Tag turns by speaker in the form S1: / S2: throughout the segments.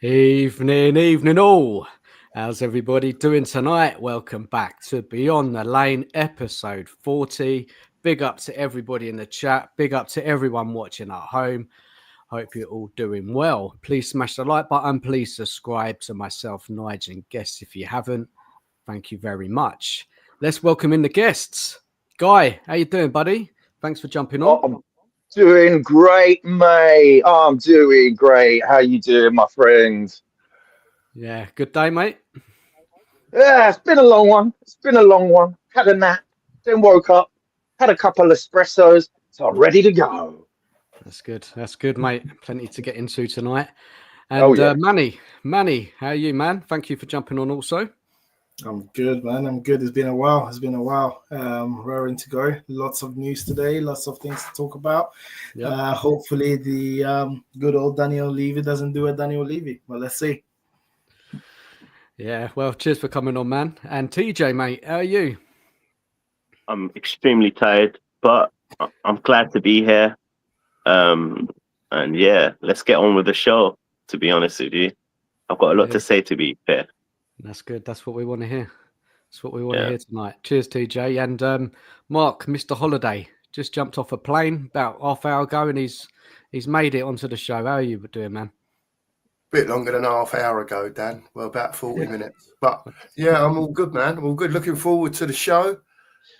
S1: Evening all. How's everybody doing tonight? Welcome back to Beyond the Lane, episode 40. Big up to everybody in the chat. Big up to everyone watching at home. Hope you're all doing well. Please smash the like button. Please subscribe to myself, Nige, and guests if you haven't. Thank you very much. Let's welcome in the guests. Guy, how you doing, buddy? Thanks for jumping on.
S2: I'm doing great, mate. I'm doing great. How you doing, my friends?
S1: Yeah, good day, mate.
S2: Yeah, it's been a long one. Had a nap, then woke up, had a couple of espressos, so I'm ready to go.
S1: That's good, mate. Plenty to get into tonight. And
S2: Oh, yeah.
S1: Manny, how are you, man? Thank you for jumping on also.
S3: I'm good, man. I'm good. It's been a while. Raring to go. Lots of news today. Lots of things to talk about.
S1: Yep.
S3: Hopefully the good old Daniel Levy doesn't do a Daniel Levy. Well, let's see.
S1: Yeah, well, cheers for coming on, man. And TJ, mate, how are you?
S4: I'm extremely tired, but I'm glad to be here. And yeah, let's get on with the show, to be honest with you. I've got a lot to say, to be fair.
S1: That's good. That's what we want to hear. That's what we want to hear tonight. Cheers, TJ. And Mark, Mr. Holiday, just jumped off a plane about half hour ago, and he's made it onto the show. How are you doing, man?
S5: Bit longer than a half hour ago, Dan. Well, about 40 minutes. But yeah, I'm all good, man. All good. Looking forward to the show.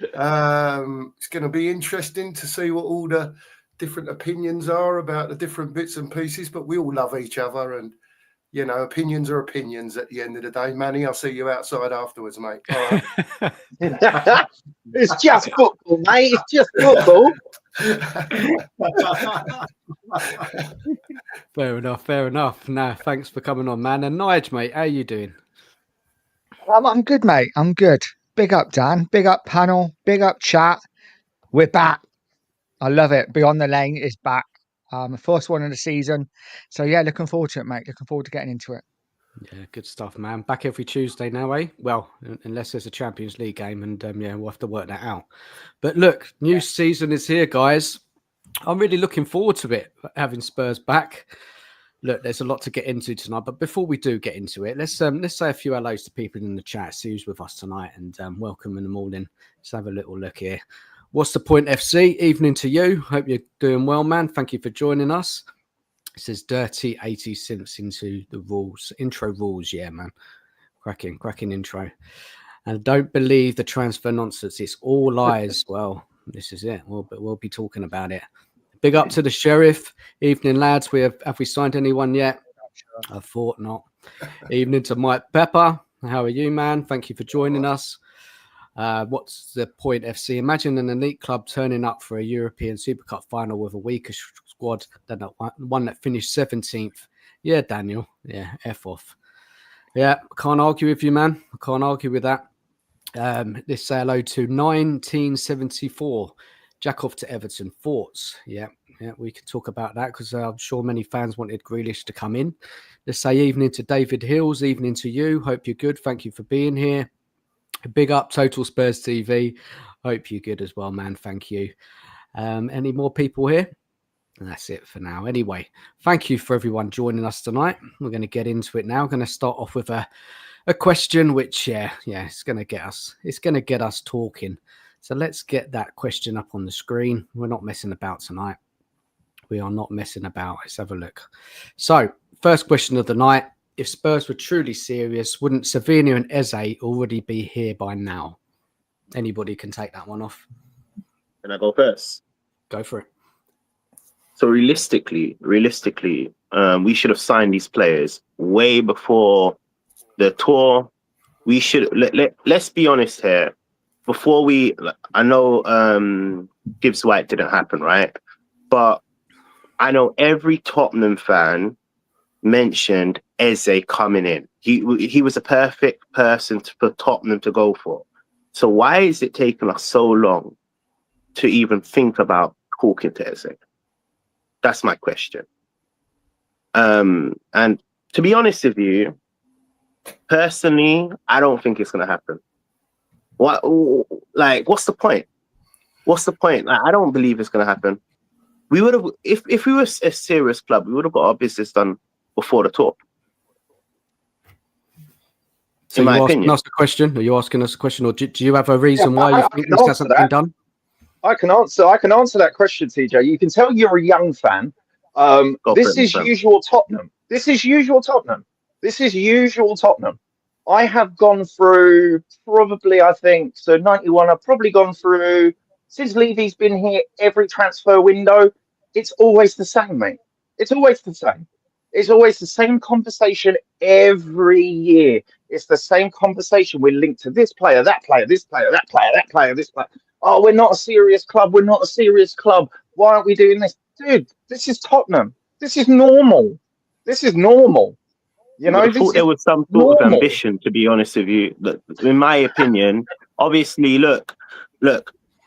S5: It's going to be interesting to see what all the different opinions are about the different bits and pieces. But we all love each other, and you know, opinions are opinions at the end of the day. Manny, I'll see you outside afterwards, mate. All right.
S2: It's just football, mate. It's just football.
S1: Fair enough. No, thanks for coming on, man. And Nige, mate, how are you doing?
S6: I'm good, mate. I'm good. Big up, Dan. Big up, panel. Big up, chat. We're back. I love it. Beyond the Lane is back. The first one of the season. So, yeah, looking forward to it, mate. Looking forward to getting into it.
S1: Yeah, good stuff, man. Back every Tuesday now, eh? Well, unless there's a Champions League game, and yeah, we'll have to work that out. But look, new season is here, guys. I'm really looking forward to it, having Spurs back. Look, there's a lot to get into tonight, but before we do get into it, let's say a few hellos to people in the chat, see who's with us tonight, and welcome in the morning. Let's have a little look here. What's the point, FC? Evening to you. Hope you're doing well, man. Thank you for joining us. It says dirty 80 cents into the rules. Intro rules, yeah, man. Cracking intro. And don't believe the transfer nonsense. It's all lies. Well, this is it. We'll be talking about it. Big up to the sheriff. Evening, lads. Have we signed anyone yet? I thought not. Evening to Mike Pepper. How are you, man? Thank you for joining us. What's the point, FC? Imagine an elite club turning up for a European Super Cup final with a weaker squad than one that finished 17th. Yeah, Daniel. Yeah, F off. Yeah, can't argue with you, man. I can't argue with that. Let's say hello to 1974. Jack off to Everton. Thoughts? Yeah, we can talk about that because I'm sure many fans wanted Grealish to come in. Let's say evening to David Hills. Evening to you. Hope you're good. Thank you for being here. Big up Total Spurs TV. Hope you're good as well, man. Thank you. Any more people here? That's it for now. Anyway, thank you for everyone joining us tonight. We're going to get into it now. We're going to start off with a question which, it's going to get us. It's going to get us talking. So let's get that question up on the screen. We're not messing about tonight. We are not messing about. Let's have a look. So, first question of the night. If Spurs were truly serious, wouldn't Savinho and Eze already be here by now? Anybody can take that one off.
S4: Can I go first?
S1: Go for it.
S4: So realistically, we should have signed these players way before the tour. We should let's be honest here. Before I know Gibbs White didn't happen, right? But I know every Tottenham fan mentioned Eze coming in. He was a perfect person for Tottenham to go for. So why is it taking us so long to even think about talking to Eze? That's my question. And to be honest with you, personally, I don't think it's going to happen. What's the point? What's the point? I don't believe it's going to happen. We would have, if we were a serious club, we would have got our business done before the tour.
S1: So
S4: in my
S1: you asking
S4: opinion.
S1: us a question? Are you asking us a question, or do you have a reason why
S2: I
S1: you think
S2: can
S1: this
S2: answer
S1: hasn't been
S2: that.
S1: done?
S2: I can answer that question, TJ. You can tell you're a young fan.
S4: Go for
S2: This
S4: it, my
S2: is
S4: friend.
S2: usual Tottenham. This is usual Tottenham. This is usual Tottenham. I have gone through probably, I think, so 91. I've probably gone through since Levy's been here. Every transfer window, it's always the same, mate. It's always the same. It's always the same conversation every year. It's the same conversation. We're linked to this player, that player, this player, that player, that player, this player. Oh, we're not a serious club. We're not a serious club. Why aren't we doing this? Dude, this is Tottenham. This is normal. This is normal. You
S4: You would
S2: know,
S4: have
S2: this
S4: thought
S2: is
S4: there was some sort of
S2: normal.
S4: ambition, to be honest with you. But in my opinion, obviously, look,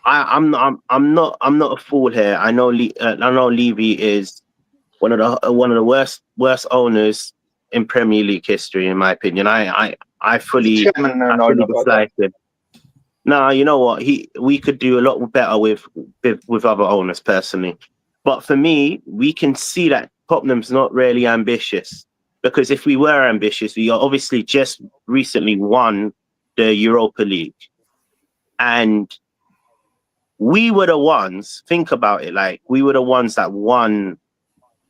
S4: I'm not a fool here. I know Levy is one of the worst owners in Premier League history, in my opinion. I fully
S2: Chairman and owner, by the way.
S4: dislike him. No, you know what? We could do a lot better with other owners, personally. But for me, we can see that Tottenham's not really ambitious. Because if we were ambitious, we obviously just recently won the Europa League. And we were the ones, think about it, like we were the ones that won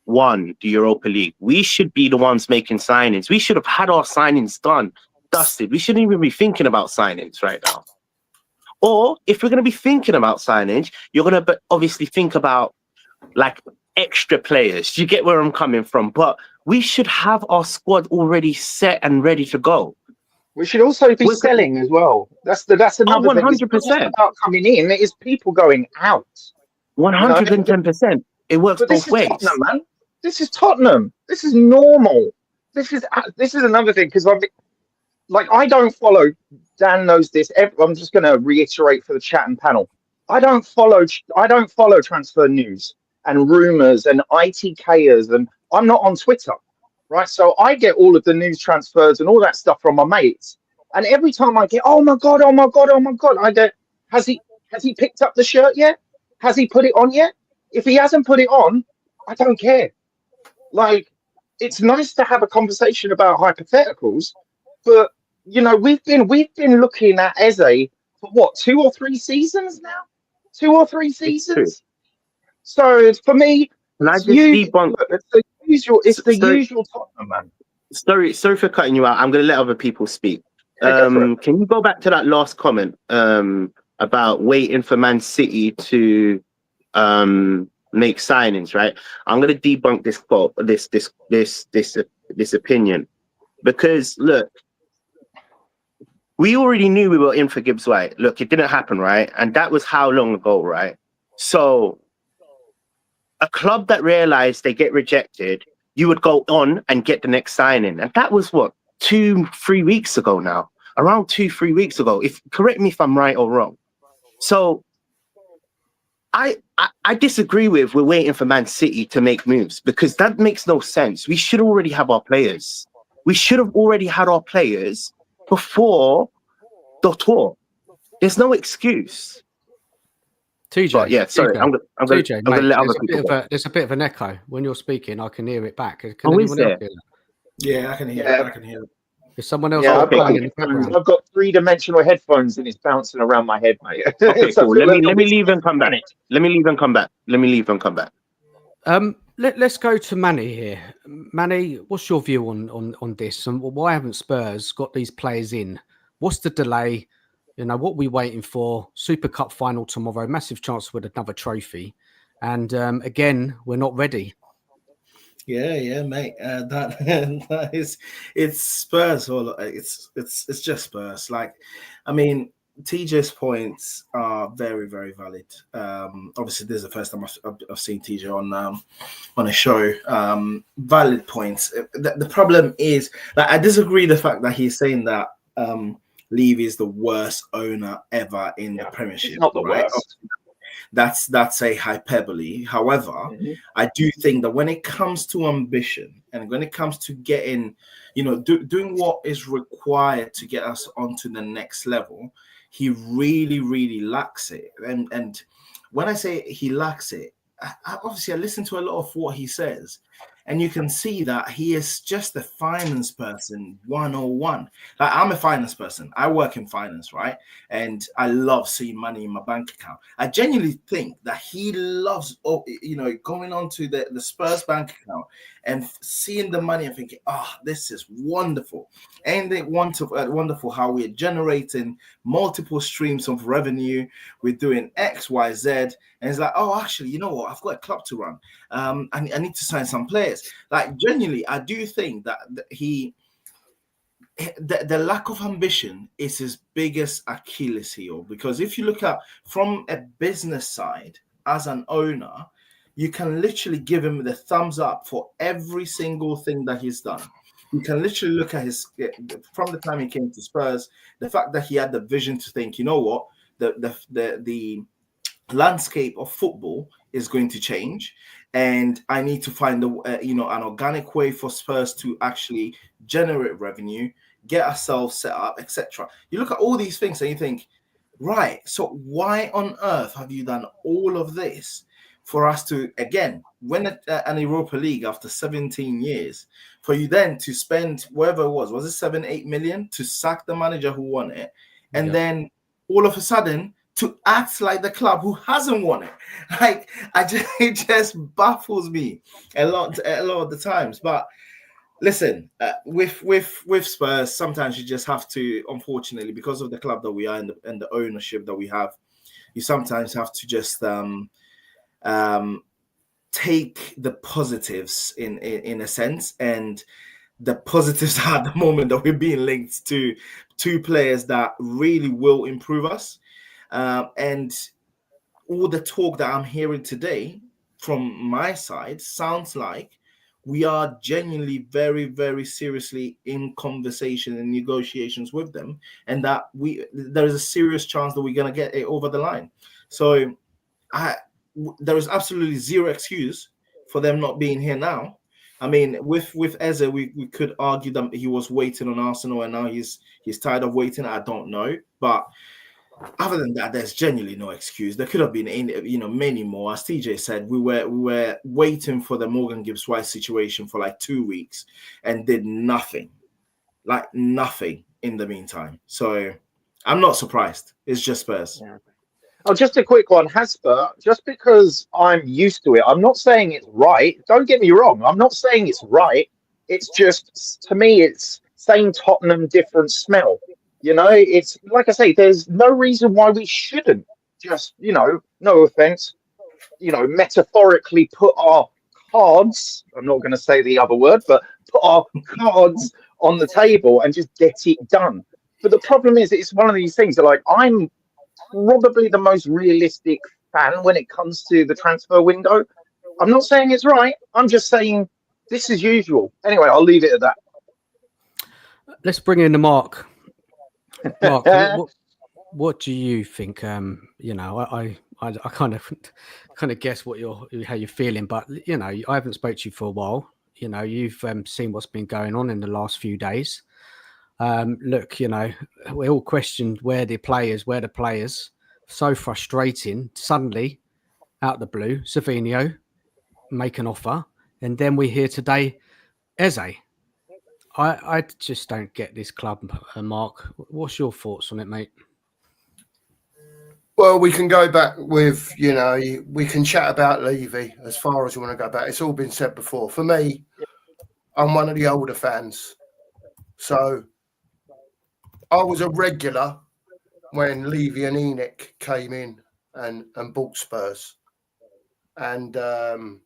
S4: the Europa League. We should be the ones making signings. We should have had our signings dusted. We shouldn't even be thinking about signings right now. Or if we're going to be thinking about signings, you're going to obviously think about like extra players. You get where I'm coming from? But we should have our squad already set and ready to go.
S2: We should also be selling as well. That's another thing. It's not just
S4: 100%.
S2: about coming in. It is people going out.
S4: 110%. It works
S2: But this
S4: both
S2: is
S4: ways.
S2: Tottenham, man. This is Tottenham. This is normal. This is another thing because I don't follow. Dan knows this. I'm just going to reiterate for the chat and panel. I don't follow transfer news and rumors and ITKers, and I'm not on Twitter, right? So I get all of the news transfers and all that stuff from my mates. And every time I get, oh my god, I go, has he picked up the shirt yet? Has he put it on yet? If he hasn't put it on, I don't care. Like, it's nice to have a conversation about hypotheticals, but you know, we've been looking at Eze for what, 2 or 3 seasons now? 2 or 3 seasons. So for me,
S4: and I just debunk.
S2: It's the usual Tottenham, man.
S4: Sorry for cutting you out. I'm going to let other people speak. Can you go back to that last comment about waiting for Man City to make signings? Right. I'm going to debunk this quote, this opinion, because look, we already knew we were in for Gibbs White. Look, it didn't happen, right? And that was how long ago, right? So a club that realized they get rejected, you would go on and get the next signing. And that was what, 2-3 weeks ago now, around 2-3 weeks ago. Correct me if I'm right or wrong. So I disagree with we're waiting for Man City to make moves, because that makes no sense. We should already have our players. We should have already had our players before the tour. There's no excuse.
S1: TJ,
S4: but yeah, sorry, I'm going to let other people go.
S1: There's a bit of an echo when you're speaking. I can hear it back. Can
S4: is
S1: anyone
S4: there?
S1: else hear that?
S3: Yeah, I can hear it. I can hear it.
S1: Is someone else?
S2: Yeah,
S1: in the background?
S2: I've got 3-dimensional headphones and it's bouncing around my head, mate.
S4: Okay,
S2: So
S4: cool. Let me leave and come back.
S1: Let's go to Manny here. Manny, what's your view on this? And why haven't Spurs got these players in? What's the delay? You know, what are we waiting for? Super Cup final tomorrow. Massive chance to win another trophy. And again, we're not ready.
S3: Yeah, mate. That is, it's Spurs. Or it's just Spurs. Like, I mean, TJ's points are very, very valid. Obviously, this is the first time I've seen TJ on a show. Valid points. The problem is, like, I disagree the fact that he's saying that Levy is the worst owner ever in the Premiership.
S2: He's not the worst.
S3: That's a hyperbole. However, I do think that when it comes to ambition and when it comes to getting, doing what is required to get us onto the next level, he really, really lacks it. And when I say he lacks it, obviously I listen to a lot of what he says, And you can see that he is just a finance person 101. Like, I'm a finance person. I work in finance, right? And I love seeing money in my bank account. I genuinely think that he loves, going on to the Spurs bank account and seeing the money and thinking, this is wonderful. And it wonderful how we're generating multiple streams of revenue. We're doing X, Y, Z. And it's like, actually, you know what? I've got a club to run. I need to sign some players. Like, genuinely, I do think that the lack of ambition is his biggest Achilles heel, because if you look at from a business side as an owner, you can literally give him the thumbs up for every single thing that he's done. You can literally look at from the time he came to Spurs, the fact that he had the vision to think, you know what, the landscape of football is going to change, and I need to find an organic way for Spurs to actually generate revenue, get ourselves set up, etc. You look at all these things and you think, right, so why on earth have you done all of this for us to again win an Europa League after 17 years, for you then to spend whatever it was it 7-8 million to sack the manager who won it, and then all of a sudden to act like the club who hasn't won it? Like, it just baffles me a lot of the times. But listen, with Spurs, sometimes you just have to, unfortunately, because of the club that we are and the ownership that we have, you sometimes have to just take the positives in a sense. And the positives are at the moment that we're being linked to two players that really will improve us. And all the talk that I'm hearing today from my side sounds like we are genuinely very, very seriously in conversation and negotiations with them, and that there is a serious chance that we're going to get it over the line. So there is absolutely zero excuse for them not being here now. I mean, with Eze, we could argue that he was waiting on Arsenal and now he's tired of waiting. I don't know, but other than that, there's genuinely no excuse. There could have been, many more. As TJ said, we were waiting for the Morgan Gibbs White situation for like 2 weeks and did nothing in the meantime. So I'm not surprised. It's just Spurs.
S2: Yeah. Oh, just a quick one, Hasper. Just because I'm used to it, I'm not saying it's right. Don't get me wrong. I'm not saying it's right. It's just, to me, it's same Tottenham, different smell. It's like I say, there's no reason why we shouldn't just, no offense, metaphorically put our cards, I'm not going to say the other word, but put our cards on the table and just get it done. But the problem is, it's one of these things that, like, I'm probably the most realistic fan when it comes to the transfer window. I'm not saying it's right. I'm just saying this is usual. Anyway, I'll leave it at that.
S1: Let's bring in the Mark. Mark, what do you think? I kind of guess how you're feeling, but I haven't spoke to you for a while. You've seen what's been going on in the last few days. Look, we all questioned where the players. So frustrating. Suddenly, out of the blue, Savinho make an offer, and then we hear today, Eze. I just don't get this club, Mark. What's your thoughts on it, mate?
S5: Well, we can go back with, we can chat about Levy as far as you want to go back. It's all been said before. For me, I'm one of the older fans. So I was a regular when Levy and Enoch came in and bought Spurs. And the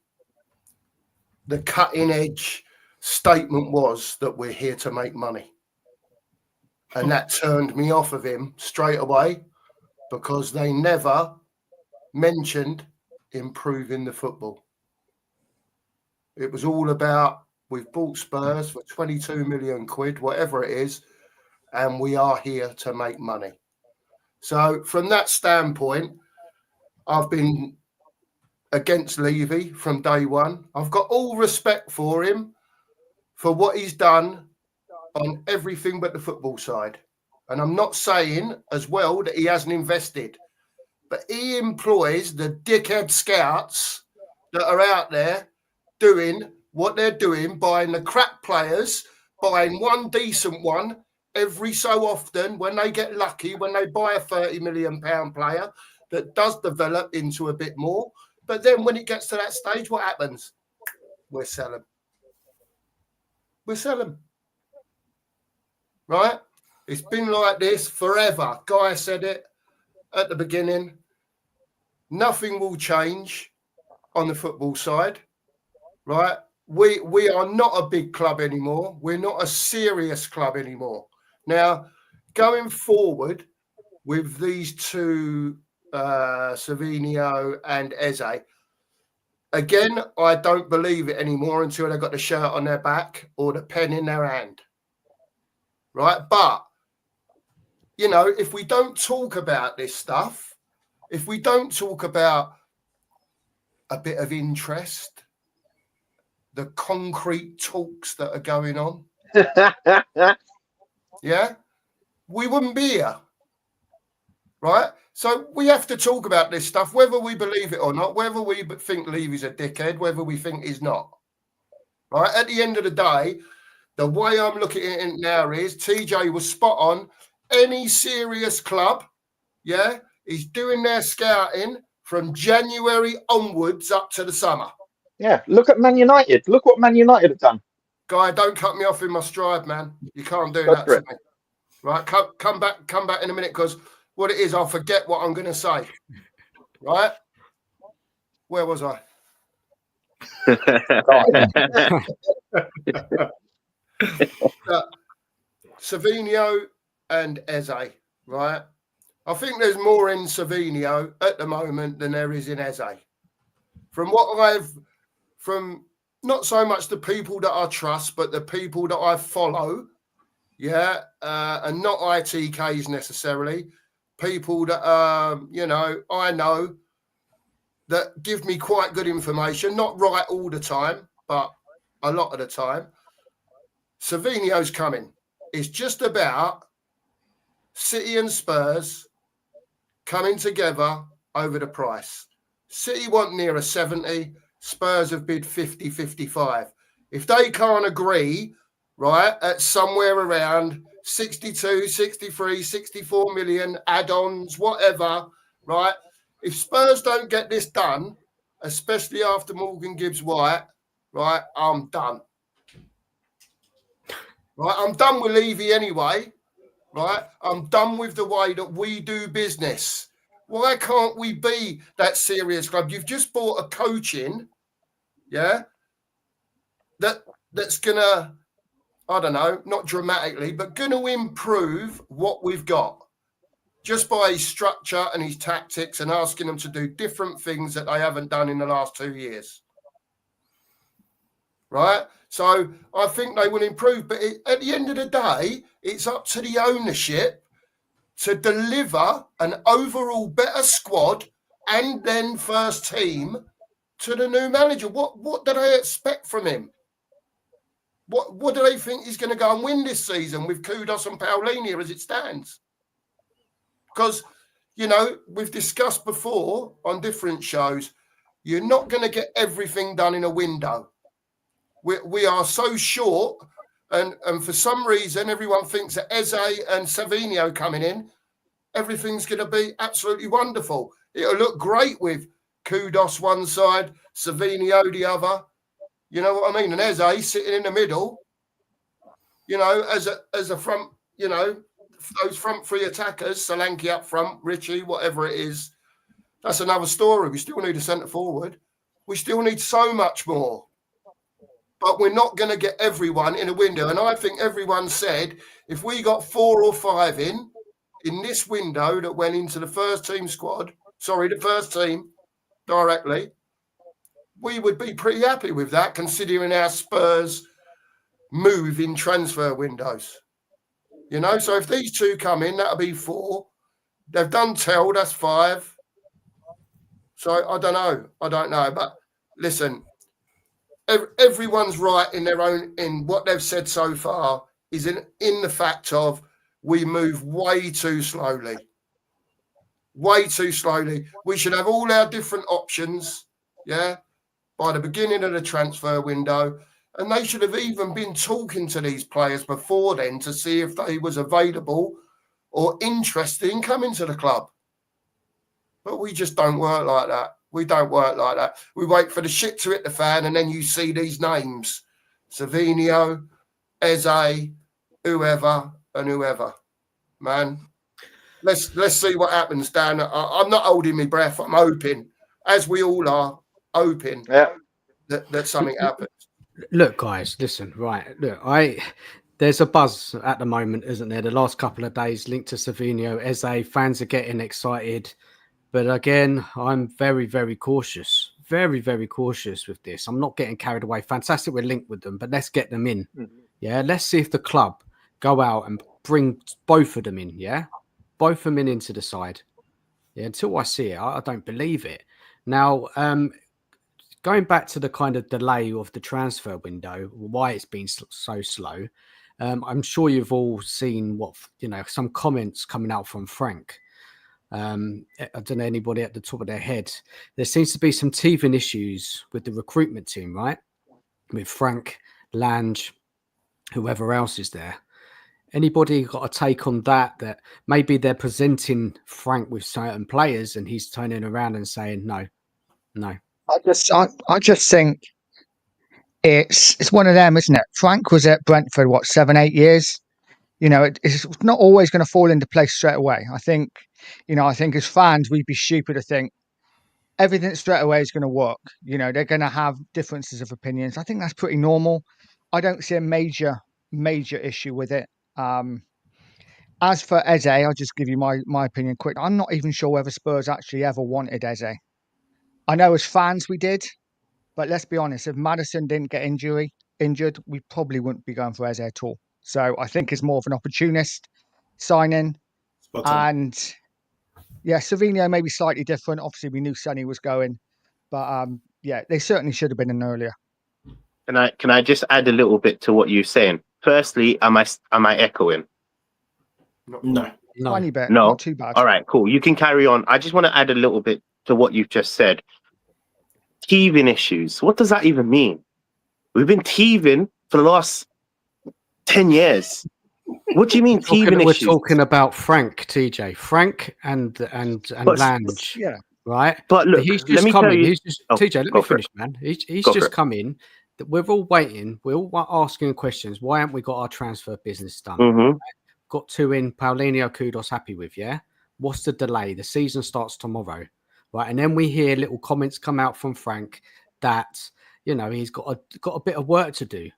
S5: cutting edge statement was that we're here to make money. And that turned me off of him straight away, because they never mentioned improving the football. It was all about, we've bought Spurs for 22 million quid, whatever it is, and we are here to make money. So from that standpoint, I've been against Levy from day one. I've got all respect for him for what he's done on everything but the football side. And I'm not saying as well that he hasn't invested, but he employs the dickhead scouts that are out there doing what they're doing, buying the crap players, buying one decent one every so often when they get lucky, when they buy a £30 million player that does develop into a bit more. But then when it gets to that stage, what happens? We're selling. We're selling. Right? It's been like this forever. Guy said it at the beginning. Nothing will change on the football side, right? We are not a big club anymore. We're not a serious club anymore. Now, going forward with these two, Savinho and Eze, again, I don't believe it anymore until they got the shirt on their back or the pen in their hand, right? But, you know, if we don't talk about this stuff, if we don't talk about a bit of interest, the concrete talks that are going on, yeah, we wouldn't be here, right? So we have to talk about this stuff, whether we believe it or not, whether we think Levy's a dickhead, whether we think he's not, right? At the end of the day, the way I'm looking at it now is TJ was spot on. Any serious club, yeah, is doing their scouting from January onwards up to the summer.
S2: Yeah, look at Man United. Look what Man United have done.
S5: Guy, don't cut me off in my stride, man. You can't do
S2: Go
S5: that
S2: for
S5: to
S2: it.
S5: me. Right, come back in a minute, because what it is, I'll forget what I'm going to say. Right? Where was I? Savinho and Eze, right? I think there's more in Savinho at the moment than there is in Eze. From not so much the people that I trust, but the people that I follow, yeah, and not ITKs necessarily, people that, you know, I know that give me quite good information, not right all the time, but a lot of the time. Savinho's coming. It's just about City and Spurs coming together over the price. City want near a 70, Spurs have bid 50, 55. If they can't agree, right, at somewhere around 62, 63, 64 million, add-ons, whatever, right, if Spurs don't get this done, especially after Morgan Gibbs-White, right, I'm done. Right, I'm done with Levy anyway, right? I'm done with the way that we do business. Why can't we be that serious club? You've just bought a coach in, yeah, that's going to, I don't know, not dramatically, but going to improve what we've got just by his structure and his tactics and asking them to do different things that they haven't done in the last 2 years. Right? So I think they will improve. But at the end of the day, it's up to the ownership to deliver an overall better squad and then first team to the new manager. What do they expect from him? What do they think he's going to go and win this season with Kudus and Palhinha as it stands? Because, you know, we've discussed before on different shows, you're not going to get everything done in a window. We are so short, and for some reason, everyone thinks that Eze and Savinho coming in, everything's going to be absolutely wonderful. It'll look great with Kudus one side, Savinho the other. You know what I mean? And Eze sitting in the middle, you know, as a front, you know, those front three attackers, Solanke up front, Richie, whatever it is. That's another story. We still need a centre forward. We still need so much more. But we're not going to get everyone in a window. And I think everyone said if we got 4 or 5 in this window that went into the first team directly, we would be pretty happy with that, considering our Spurs move in transfer windows. You know, so if these 2 come in, that'll be 4. They've done Tell, that's 5. So I don't know. But listen, everyone's right in what they've said so far is in the fact of we move way too slowly. Way too slowly. We should have all our different options, yeah, by the beginning of the transfer window, and they should have even been talking to these players before then to see if they was available or interested in coming to the club. But we just don't work like that. We don't work like that. We wait for the shit to hit the fan, and then you see these names: Savinho, Eze, whoever and whoever. Man, let's see what happens, Dan. I'm not holding my breath. I'm hoping, as we all are, hoping that something happens.
S1: Look, guys, listen, right. Look, there's a buzz at the moment, isn't there? The last couple of days linked to Savinho, Eze, fans are getting excited. But again, I'm very, very cautious. Very, very cautious with this. I'm not getting carried away. Fantastic, we're linked with them, but let's get them in. Yeah, let's see if the club go out and bring both of them in. Yeah, both of them into the side. Yeah, until I see it, I don't believe it. Now, going back to the kind of delay of the transfer window, why it's been so slow, I'm sure you've all seen some comments coming out from Frank. I don't know anybody at the top of their head. There seems to be some teething issues with the recruitment team, right? With Frank, Lange, whoever else is there. Anybody got a take on that? That maybe they're presenting Frank with certain players and he's turning around and saying no.
S6: I just think it's one of them, isn't it? Frank was at Brentford 7-8 years. It's not always going to fall into place straight away. I think as fans we'd be stupid to think everything straight away is going to work. They're going to have differences of opinions. I think that's pretty normal. I don't see a major issue with it. As for Eze, I'll just give you my opinion quick. I'm not even sure whether Spurs actually ever wanted Eze. I know as fans we did, but let's be honest, if Maddison didn't get injured, we probably wouldn't be going for Eze at all. So I think it's more of an opportunist signing. And yeah, Savinho may be slightly different. Obviously, we knew Sonny was going, but yeah, they certainly should have been in earlier.
S4: Can I just add a little bit to what you're saying? Firstly, am I echoing?
S3: No.
S6: Tiny bit,
S4: No.
S6: not too bad.
S4: All right, cool. You can carry on. I just want to add a little bit to what you've just said. Teething issues. What does that even mean? We've been teething for the last 10 years. What do you mean teething issues?
S1: We're talking about Frank, TJ. Frank and Lange.
S6: Yeah.
S1: Right?
S4: But look,
S1: he's just
S4: let me
S1: come
S4: tell
S1: in.
S4: you.
S1: He's just, TJ, let me finish, man. He's just come in. We're all waiting. We're all asking questions. Why haven't we got our transfer business done?
S4: Mm-hmm.
S1: Got two in. Palhinha, Kudus, happy with, yeah? What's the delay? The season starts tomorrow. Right, and then we hear little comments come out from Frank that he's got a bit of work to do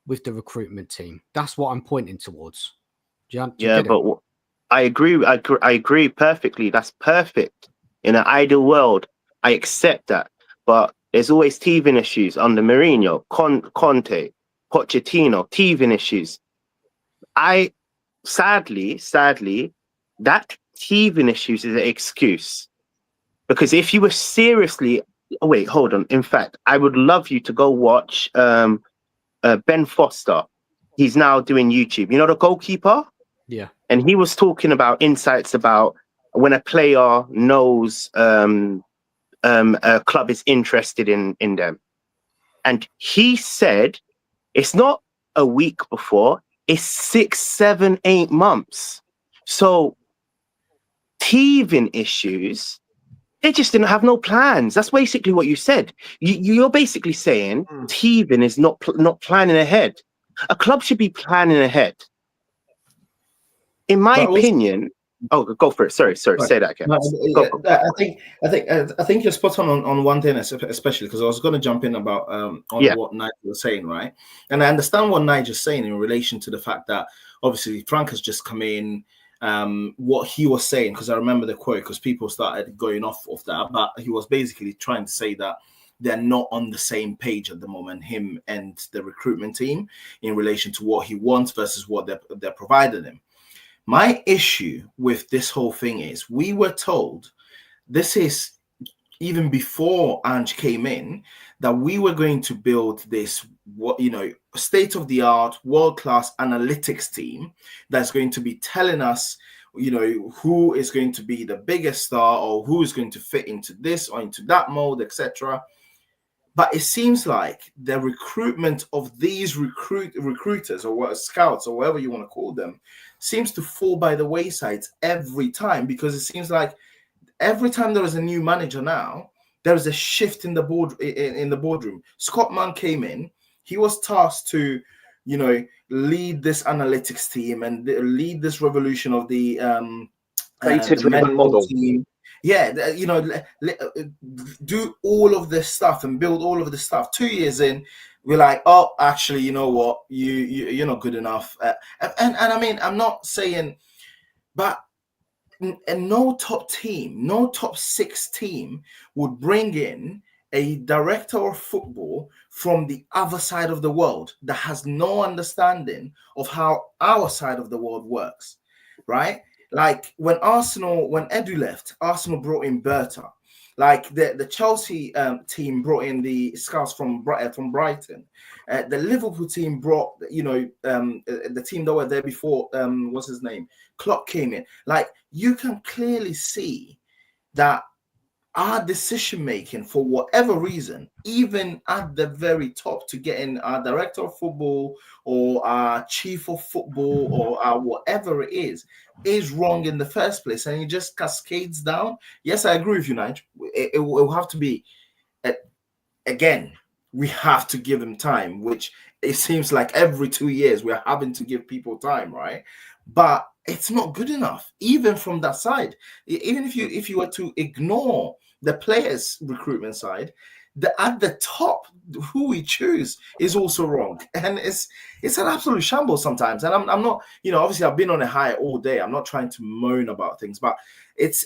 S1: with the recruitment team. That's what I'm pointing towards. Do you get it?
S4: But I agree. I agree perfectly. That's perfect. In an ideal world, I accept that. But there's always teething issues under Mourinho, Conte, Pochettino. Teething issues. Sadly, that teething issues is an excuse. Because if you were seriously, wait, hold on. In fact, I would love you to go watch Ben Foster. He's now doing YouTube. You know the goalkeeper?
S1: Yeah.
S4: And he was talking about insights about when a player knows a club is interested in them. And he said it's not a week before, it's 6, 7, 8 months. So teething issues. They just didn't have no plans. That's basically what you said. You're basically saying teething is not planning ahead. A club should be planning ahead. In my opinion. Oh, go for it. Sorry. Say that again.
S3: No, I think you're spot on one thing, especially because I was going to jump in about what Nige was saying, right? And I understand what Nige is saying in relation to the fact that obviously Frank has just come in. What he was saying, because I remember the quote, because people started going off of that, but he was basically trying to say that they're not on the same page at the moment, him and the recruitment team, in relation to what he wants versus what they're providing him. My issue with this whole thing is we were told, this is even before Ange came in, that we were going to build this state-of-the-art, world-class analytics team that's going to be telling us, who is going to be the biggest star or who is going to fit into this or into that mold, etc. But it seems like the recruitment of these recruiters or what scouts or whatever you want to call them seems to fall by the wayside every time, because it seems like every time there is a new manager now, there is a shift in the boardroom. Scott Mann came in. He was tasked to, lead this analytics team and lead this revolution of the
S2: data-driven model
S3: team. Yeah, do all of this stuff and build all of this stuff. 2 years in, we're like, oh, actually, you know what? You're not good enough. And I mean, I'm not saying, but no top team, no top 6 team would bring in a director of football from the other side of the world that has no understanding of how our side of the world works, right? Like when Edu left, Arsenal brought in Berta. Like the Chelsea team brought in the scouts from Brighton. The Liverpool team brought, the team that were there before, what's his name? Klopp came in. Like you can clearly see that our decision making, for whatever reason, even at the very top, to get in our director of football or our chief of football or our whatever it is wrong in the first place, and it just cascades down. Yes, I agree with you, Nige. It will have to be again. We have to give them time, which it seems like every 2 years we're having to give people time, right? But it's not good enough, even from that side. Even if you were to ignore the players' recruitment side, at the top, who we choose is also wrong, and it's an absolute shambles sometimes. And I'm not, obviously I've been on a high all day. I'm not trying to moan about things, but it's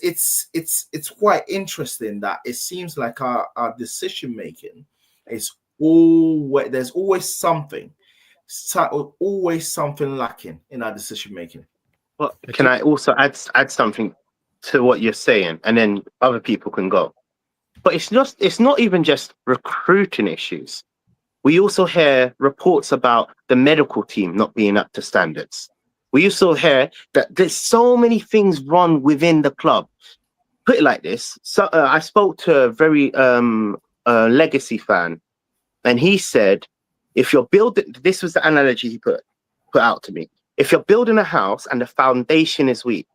S3: quite interesting that it seems like our decision making is there's always something lacking in our decision making.
S4: Well, can I also add something to what you're saying, and then other people can go? But it's not even just recruiting issues. We also hear reports about the medical team not being up to standards. We also hear that there's so many things wrong within the club. Put it like this. So I spoke to a very legacy fan, and he said, if you're building, this was the analogy he put out to me. If you're building a house and the foundation is weak,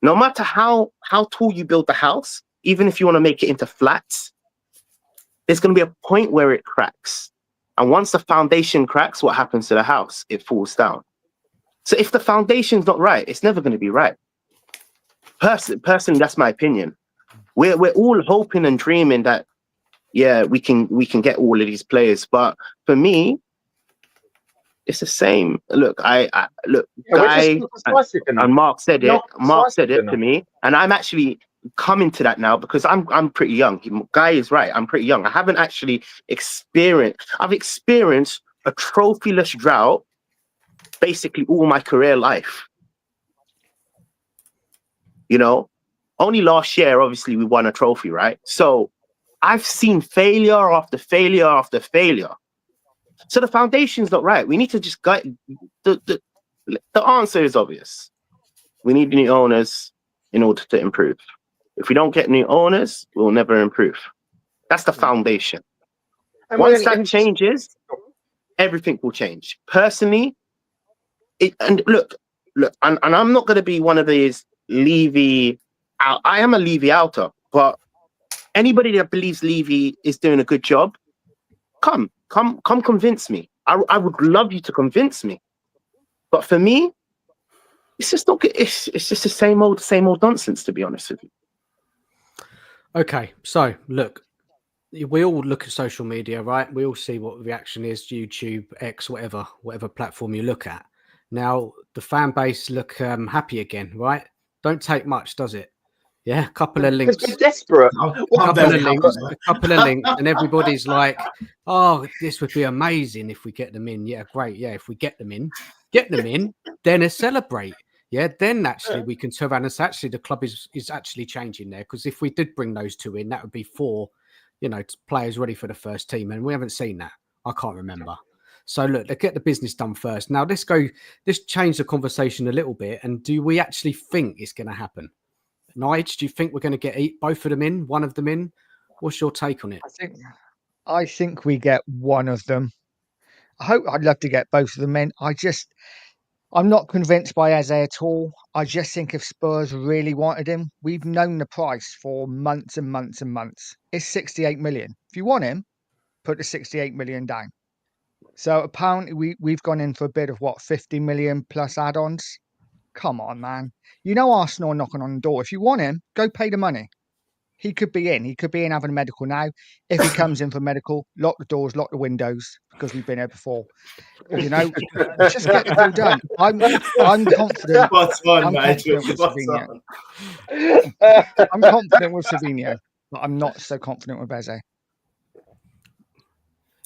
S4: no matter how tall you build the house, even if you want to make it into flats, there's going to be a point where it cracks. And once the foundation cracks, what happens to the house? It falls down. So if the foundation's not right, it's never going to be right. Personally, that's my opinion. We're all hoping and dreaming that, yeah, we can get all of these players. But for me, it's the same. Look, Guy and Mark said it. Mark said it to me, and I'm actually coming to that now because I'm pretty young. Guy is right. I'm pretty young. I haven't actually experienced. I've experienced a trophyless drought basically all my career life. Only last year, obviously, we won a trophy, right? So I've seen failure after failure after failure. So the foundation's not right. We need to just guide. The answer is obvious. We need new owners in order to improve. If we don't get new owners, we'll never improve. That's the foundation. And once that changes, everything will change. Personally, look, and I'm not going to be one of these Levy out. I am a Levy outer, but anybody that believes Levy is doing a good job, come convince me. I would love you to convince me. But for me, it's just not good. It's just the same old nonsense, to be honest with you.
S1: Okay, so look, we all look at social media, right? We all see what the reaction is, YouTube, X, whatever platform you look at. Now, the fan base look happy again, right? Don't take much, does it? Yeah, a couple of links.
S2: They're desperate.
S1: A couple of links, and everybody's like, "Oh, this would be amazing if we get them in." Yeah, great. Yeah, if we get them in, then a celebrate. Yeah, then actually we can turn around and say, actually the club is actually changing there, because if we did bring those two in, that would be 4, players ready for the first team, and we haven't seen that. I can't remember. So look, let's get the business done first. Now let's change the conversation a little bit, and do we actually think it's going to happen? Nige, do you think we're going to get both of them in, one of them in? What's your take on it?
S6: I think we get one of them. I'd love to get both of them in. I'm not convinced by Eze at all. I just think if Spurs really wanted him, we've known the price for months and months and months. It's 68 million. If you want him, put the 68 million down. So apparently we've gone in for a bid of 50 million plus add-ons. Come on, man. You know Arsenal are knocking on the door. If you want him, go pay the money. He could be in. He could be in having a medical now. If he comes in for medical, lock the doors, lock the windows, because we've been here before. You know, just get the deal done. I'm confident. I'm confident with Savinho. I'm confident with Savinho, but I'm not so confident with Eze.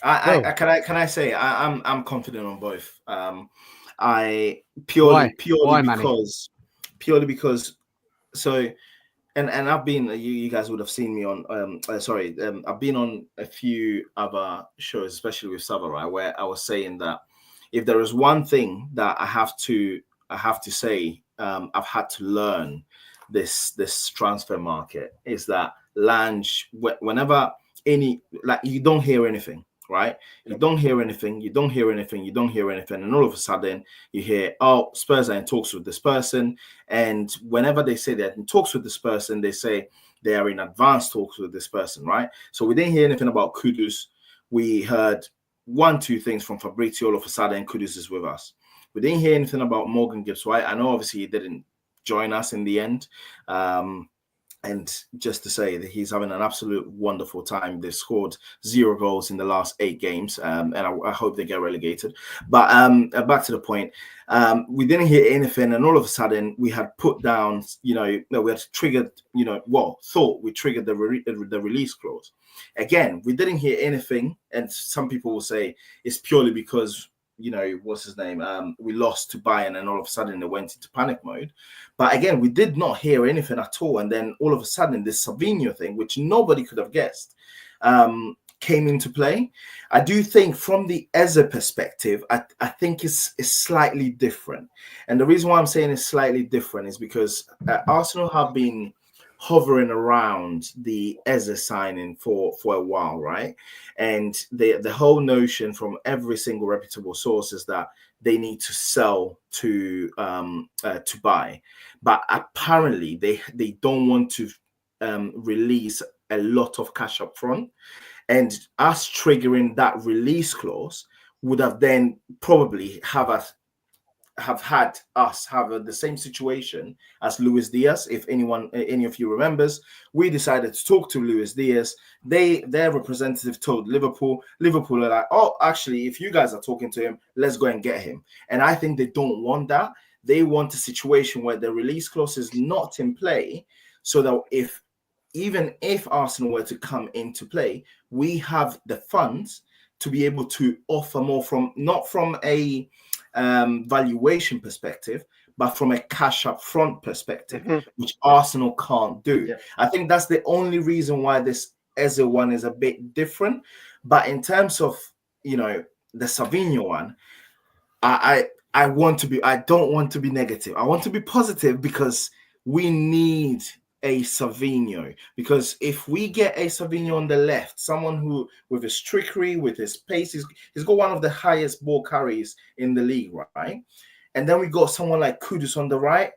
S3: Can I say I'm confident on both. I purely because so. And I've been, you guys would have seen me on, I've been on a few other shows, especially with Sava, where I was saying that if there is one thing that I have to say, I've had to learn this transfer market is that Lange, whenever you don't hear anything. Right? You don't hear anything, and all of a sudden you hear, oh, Spurs are in talks with this person. And whenever they say they're in talks with this person, they say they are in advanced talks with this person, right? So we didn't hear anything about Kudus. We heard 1-2 things from Fabrizio. All of a sudden, Kudus is with us. We didn't hear anything about Morgan Gibbs-White. I know obviously he didn't join us in the end. And just to say that he's having an absolute wonderful time. They've scored 0 goals in the last 8 games, and I hope they get relegated. But back to the point, we didn't hear anything, and all of a sudden we had put down, we had triggered, thought we triggered the release clause. Again, we didn't hear anything, and some people will say it's purely because what's his name? We lost to Bayern, and all of a sudden they went into panic mode. But again, we did not hear anything at all. And then all of a sudden, this Savinho thing, which nobody could have guessed, came into play. I do think from the Eze perspective, I think it's slightly different. And the reason why I'm saying it's slightly different is because Arsenal have been hovering around the Eze signing for a while, right? And the whole notion from every single reputable source is that they need to sell to buy, but apparently they don't want to release a lot of cash up front, and us triggering that release clause would have then probably have had us have the same situation as Luis Diaz. If any of you remembers, we decided to talk to Luis Diaz. Their representative told Liverpool are like, oh, actually, if you guys are talking to him, let's go and get him. And I think they don't want that. They want a situation where the release clause is not in play, so that even if Arsenal were to come into play, we have the funds to be able to offer more not from a valuation perspective, but from a cash up front perspective, which Arsenal can't do. Yeah. I think that's the only reason why this Eze one is a bit different. But in terms of the Savinho one, I don't want to be negative. I want to be positive, because we need a Savinho, because if we get a Savinho on the left, someone who with his trickery, with his pace, he's got one of the highest ball carries in the league, right? And then we got someone like Kudus on the right,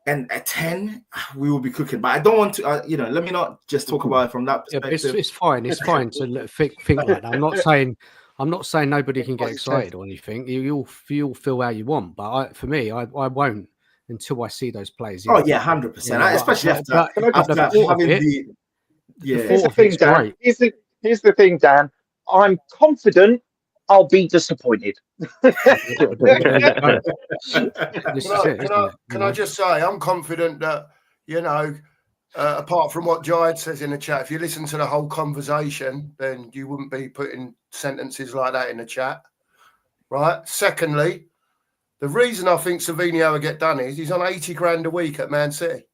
S3: and at 10 we will be cooking. But I don't want to let me not just talk about it from that perspective.
S1: It's fine to think like that. I'm not saying nobody can get excited or anything. You'll feel how you want, but for me, I won't until I see those plays.
S3: Oh yeah, 100%. Especially after having the. Yeah.
S2: Here's the thing, Dan. Here's the thing, Dan. I'm confident I'll be disappointed.
S5: Can I just say, I'm confident that, apart from what Giant says in the chat, if you listen to the whole conversation, then you wouldn't be putting sentences like that in the chat, right? Secondly, the reason I think Savinho will get done is he's on 80 grand a week at Man City.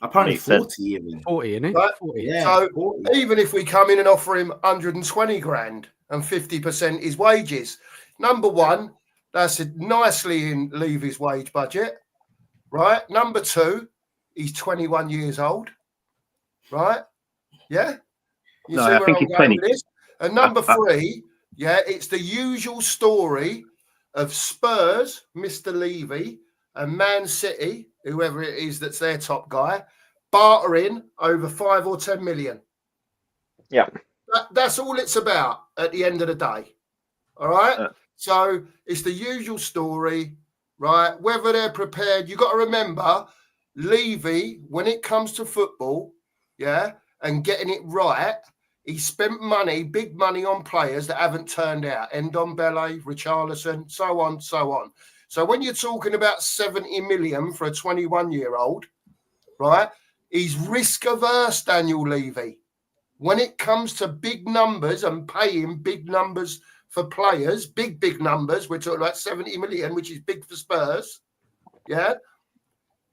S3: Apparently 40 even.
S1: 40, isn't it?
S5: Right?
S1: 40.
S5: Yeah. So 40. Even if we come in and offer him 120 grand and 50% his wages, number one, that's nicely in Levy's wage budget, right? Number two, he's 21 years old, right? Yeah. You
S4: No,
S5: see
S4: I
S5: where
S4: think
S5: I'm
S4: he's
S5: going
S4: 20.
S5: with this? And number 3, yeah, it's the usual story of Spurs, Mr. Levy, and Man City, whoever it is that's their top guy, bartering over 5 or 10 million.
S2: Yeah.
S5: That's all it's about at the end of the day. All right? So it's the usual story, right? Whether they're prepared, you got to remember, Levy, when it comes to football, yeah, and getting it right, he spent money, big money on players that haven't turned out. Ndombele, Richarlison, so on, so on. So when you're talking about 70 million for a 21-year-old, right, he's risk averse, Daniel Levy. When it comes to big numbers and paying big numbers for players, big numbers, we're talking about 70 million, which is big for Spurs, yeah,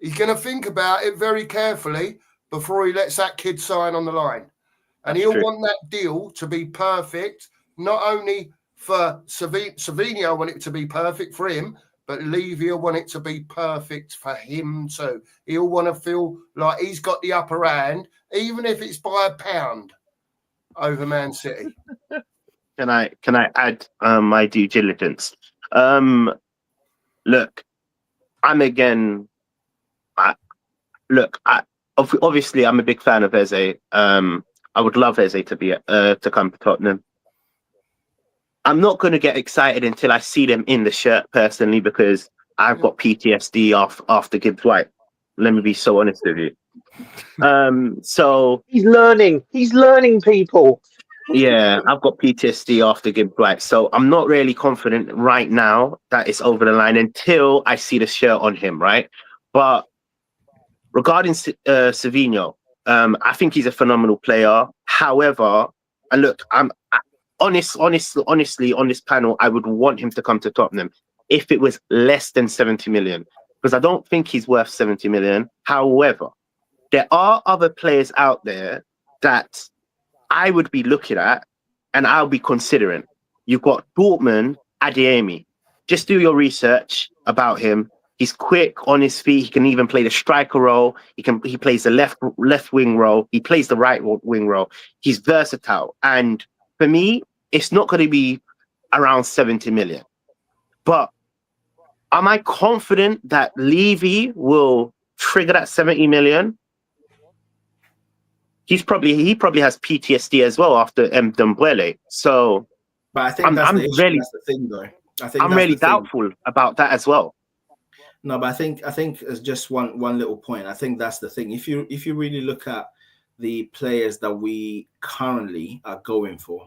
S5: he's going to think about it very carefully before he lets that kid sign on the line. And he'll want that deal to be perfect, not only for Savinho, I want it to be perfect for him, but Levy will want it to be perfect for him too. He'll want to feel like he's got the upper hand, even if it's by £1 over Man City.
S4: Can I add my due diligence? Look, obviously I'm a big fan of Eze. I would love Eze to be to come to Tottenham. I'm not going to get excited until I see them in the shirt personally, because I've got PTSD after Gibbs White. Let me be so honest with you. So
S2: He's learning people.
S4: yeah, I've got PTSD after Gibbs White. So I'm not really confident right now that it's over the line until I see the shirt on him, right? But regarding Savinho, I think he's a phenomenal player. However, and look, honestly, on this panel, I would want him to come to Tottenham if it was less than 70 million, because I don't think he's worth 70 million. However, there are other players out there that I would be looking at and I'll be considering. You've got Dortmund, Adeyemi. Just do your research about him. He's quick on his feet. He can even play the striker role. He plays the left wing role. He plays the right wing role. He's versatile. And for me, it's not going to be around 70 million. But am I confident that Levy will trigger that 70 million? He probably has PTSD as well after Ndombele. So,
S3: but I think that's the issue. That's the thing, though.
S4: I'm really doubtful about that as well.
S3: No, but I think it's just one little point. I think that's the thing. If you really look at the players that we currently are going for,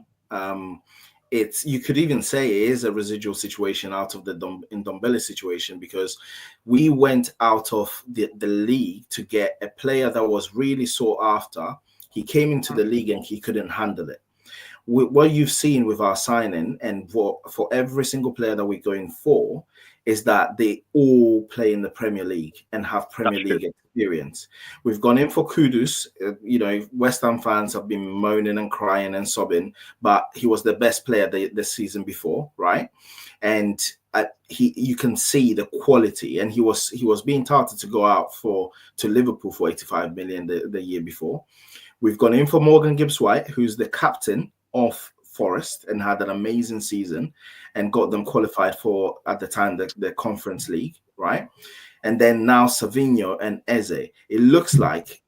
S3: you could even say it is a residual situation out of the Ndombele situation, because we went out of the league to get a player that was really sought after. He came into the league and he couldn't handle it. What you've seen with our signing and for every single player that we're going for is that they all play in the Premier League and have Premier League experience. We've gone in for Kudus. West Ham fans have been moaning and crying and sobbing, but he was the best player the season before, right? And you can see the quality, and he was being touted to go out to Liverpool for 85 million the year before. We've gone in for Morgan Gibbs-White, who's the captain of Forest and had an amazing season and got them qualified for, at the time, the Conference League, right? And then now Savinho and Eze. It looks like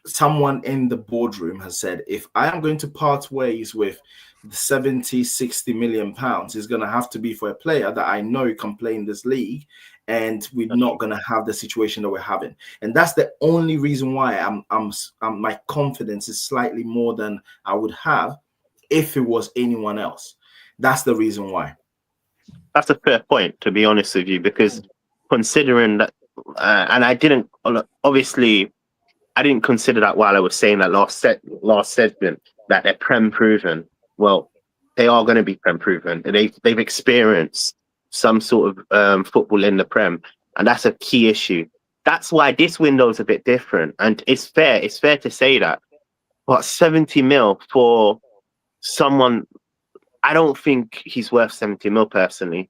S3: someone in the boardroom has said, if I am going to part ways with 70, 60 million pounds, it's going to have to be for a player that I know can play in this league, and we're not going to have the situation that we're having. And that's the only reason why my confidence is slightly more than I would have if it was anyone else. That's the reason why.
S4: That's a fair point, to be honest with you, because considering that, and I didn't consider that while I was saying that last segment, that they're Prem proven. Well, they are going to be Prem proven. They've experienced some sort of football in the Prem, and that's a key issue. That's why this window is a bit different, and it's fair to say that. But 70 mil for someone, I don't think he's worth 70 mil personally.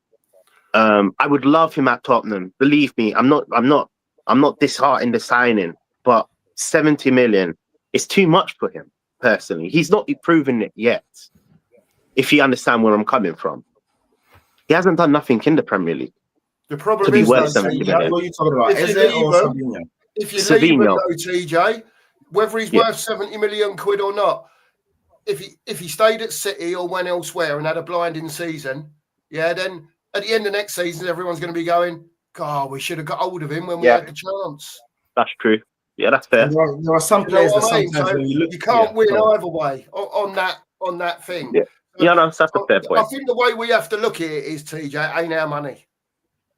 S4: I would love him at Tottenham. Believe me, I'm not disheartened the signing, but 70 million is too much for him. personally. He's not proven it yet. If you understand where I'm coming from, he hasn't done nothing in the Premier League.
S5: The problem
S4: To be
S5: is,
S4: worth
S5: though,
S4: 70
S5: TJ,
S4: million.
S3: What are you talking about?
S5: If
S3: Eze
S5: you
S3: or
S5: leave him,
S3: Savinho?
S5: if you leave him,
S4: Savinho.
S5: though, TJ, whether he's
S4: Yeah.
S5: worth 70 million quid or not, if he stayed at City or went elsewhere and had a blinding season, yeah, then at the end of next season, everyone's going to be going, God, we should have got hold of him when we had the chance.
S4: That's true. Yeah, that's fair.
S3: And there are some
S5: You know
S3: players that
S5: what I mean?
S3: sometimes
S5: So
S3: when you look,
S5: you can't win
S3: sorry.
S5: either way on that thing.
S4: Yeah. Yeah, no, that's a fair
S5: I
S4: point.
S5: think the way we have to look at it is, TJ, ain't our money.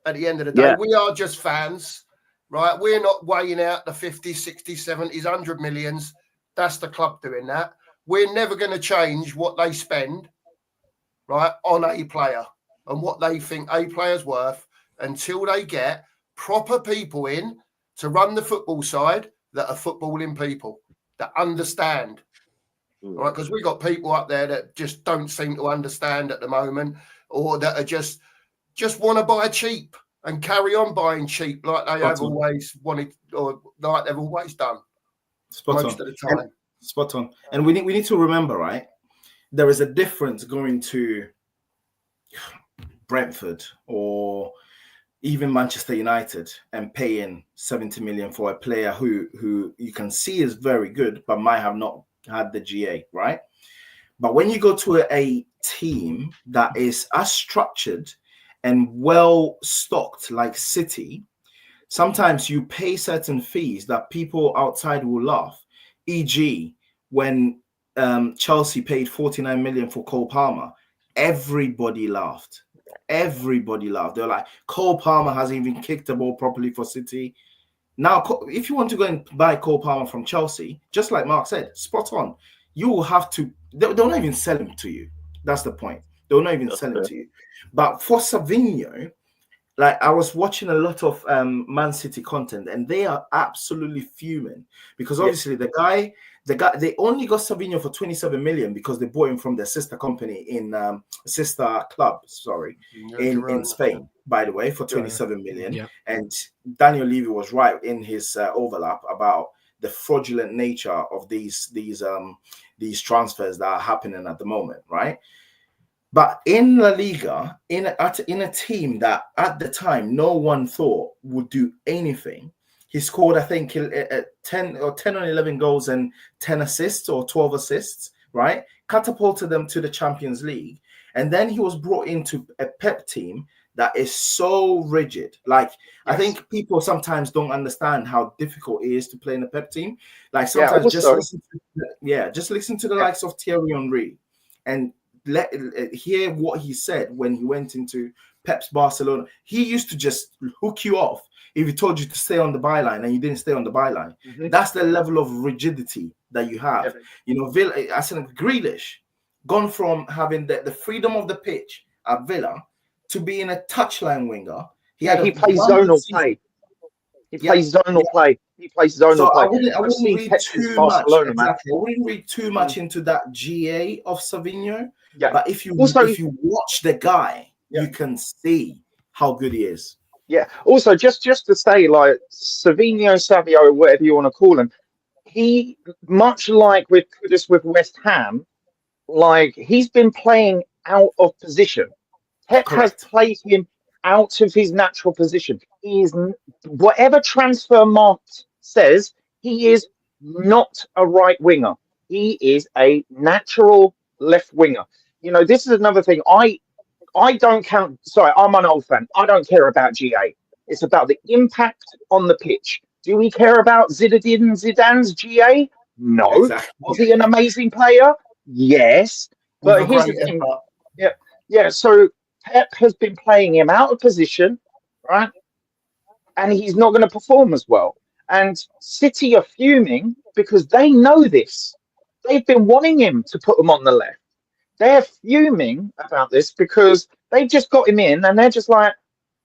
S5: At the end of the day,
S4: Yeah.
S5: we are just fans, right? We're not weighing out the 50, 60, 70s, 100 millions. That's the club doing that. We're never going to change what they spend, right, on a player and what they think a player's worth until they get proper people in to run the football side that are footballing people, that understand. Right, because we got people up there that just don't seem to understand at the moment, or that are just want to buy cheap and carry on buying cheap like they have always wanted, or like they've always done. Most of the time.
S3: Spot on. And we need to remember, right? There is a difference going to Brentford or even Manchester United and paying 70 million for a player who you can see is very good, but might have not had the GA, right? But when you go to a team that is as structured and well stocked like City, sometimes you pay certain fees that people outside will laugh. E.g., when Chelsea paid 49 million for Cole Palmer, everybody laughed. Everybody laughed. They're like, Cole Palmer hasn't even kicked the ball properly for City. Now, if you want to go and buy Cole Palmer from Chelsea, just like Mark said, spot on, you will have to, they'll not even sell him to you. That's the point. They'll not even sell him to you. But for Savinho, like I was watching a lot of Man City content, and they are absolutely fuming because obviously the guy, they only got Savinho for 27 million because they bought him from their sister company in sister club, in Spain, by the way, for 27 million.
S1: Yeah.
S3: And Daniel Levy was right in his overlap about the fraudulent nature of these transfers that are happening at the moment, right? But in La Liga, in a team that at the time no one thought would do anything, he scored, I think, 10 or 11 goals and 10 assists or 12 assists, right? Catapulted them to the Champions League. And then he was brought into a Pep team that is so rigid. Like, yes. I think people sometimes don't understand how difficult it is to play in a Pep team. Like, sometimes just listen to the likes of Thierry Henry and hear what he said when he went into Pep's Barcelona. He used to just hook you off if he told you to stay on the byline and you didn't stay on the byline. Mm-hmm. That's the level of rigidity that you have. Yeah. You know, Villa, I said Grealish, gone from having the freedom of the pitch at Villa to being a touchline winger. He
S2: plays zonal play. He plays zonal play. He plays zonal play.
S3: I wouldn't read too much. Exactly. I wouldn't read too much into that GA of Savinho. Yeah. But if you watch the guy, you can see how good he is.
S2: Yeah. Also, just to say, like Savinho, Savio, whatever you want to call him, he, much like with Kudus with West Ham, like he's been playing out of position. Pep has played him out of his natural position. He is, whatever transfer market says, he is not a right winger. He is a natural left winger. You know, this is another thing. I don't count. Sorry, I'm an old fan. I don't care about GA. It's about the impact on the pitch. Do we care about Zinedine Zidane's GA? No. Exactly. Was he an amazing player? Yes. But here's the thing. Yeah. So Pep has been playing him out of position, right? And he's not going to perform as well. And City are fuming because they know this. They've been wanting him to put them on the left. They're fuming about this because they've just got him in and they're just like,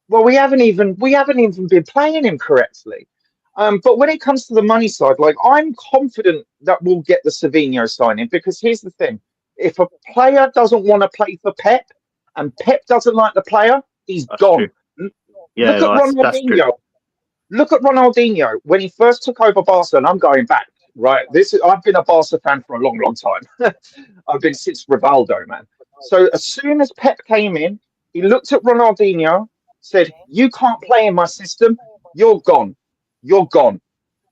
S2: well, we haven't even been playing him correctly. But when it comes to the money side, like I'm confident that we'll get the Savinho signing because here's the thing. If a player doesn't want to play for Pep and Pep doesn't like the player, he's gone.
S4: Yeah,
S2: Look at Ronaldinho. Look at Ronaldinho when he first took over Barcelona. I'm going back right? I've been a Barca fan for a long, long time. I've been since Rivaldo, man. So as soon as Pep came in, he looked at Ronaldinho, said, "You can't play in my system. You're gone. You're gone."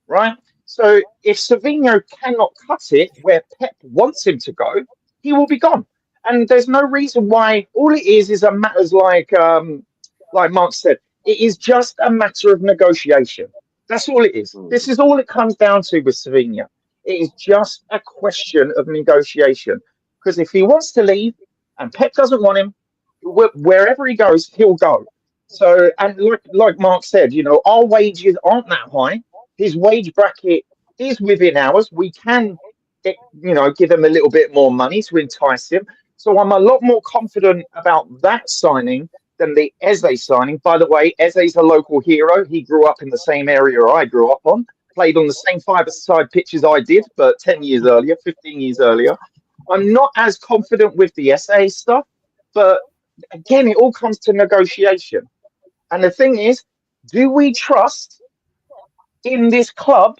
S2: Right? So if Savinho cannot cut it where Pep wants him to go, he will be gone. And there's no reason why. All it is a matters like Mark said, it is just a matter of negotiation. That's all it is. This is all it comes down to with Savinho. It is just a question of negotiation. Because if he wants to leave and Pep doesn't want him, wherever he goes, he'll go. So, and like Mark said, our wages aren't that high. His wage bracket is within ours. We can, give him a little bit more money to entice him. So I'm a lot more confident about that signing than the Eze signing. By the way, Eze's a local hero. He grew up in the same area I grew up on, played on the same five-a-side pitches I did, but 10 years earlier, 15 years earlier. I'm not as confident with the Eze stuff, but again, it all comes to negotiation. And the thing is, do we trust in this club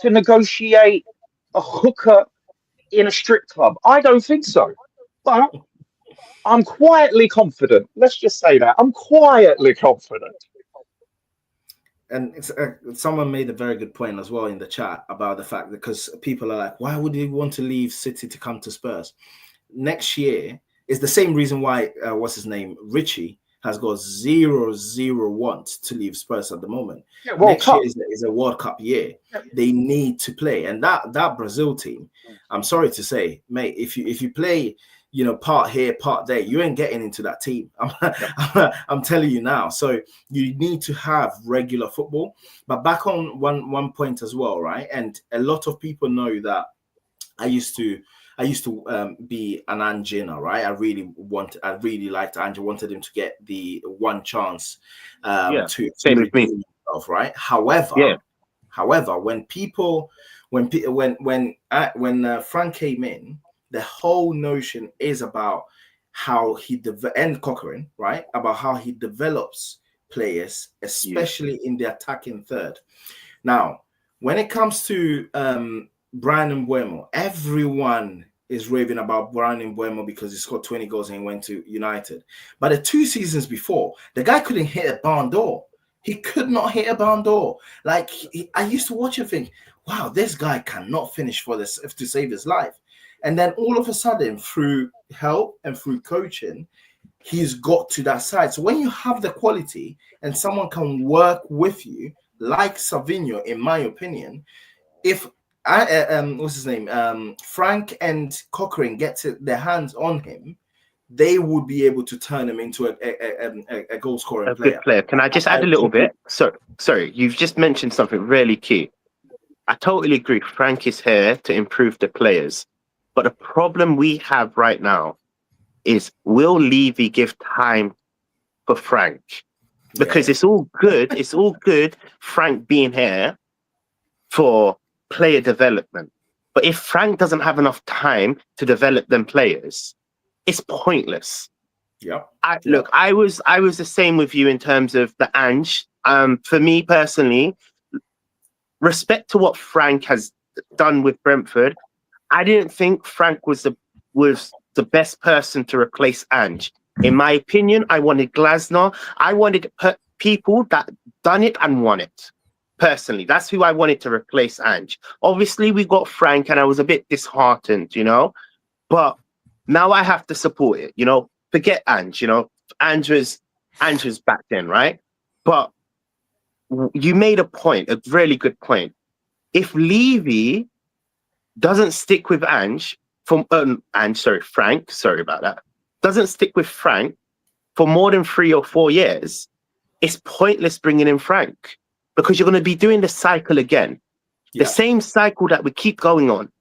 S2: to negotiate a hooker in a strip club? I don't think so. But I'm quietly confident. Let's just say that. I'm quietly confident.
S3: And someone made a very good point as well in the chat about the fact that because people are like, why would he want to leave City to come to Spurs? Next year is the same reason why, Richie has got zero want to leave Spurs at the moment.
S2: Yeah,
S3: Next year is a World Cup year. Yeah. They need to play. And that Brazil team, I'm sorry to say, mate, if you play, part here, part there, you ain't getting into that team. I'm telling you now. So you need to have regular football. But back on one point as well, right? And a lot of people know that I used to be an Angina, right? I really liked Ange. Wanted him to get the one chance to redeem himself, right? However, when Frank came in, the whole notion is about how he and Cochran, right? About how he develops players, especially in the attacking third. Now, when it comes to Bryan Mbeumo, everyone is raving about Bryan Mbeumo because he scored 20 goals and he went to United. But the 2 seasons before, the guy couldn't hit a barn door. He could not hit a barn door. Like, I used to watch and think, wow, this guy cannot finish to save his life. And then all of a sudden, through help and through coaching, he's got to that side. So when you have the quality and someone can work with you, like Savinho, in my opinion, if what's his name? Frank and Cochran get their hands on him, they would be able to turn him into a goal scoring player.
S4: Good player. Can I just add a little bit? Sorry, you've just mentioned something really key. I totally agree. Frank is here to improve the players. But the problem we have right now is, will Levy give time for Frank? Because it's all good. It's all good, Frank being here for player development. But if Frank doesn't have enough time to develop them players, it's pointless.
S3: Yeah.
S4: Look, I was the same with you in terms of the Ange. For me personally, respect to what Frank has done with Brentford, I didn't think Frank was the best person to replace Ange. In my opinion, I wanted Glasner. I wanted people that done it and won it. Personally, that's who I wanted to replace Ange. Obviously, we got Frank, and I was a bit disheartened, But now I have to support it, Forget Ange, Ange was back then, right? But you made a point, a really good point. If Levy doesn't stick with Frank, sorry about that, doesn't stick with Frank for more than 3 or 4 years, it's pointless bringing in Frank, because you're going to be doing the cycle again. The same cycle that we keep going on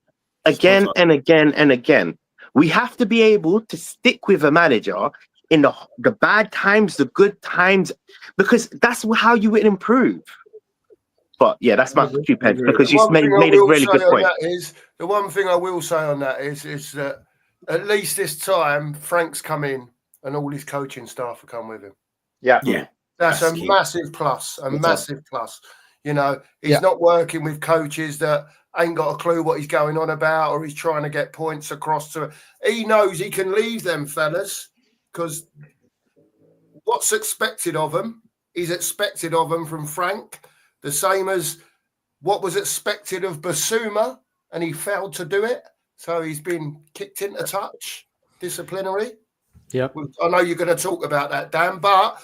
S4: again and again and again. We have to be able to stick with a manager in the bad times, the good times, because that's how you will improve. But yeah, that's my 2 pence, because you made a really good point.
S5: The one thing I will say on that is that at least this time Frank's come in and all his coaching staff have come with him.
S2: Yeah.
S5: That's a massive plus. Massive plus. You know, he's not working with coaches that ain't got a clue what he's going on about, or he's trying to get points across to. He knows he can leave them fellas because what's expected of him is expected of him from Frank, the same as what was expected of Basuma, and he failed to do it. So he's been kicked into touch, disciplinary.
S1: Yeah,
S5: I know you're going to talk about that, Dan, but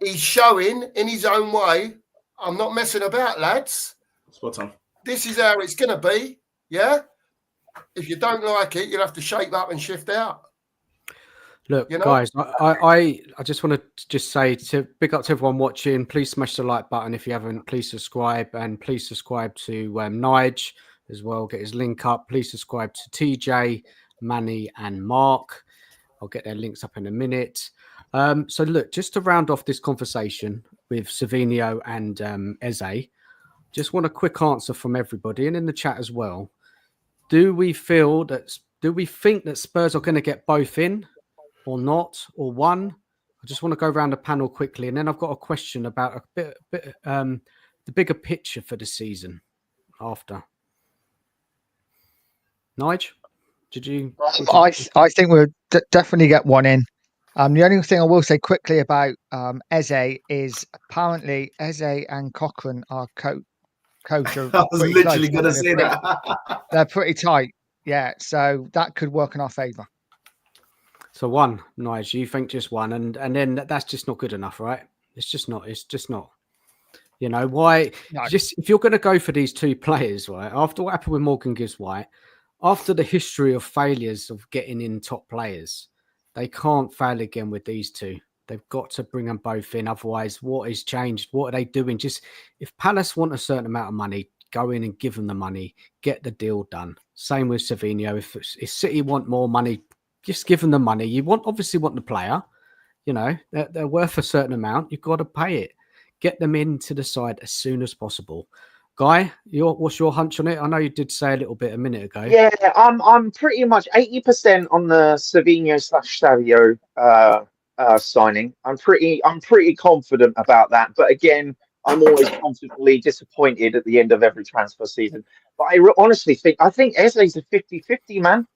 S5: he's showing in his own way, I'm not messing about, lads.
S3: Spot on.
S5: This is how it's going to be, yeah? If you don't like it, you'll have to shape up and shift out.
S1: look, guys, I just want to just say to big up to everyone watching. Please smash the like button if you haven't. Please subscribe, and please subscribe to Nige as well. Get his link up. Please subscribe to TJ, Manny, and Mark. I'll get their links up in a minute. So look, just to round off this conversation with Savinho and Eze, just want a quick answer from everybody and in the chat as well. Do we think that Spurs are going to get both in or not, or one? I just want to go around the panel quickly, and then I've got a question about a bit the bigger picture for the season after. Nige, did you?
S6: I think we'll definitely get one in. The only thing I will say quickly about Eze is apparently Eze and Cochrane are coach.
S3: I was literally going to say that.
S6: They're pretty tight. Yeah, so that could work in our favour.
S1: So one, Nige, you think just one, and then that's just not good enough, right? It's just not. You know why?
S6: No.
S1: Just if you're going to go for these two players, right? After what happened with Morgan Gibbs White, after the history of failures of getting in top players, they can't fail again with these two. They've got to bring them both in. Otherwise, what has changed? What are they doing? Just if Palace want a certain amount of money, go in and give them the money, get the deal done. Same with Savinho. If City want more money, just give them the money. You obviously want the player. You know, they're worth a certain amount. You've got to pay it. Get them into the side as soon as possible. Guy, what's your hunch on it? I know you did say a little bit a minute ago.
S2: Yeah, I'm pretty much 80% on the Savinho/Savio signing. I'm pretty confident about that. But again, I'm always constantly disappointed at the end of every transfer season. But I honestly think Eze's a 50-50, man.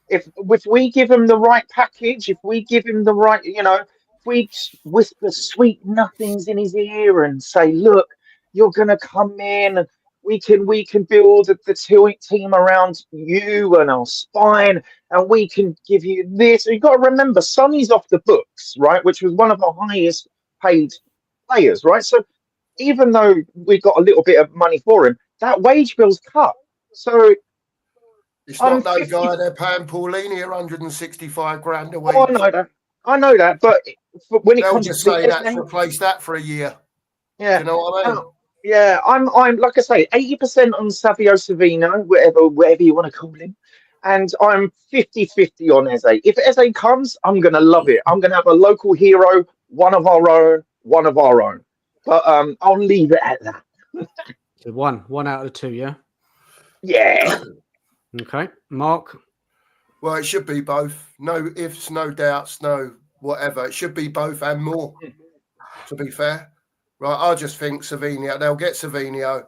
S2: If we give him the right package, if we give him the right, if we whisper sweet nothings in his ear and say, look, you're going to come in and we can build the team around you and our spine, and we can give you this. You've got to remember, Sonny's off the books, right? Which was one of our highest paid players, right? So even though we got a little bit of money for him, that wage bill's cut. So
S5: it's not no guy they're paying Paulini 165 grand a week.
S2: Oh, I know that. But when it
S5: they'll
S2: comes
S5: just
S2: to
S5: say that's replaced that for a year.
S2: Yeah,
S5: you know what I mean?
S2: Yeah, I'm like I say, 80% on Savinho, whatever you want to call him, and I'm 50-50 on Eze. If Eze comes, I'm gonna love it. I'm gonna have a local hero, one of our own. But I'll leave it at that.
S1: So one out of the two, yeah.
S2: Yeah.
S1: Okay, Mark.
S5: Well, it should be both. No ifs, no doubts, no whatever. It should be both and more. To be fair. Right, I just think Savinho, they'll get Savinho.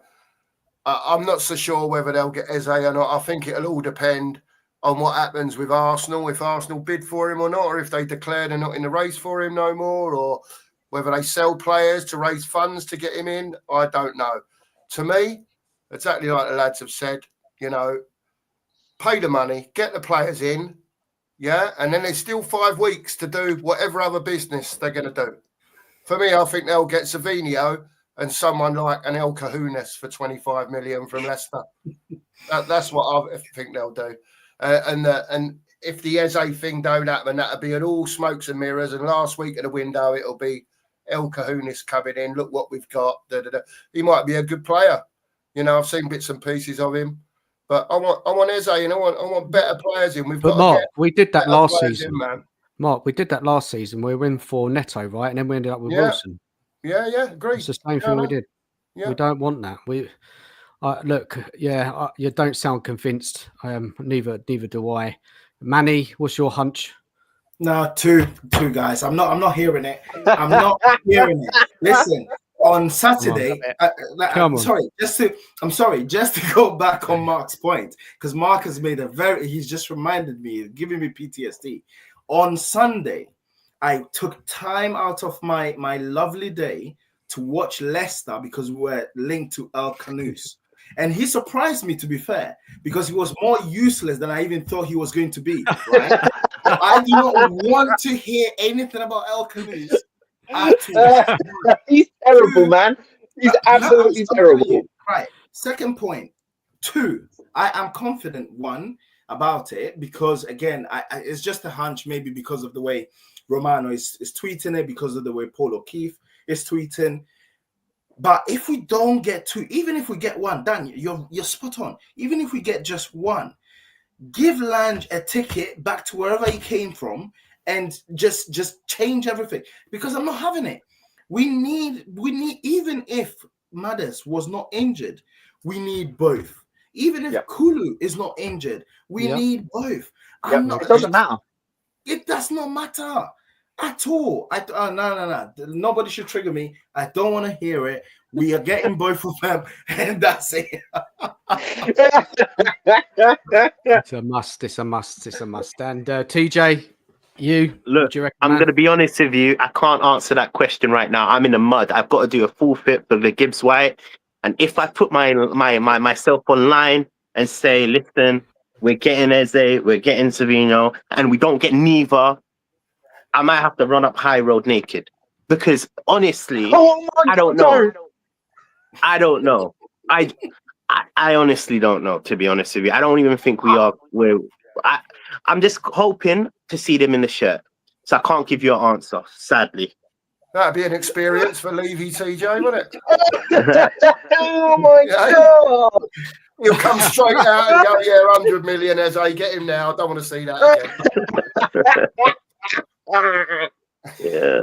S5: I'm not so sure whether they'll get Eze or not. I think it'll all depend on what happens with Arsenal, if Arsenal bid for him or not, or if they declare they're not in the race for him no more, or whether they sell players to raise funds to get him in. I don't know. To me, exactly like the lads have said, pay the money, get the players in, yeah, and then there's still 5 weeks to do whatever other business they're going to do. For me, I think they'll get Savinho and someone like an El Cajunas for 25 million from Leicester. That's what I think they'll do. And if the Eze thing don't happen, that'll be an all smokes and mirrors. And last week at the window, it'll be El Cajunas coming in. Look what we've got. He might be a good player. I've seen bits and pieces of him. But I want Eze, and I want better players in.
S1: But Mark, we did that last season, man. Mark, we did that last season. We were in for Neto, right? And then we ended up with Wilson.
S5: Yeah, agree.
S1: It's the same thing we did. Yeah. We don't want that. You don't sound convinced. Neither do I. Manny, what's your hunch?
S3: No, two guys. I'm not hearing it. I'm not hearing it. Listen, On Saturday,
S1: Come on.
S3: I'm sorry, just to go back on Mark's point, because Mark has made he's just reminded me, giving me PTSD. On Sunday, I took time out of my lovely day to watch Leicester because we were linked to El Kudus. And he surprised me, to be fair, because he was more useless than I even thought he was going to be. Right? I do not want to hear anything about El Kudus.
S2: He's terrible, man. He's absolutely terrible.
S3: Right. Second point. 2, I am confident, 1, about it because, again, it's just a hunch, maybe because of the way Romano is tweeting it, because of the way Paul O'Keefe is tweeting. But if we don't get 2, even if we get 1, Dan, you're spot on. Even if we get just 1, give Lange a ticket back to wherever he came from and just change everything, because I'm not having it. We need even if Maddis was not injured, we need both. Even if Kulu is not injured, we need both.
S2: It doesn't matter.
S3: It does not matter at all. No. Nobody should trigger me. I don't want to hear it. We are getting both of them, and that's it.
S1: It's a must. It's a must. And TJ,
S4: look,
S1: you reckon,
S4: I'm going to be honest with you. I can't answer that question right now. I'm in the mud. I've got to do a full fit for the Gibbs White. And if I put myself online and say, listen, we're getting Eze, we're getting Savinho, and we don't get neither, I might have to run up High Road naked. Because honestly, I don't know. I don't know. I honestly don't know, to be honest with you. I don't even think we are. I'm just hoping to see them in the shirt. So I can't give you an answer, sadly.
S5: That'd be an experience for Levy, TJ, wouldn't it?
S2: Oh my God!
S5: He'll come straight out and go, 100 million, Eze, get him now. I don't want to see that again.
S4: Yeah.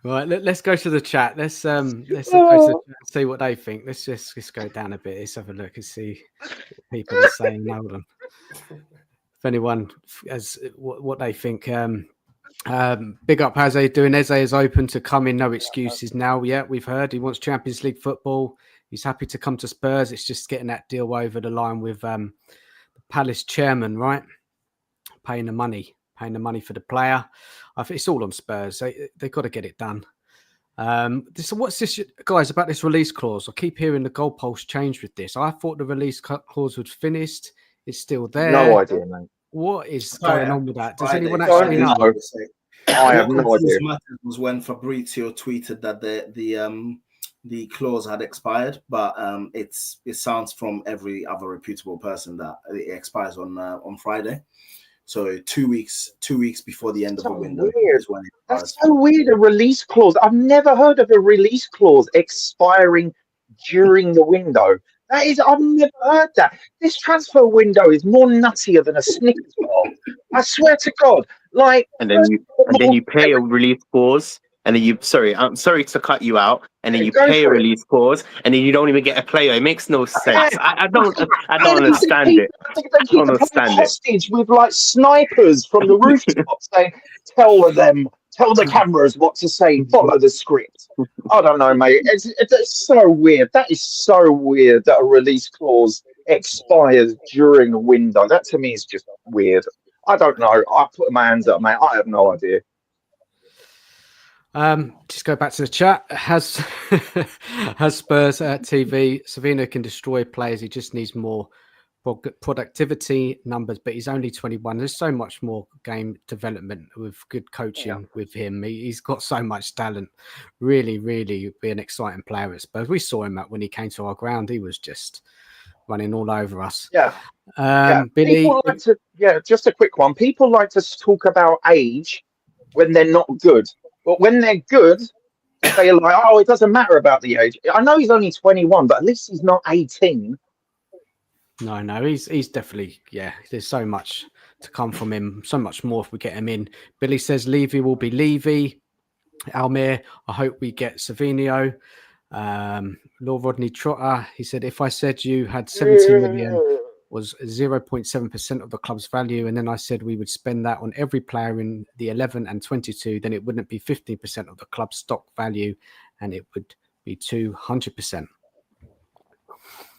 S1: Right, let's go to the chat. Let's go to the chat and see what they think. Let's just go down a bit. Let's have a look and see what people are saying. Hold on. If anyone has what they think. Big up Eze doing. Eze is open to come in, no excuses now. Yeah, we've heard he wants Champions League football. He's happy to come to Spurs. It's just getting that deal over the line with the Palace chairman, right? Paying the money for the player. I think it's all on Spurs. They've got to get it done. So what's this, guys, about this release clause? I keep hearing the goalposts change with this. I thought the release clause was finished. It's still there.
S2: No idea, mate.
S1: What is going on with that? Does
S3: Friday.
S1: anyone actually know?
S2: I have no idea.
S3: Was when Fabrizio tweeted that the clause had expired, but it sounds from every other reputable person that it expires on Friday. So 2 weeks before the end of the window is when it expires.
S2: That's so weird. A release clause. I've never heard of a release clause expiring during the window. I've never heard that. This transfer window is more nuttier than a Snickers bar. I swear to God.
S4: And then you pay a release clause, and then I'm sorry to cut you out, and then you pay a release clause, and then you don't even get a player. It makes no sense. I don't understand it.
S2: They keep the hostage with snipers from the rooftop saying, tell the cameras what to say, follow the script. I don't know, mate. It's so weird. That is so weird that a release clause expires during a window. That to me is just weird. I don't know. I put my hands up, mate. I have no idea.
S1: Just go back to the chat. Has Spurs TV? Savinho can destroy players. He just needs more productivity numbers, but he's only 21. There's so much more game development with good coaching with him. He's got so much talent. Really, really be an exciting player at Spurs. We saw him when he came to our ground. He was just running all over us. Billy.
S2: Just a quick one. People like to talk about age when they're not good, but when they're good, they're like, "Oh, it doesn't matter about the age." I know he's only 21, but at least he's not 18.
S1: No, he's definitely, there's so much to come from him, so much more if we get him in. Billy says Levy will be Levy. Almir, I hope we get Savinho. Lord Rodney Trotter, he said, if I said you had 17 million was 0.7% of the club's value, and then I said we would spend that on every player in the 11 and 22, then it wouldn't be 15% of the club's stock value, and it would be 200%.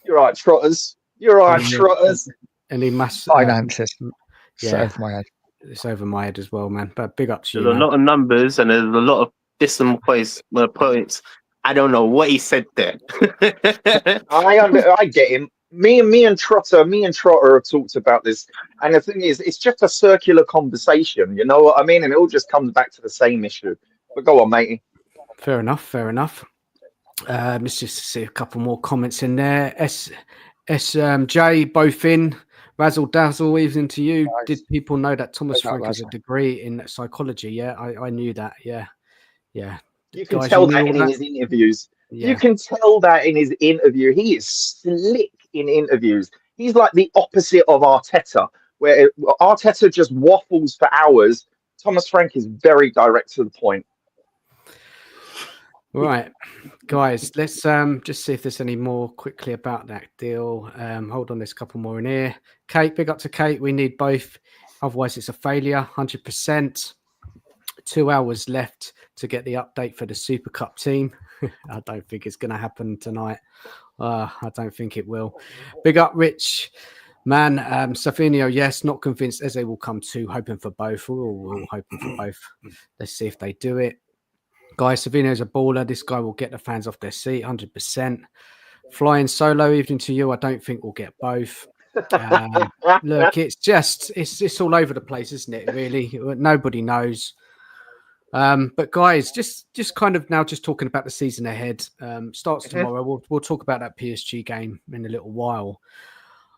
S2: You're right, Trotters. You're right, Trotters.
S1: Any mass
S6: Finances.
S1: yeah,
S6: Over my head.
S1: it's over my head as well, man. But big up to you.
S4: There's a lot of numbers and there's a lot of decimal points. I don't know what he said there.
S2: I get him. Me and Trotter have talked about this, and the thing is, it's just a circular conversation. You know what I mean? And it all just comes back to the same issue. But go on, matey.
S1: Fair enough. Let's just see a couple more comments in there. J, both in. Razzle dazzle, evening to you.
S6: Nice.
S1: Did people know that Thomas
S6: What's that,
S1: Frank has a
S6: Razzle?
S1: degree in psychology? Yeah, I knew that. Yeah.
S2: You can
S1: Guys,
S2: tell
S1: you knew
S2: that
S1: all
S2: in
S1: that?
S2: his interviews.
S1: Yeah.
S2: You can tell that in his interview. He is slick in interviews. He's like the opposite of Arteta, where Arteta just waffles for hours. Thomas Frank is very direct to the point.
S1: Right, guys, let's just see if there's any more quickly about that deal. Hold on, there's a couple more in here. Kate, big up to Kate. We need both. Otherwise, it's a failure, 100%. 2 hours left to get the update for the Super Cup team. I don't think it's going to happen tonight. I don't think it will. Big up, Rich. Man, Savinho, yes, not convinced Eze will come too. Hoping for both. We're all hoping for both. Let's see if they do it. Guys, Savinho's a baller. This guy will get the fans off their seat, 100%. Flying solo, evening to you. I don't think we'll get both. Look, it's all over the place, isn't it? Really, nobody knows. But guys, just kind of now, just talking about the season ahead. Starts tomorrow. We'll talk about that PSG game in a little while.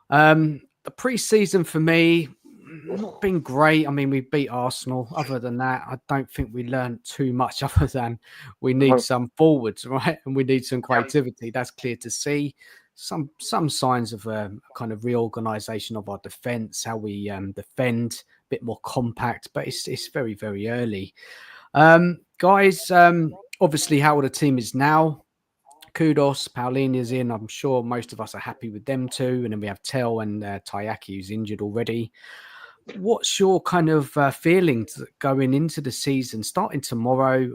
S1: The preseason for me, not been great. I mean, we beat Arsenal. Other than that, I don't think we learned too much other than we need some forwards, right? And we need some creativity. That's clear to see. Some signs of a kind of reorganization of our defense, how we defend, a bit more compact, but it's very, very early. Guys, obviously how the team is now. Kudus, Palhinha's in. I'm sure most of us are happy with them too. And then we have Tel and Tayaki, who's injured already. What's your kind of feelings going into the season, starting tomorrow?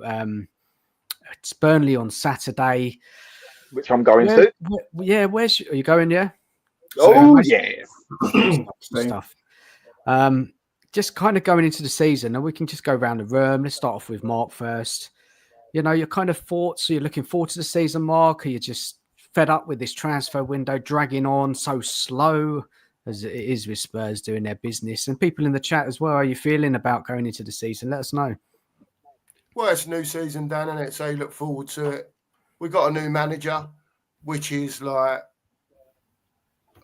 S1: It's Burnley on Saturday.
S2: Which I'm going to.
S1: Are you going? Yeah.
S2: Oh, yes.
S1: Stuff. Just kind of going into the season, and we can just go around the room. Let's start off with Mark first. You know, your kind of thoughts. Are you looking forward to the season, Mark? Are you just fed up with this transfer window dragging on so slow as it is with Spurs doing their business? And people in the chat as well, how are you feeling about going into the season? Let us know.
S5: Well, it's a new season, Dan, and so you look forward to it. We got a new manager, which is like,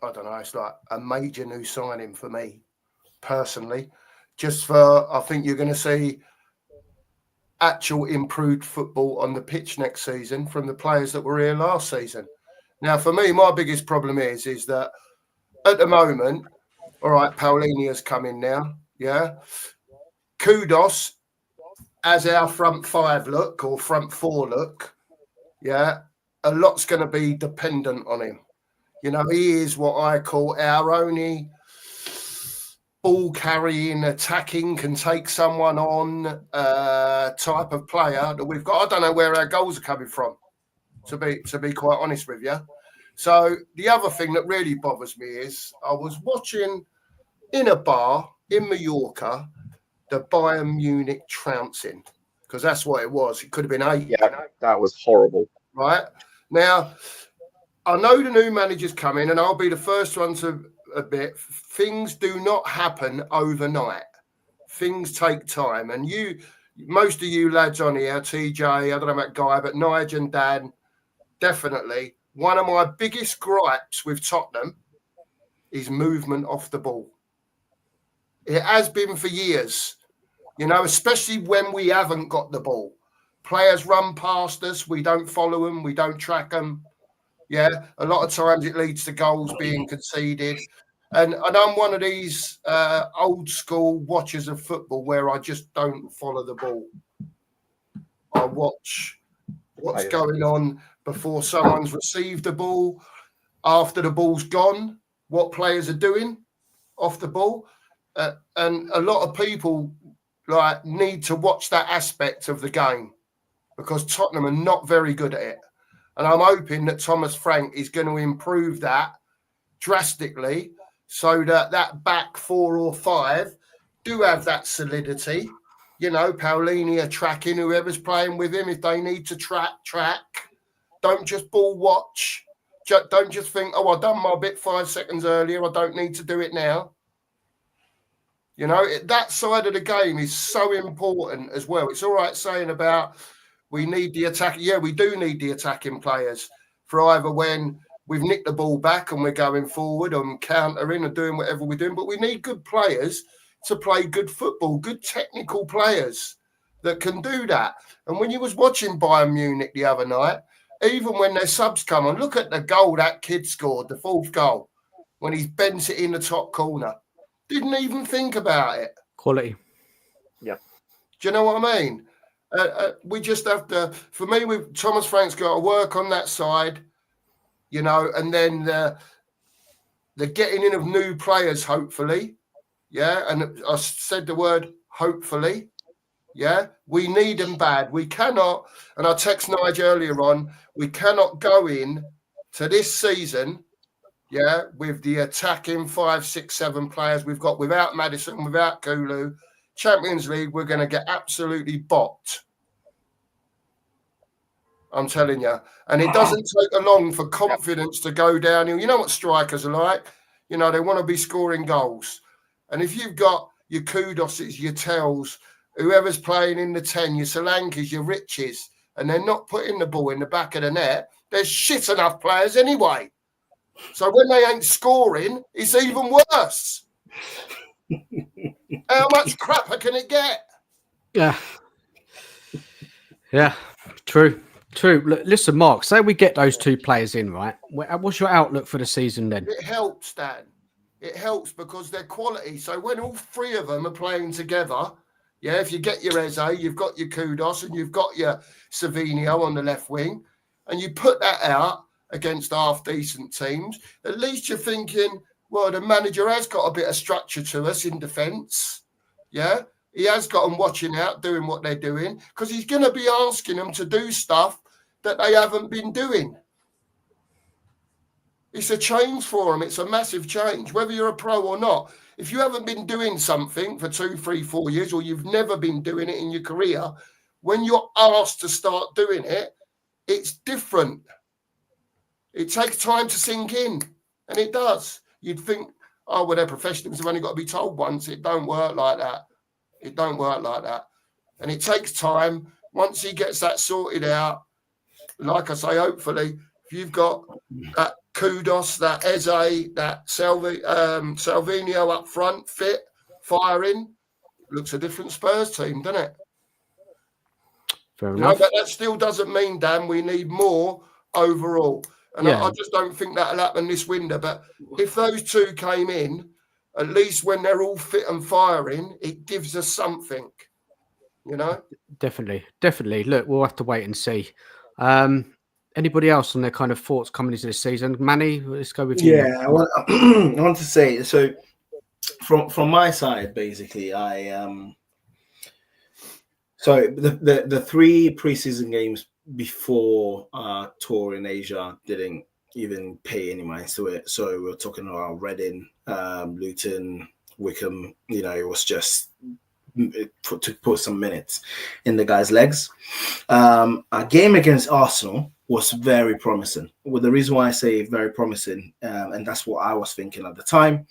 S5: I don't know, it's like a major new signing for me personally. Just for, I think you're going to see actual improved football on the pitch next season from the players that were here last season. Now, for me, my biggest problem is that at the moment, all right, Palhinha's coming now, yeah. Kudus as our front five look or front four look, yeah, a lot's going to be dependent on him. You know, he is what I call our only ball carrying, attacking, can take someone on type of player that we've got. I don't know where our goals are coming from, to be quite honest with you. So the other thing that really bothers me is I was watching in a bar in Mallorca the Bayern Munich trouncing, because that's what it was. It could have been 8.
S2: Yeah, that was horrible.
S5: Right? Now, I know the new manager's coming, and I'll be the first one to admit things do not happen overnight. Things take time. And most of you lads on here, TJ, I don't know about Guy, but Nige and Dan, definitely. One of my biggest gripes with Tottenham is movement off the ball. It has been for years, you know, especially when we haven't got the ball. Players run past us, we don't follow them, we don't track them. Yeah, a lot of times it leads to goals being conceded. And I'm one of these old school watchers of football where I just don't follow the ball. I watch what's going on before someone's received the ball, after the ball's gone, what players are doing off the ball. And a lot of people need to watch that aspect of the game because Tottenham are not very good at it. And I'm hoping that Thomas Frank is going to improve that drastically so that that back 4 or 5 do have that solidity. You know, Palhinha tracking whoever's playing with him. If they need to track. Don't just ball watch. Don't just think, oh, I've done my bit 5 seconds earlier. I don't need to do it now. You know, that side of the game is so important as well. It's all right saying about we need the attack. Yeah, we do need the attacking players for either when we've nicked the ball back and we're going forward and countering and doing whatever we're doing. But we need good players to play good football, good technical players that can do that. And when you was watching Bayern Munich the other night, even when their subs come on, look at the goal that kid scored, the 4th goal, when he bent it in the top corner. Didn't even think about it.
S1: Quality.
S4: Yeah.
S5: Do you know what I mean? We just have to, for me, Thomas Frank's got to work on that side, you know, and then the getting in of new players, hopefully. Yeah. And I said the word hopefully. Yeah. We need them bad. We cannot, and I text Nige earlier on, we cannot go in to this season, yeah, with the attacking 5, 6, 7 players we've got without Maddison, without Kulu. Champions League, we're going to get absolutely bopped. I'm telling you. And it doesn't take long for confidence to go downhill. You know what strikers are like? You know, they want to be scoring goals. And if you've got your Kudoses, your Tells, whoever's playing in the 10, your Solankis, your Riches, and they're not putting the ball in the back of the net, there's shit enough players anyway. So when they ain't scoring, it's even worse. How much crapper can it get?
S1: Yeah, true. Look, listen, Mark, say we get those 2 players in, right? What's your outlook for the season then?
S5: It helps, Dan. It helps because they're quality. So when all 3 of them are playing together, yeah, if you get your Eze, you've got your Kudus and you've got your Savinho on the left wing, and you put that out against half-decent teams, at least you're thinking, well, the manager has got a bit of structure to us in defence. Yeah, he has got them watching out, doing what they're doing, because he's going to be asking them to do stuff that they haven't been doing. It's a change for them. It's a massive change, whether you're a pro or not. If you haven't been doing something for 2, 3, 4 years, or you've never been doing it in your career, when you're asked to start doing it, it's different. It takes time to sink in, and it does. You'd think, oh, well, they're professionals. They've only got to be told once. It don't work like that. It don't work like that. And it takes time. Once he gets that sorted out, like I say, hopefully, if you've got that Kudus, that Eze, that Savinho up front, fit, firing, looks a different Spurs team, doesn't it?
S1: Fair enough.
S5: But that still doesn't mean, Dan, we need more overall. And I just don't think that'll happen this window. But if those 2 came in, at least when they're all fit and firing, it gives us something, you know?
S1: Definitely. Look, we'll have to wait and see. Anybody else on their kind of thoughts coming into this season? Manny, let's go with you.
S3: Yeah, I want to say, so from my side, basically, so the 3 preseason games before tour in Asia didn't even pay any mind to it. So we're talking about Reading, Luton, Wickham. You know, it was just to put some minutes in the guys' legs. A game against Arsenal was very promising. Well, the reason why I say very promising, and that's what I was thinking at the time,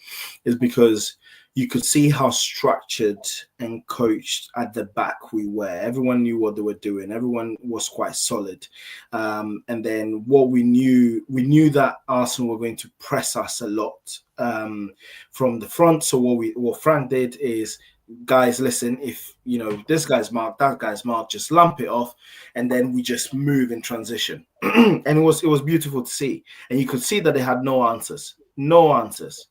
S3: is because you could see how structured and coached at the back we were. Everyone knew what they were doing. Everyone was quite solid. And then what we knew that Arsenal were going to press us a lot from the front. So what Frank did is, guys, listen, if you know this guy's marked, that guy's marked, just lump it off, and then we just move in transition. And it was beautiful to see. And you could see that they had no answers,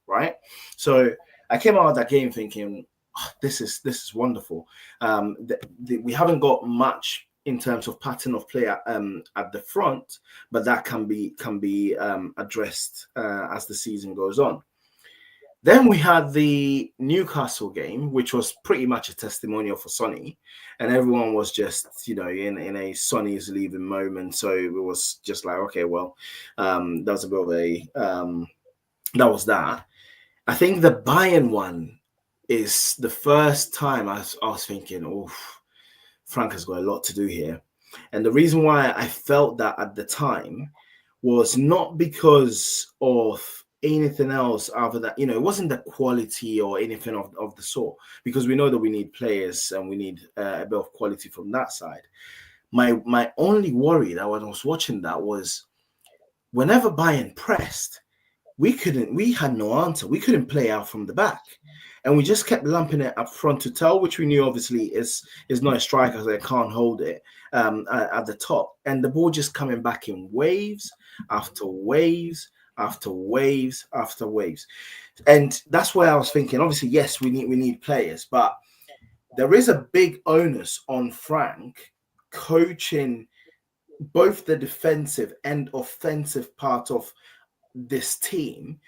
S3: right? So I came out of that game thinking, oh, this is wonderful. We haven't got much in terms of pattern of play at the front, but that can be addressed as the season goes on. Then we had the Newcastle game, which was pretty much a testimonial for Sonny, and everyone was just, in a Sonny's leaving moment. So it was just like, okay, well, that was a bit of a that was that. I think the Bayern one is the first time I was thinking, oh, Frank has got a lot to do here. And the reason why I felt that at the time was not because of anything else other than, it wasn't the quality or anything of the sort, because we know that we need players and we need a bit of quality from that side. My only worry that when I was watching that was whenever Bayern pressed, we had no answer. We couldn't play out from the back. And we just kept lumping it up front to Tell, which we knew obviously is not a striker, so they can't hold it at the top. And the ball just coming back in waves after waves after waves after waves. And that's where I was thinking, obviously, yes, we need players, but there is a big onus on Frank coaching both the defensive and offensive part of this team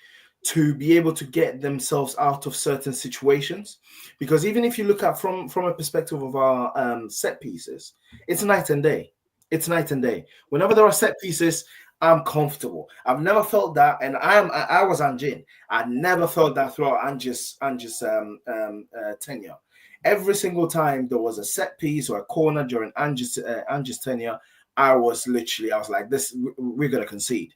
S3: to be able to get themselves out of certain situations. Because even if you look at from a perspective of our set pieces, it's night and day. It's night and day. Whenever there are set pieces, I'm comfortable. I've never felt that, and I was Anjin. I never felt that throughout Ange's tenure. Every single time there was a set piece or a corner during Ange's tenure, I was like, this, we're gonna concede.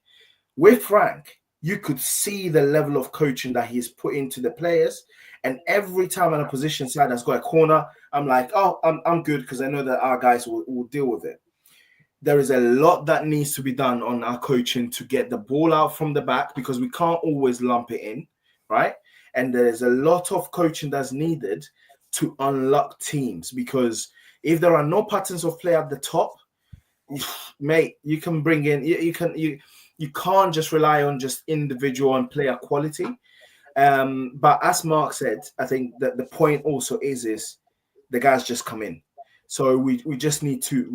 S3: With Frank, you could see the level of coaching that he's put into the players. And every time an opposition side has got a corner, I'm like, oh, I'm good, because I know that our guys will deal with it. There is a lot that needs to be done on our coaching to get the ball out from the back, because we can't always lump it in, right? And there's a lot of coaching that's needed to unlock teams, because if there are no patterns of play at the top, mate, you can bring in, you can't just rely on just individual and player quality. But as Mark said, I think that the point also is the guys just come in. So we just need to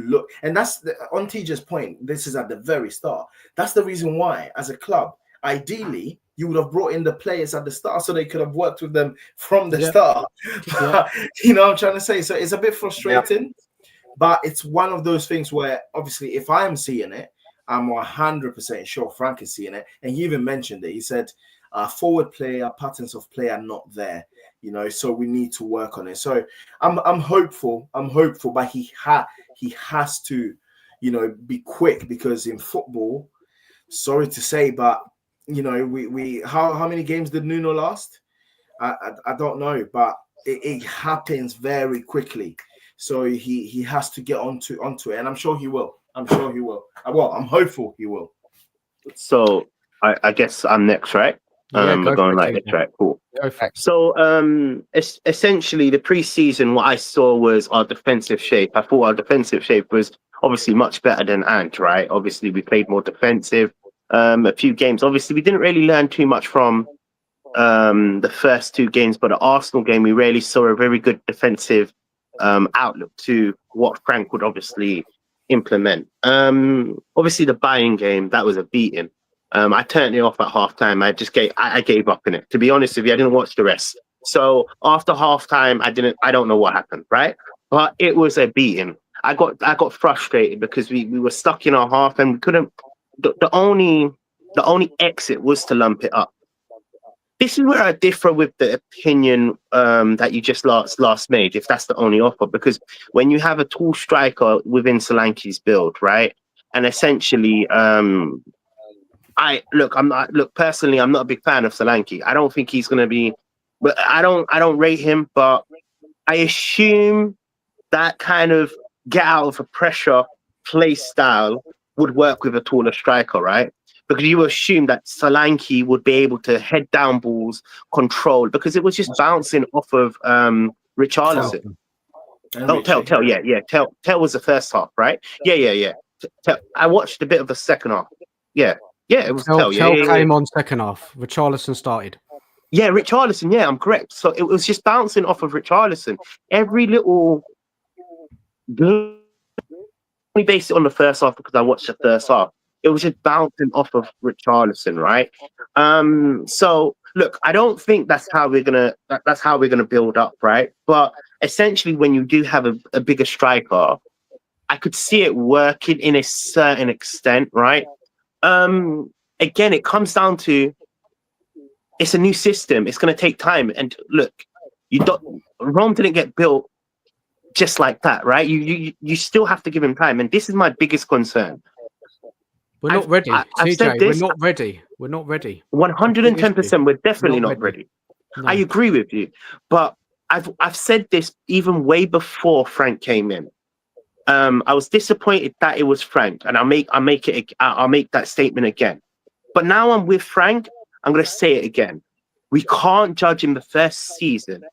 S3: look, and that's on TJ's point. This is at the very start. That's the reason why, as a club, ideally you would have brought in the players at the start so they could have worked with them from the start. You know what I'm trying to say? So it's a bit frustrating, but it's one of those things where obviously if I am seeing it, I'm 100% sure Frank is seeing it. And he even mentioned it. He said, forward play, our patterns of play are not there, so we need to work on it. So I'm hopeful, but he has to, be quick, because in football, sorry to say, but, we how many games did Nuno last? I don't know, but it happens very quickly. So he has to get onto it, and I'm sure he will. Well, I'm hopeful he will.
S4: So I guess I'm next, right? We're going like this, right? Cool. So essentially the preseason, what I saw was our defensive shape. I thought our defensive shape was obviously much better than Ant, right? Obviously we played more defensive. A few games. Obviously we didn't really learn too much from the first two games, but the Arsenal game we really saw a very good defensive outlook to what Frank would obviously implement. Obviously the Bayern game, that was a beating. I turned it off at halftime. I gave up in it. To be honest with you, I didn't watch the rest. So after halftime, I don't know what happened, right? But it was a beating. I got frustrated because we were stuck in our half and we couldn't. The only exit was to lump it up. This is where I differ with the opinion that you just last made, if that's the only offer, because when you have a tall striker within Solanke's build, right, and essentially, personally, I'm not a big fan of Solanke. I don't think he's going to be, but I don't rate him, but I assume that kind of get out of a pressure play style would work with a taller striker, right? Because you assume that Solanke would be able to head down balls, control, because it was just bouncing off of Richarlison. Tell was the first half, right? Yeah. I watched a bit of the second half. Yeah, it was Tell.
S1: Tell came on second half. Richarlison started.
S4: Yeah, Richarlison. Yeah, I'm correct. So it was just bouncing off of Richarlison. Every little. We based it on the first half because I watched the first half. It was just bouncing off of Richarlison, right? So look, I don't think that's how we're gonna build up, right? But essentially, when you do have a bigger striker, I could see it working in a certain extent, right? Again, it comes down to it's a new system. It's going to take time. And look, Rome didn't get built just like that, right? You still have to give him time. And this is my biggest concern.
S1: We're not ready,
S4: I've said
S1: TJ.
S4: this.
S1: We're not ready. We're not ready.
S4: 110%. We're definitely not ready.
S1: No.
S4: I agree with you, but I've said this even way before Frank came in. I was disappointed that it was Frank, and I'll make that statement again. But now I'm with Frank. I'm going to say it again. We can't judge him the first season.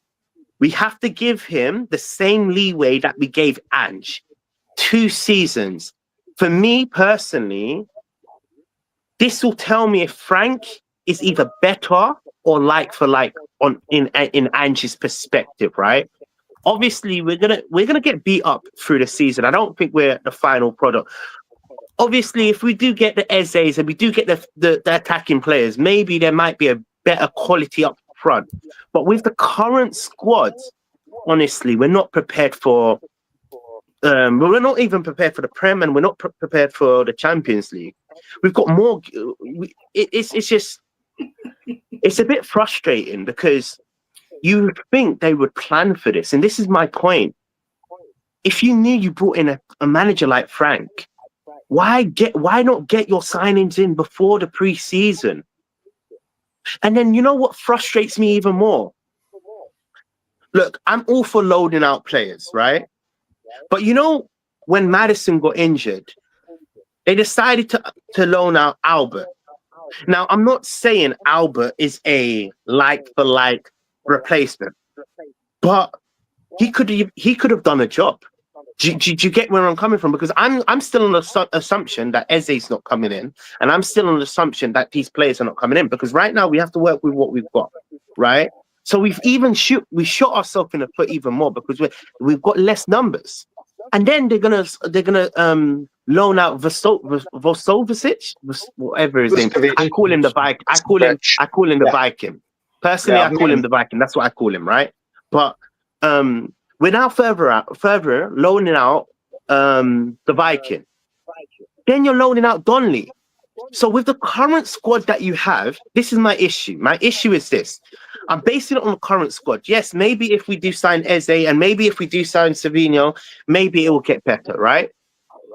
S4: We have to give him the same leeway that we gave Ange. 2 seasons. For me personally, this will tell me if Frank is either better or like for like in Ange's perspective, right? Obviously, we're gonna get beat up through the season. I don't think we're the final product. Obviously, if we do get the Ezes and we do get the attacking players, maybe there might be a better quality up front. But with the current squad, honestly, we're not prepared for. We're not even prepared for the Prem, and we're not prepared for the Champions League. We've got more. It's a bit frustrating because you think they would plan for this, and this is my point. If you knew you brought in a manager like Frank, why not get your signings in before the pre-season? And then you know what frustrates me even more? Look, I'm all for loading out players, right? But you know, when Maddison got injured, they decided to loan out Albert. Now, I'm not saying Albert is a like-for-like replacement, but he could have done a job. Do you get where I'm coming from? Because I'm still on the assumption that Eze's not coming in, and I'm still on the assumption that these players are not coming in, because right now we have to work with what we've got, right? So we shot ourselves in the foot even more because we've got less numbers, and then they're gonna loan out Vosovic, whatever his name. I call him the Viking. I call him the Viking. Personally, I call him the Viking. That's what I call him, right? But we're now further loaning out the Viking. Then you're loaning out Donnelly. So with the current squad that you have, this is my issue. My issue is this. I'm basing it on the current squad. Yes, maybe if we do sign Eze and maybe if we do sign Savinho, maybe it will get better, right?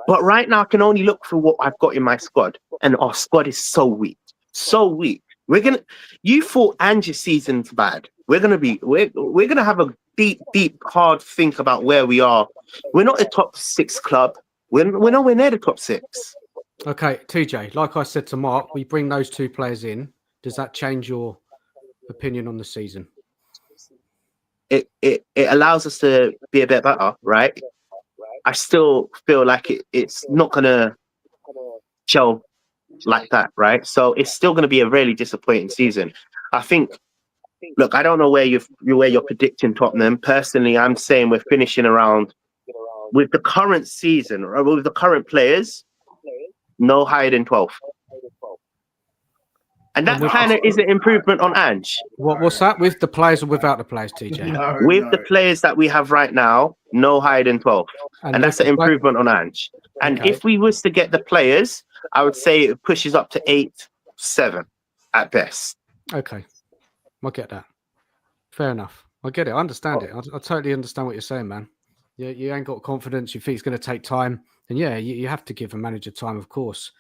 S4: But right now I can only look for what I've got in my squad, and our squad is so weak. So weak. You thought Ange's season's bad. We're gonna have a deep, hard think about where we are. We're not a top 6 club. We're nowhere near the top 6.
S1: Okay, TJ, like I said to Mark, we bring those 2 players in. Does that change your opinion on the season?
S4: It allows us to be a bit better, right? I still feel like it's not gonna gel like that, right? So it's still gonna be a really disappointing season. I think. Look, I don't know where you're predicting Tottenham. Personally, I'm saying we're finishing around with the current season, or with the current players, no higher than 12th. And that kind of is an improvement on Ange.
S1: What's that? With the players or without the players, TJ?
S4: With the players that we have right now, no higher than 12th. And that's an improvement on Ange. And if we was to get the players, I would say it pushes up to 8, 7 at best.
S1: Okay. I get that. Fair enough. I get it. I understand it. I totally understand what you're saying, man. You ain't got confidence. You think it's going to take time. And yeah, you have to give a manager time, of course.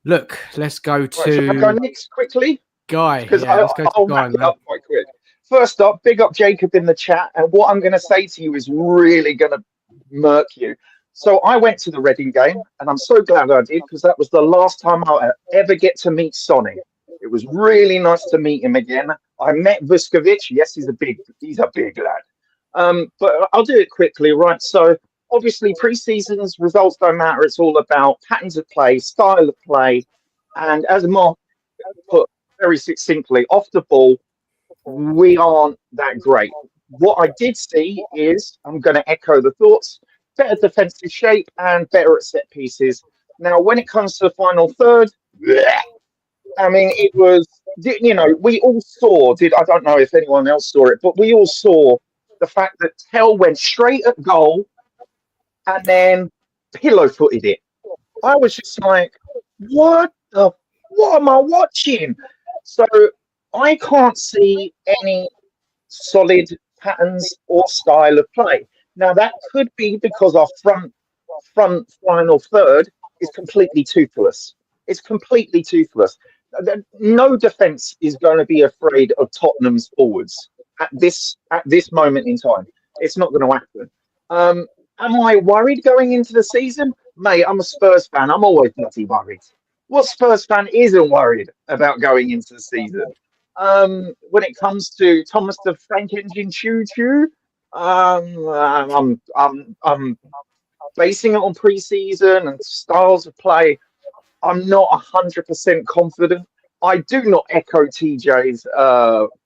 S1: Look, let's go to...
S2: Right, should I go next quickly?
S1: Guy. Yeah, let's go to Guy, man.
S2: Up quite quick. First up, big up Jacob in the chat. And what I'm going to say to you is really going to murk you. So I went to the Reading game, and I'm so glad I did, because that was the last time I'll ever get to meet Sonny. It was really nice to meet him again. I met Vuskovic. Yes, he's a big lad. But I'll do it quickly, right? So obviously pre-season's results don't matter. It's all about patterns of play, style of play. And as Mark put very succinctly, off the ball, we aren't that great. What I did see is, I'm going to echo the thoughts, better defensive shape and better at set pieces. Now, when it comes to the final third, bleh, I mean, it was, we all saw, I don't know if anyone else saw it, but we all saw the fact that Tell went straight at goal and then pillow footed it. I was just like, what am I watching? So I can't see any solid patterns or style of play. Now that could be because our front final third is completely toothless. It's completely toothless. No defense is going to be afraid of Tottenham's forwards at this moment in time. It's not going to happen. Am I worried going into the season? Mate, I'm a Spurs fan. I'm always bloody worried. What Spurs fan isn't worried about going into the season? When it comes to Thomas the Frank Engine Choo Choo, I'm basing it on preseason and styles of play. I'm not 100% confident. I do not echo TJ's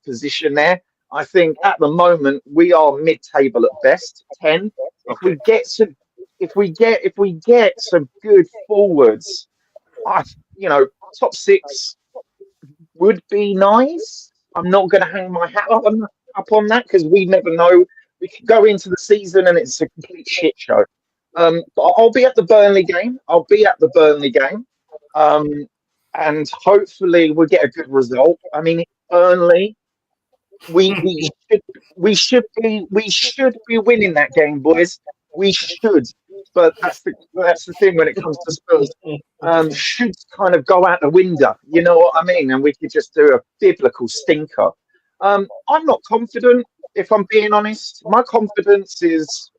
S2: position there. I think at the moment we are mid-table at best, 10. If we get some good forwards, top 6 would be nice. I'm not going to hang my hat up on that because we never know. We could go into the season and it's a complete shit show. But I'll be at the Burnley game. And hopefully we'll get a good result. I mean, Burnley, we should be winning that game, boys. We should. But that's the thing when it comes to Spurs. Should kind of go out the window. You know what I mean? And we could just do a biblical stinker. I'm not confident, if I'm being honest. My confidence is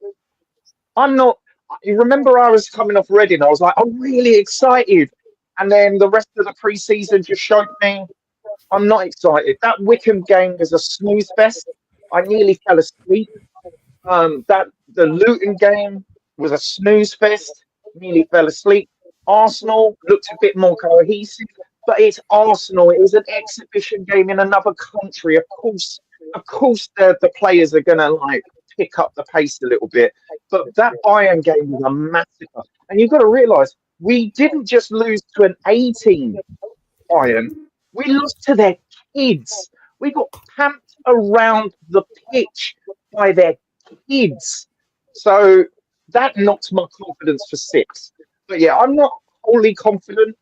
S2: I'm not. You remember I was coming off Reading. I was like, I'm really excited. And then the rest of the preseason just showed me I'm not excited. That Wickham game was a snooze fest. I nearly fell asleep. The Luton game was a snooze fest. Nearly fell asleep. Arsenal looked a bit more cohesive, but it's Arsenal. It was an exhibition game in another country. Of course, the players are gonna pick up the pace a little bit. But that Bayern game was a massacre. And you've got to realise we didn't just lose to an 18 Bayern. We lost to their kids. We got pamped around the pitch by their kids. So that knocked my confidence for 6. But yeah, I'm not wholly confident.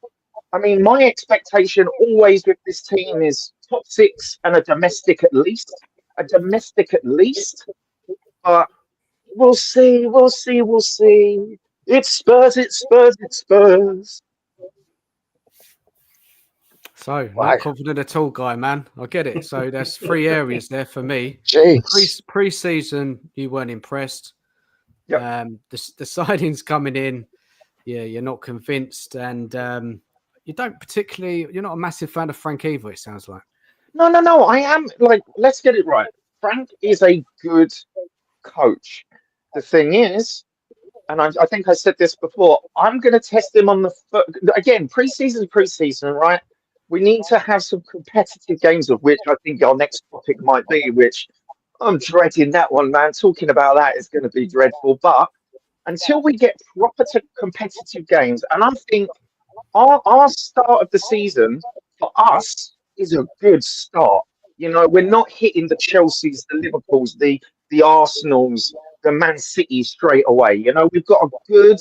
S2: I mean, my expectation always with this team is top 6 and a domestic at least. But we'll see. It's Spurs.
S1: So, not confident at all, guy, man. I get it. So, there's 3 areas there for me.
S6: Jeez.
S1: Pre-season, you weren't impressed.
S2: Yep.
S1: The signings coming in, yeah, you're not convinced. And you're not a massive fan of Frank either, it sounds like.
S2: No. I am, let's get it right. Frank is a good coach. The thing is, and I think I said this before, I'm going to test him on again, preseason, right? We need to have some competitive games, of which I think our next topic might be, which I'm dreading that one, man. Talking about that is going to be dreadful. But until we get proper competitive games, and I think our start of the season for us is a good start. We're not hitting the Chelseas, the Liverpools, the Arsenals, the Man City straight away. We've got a good,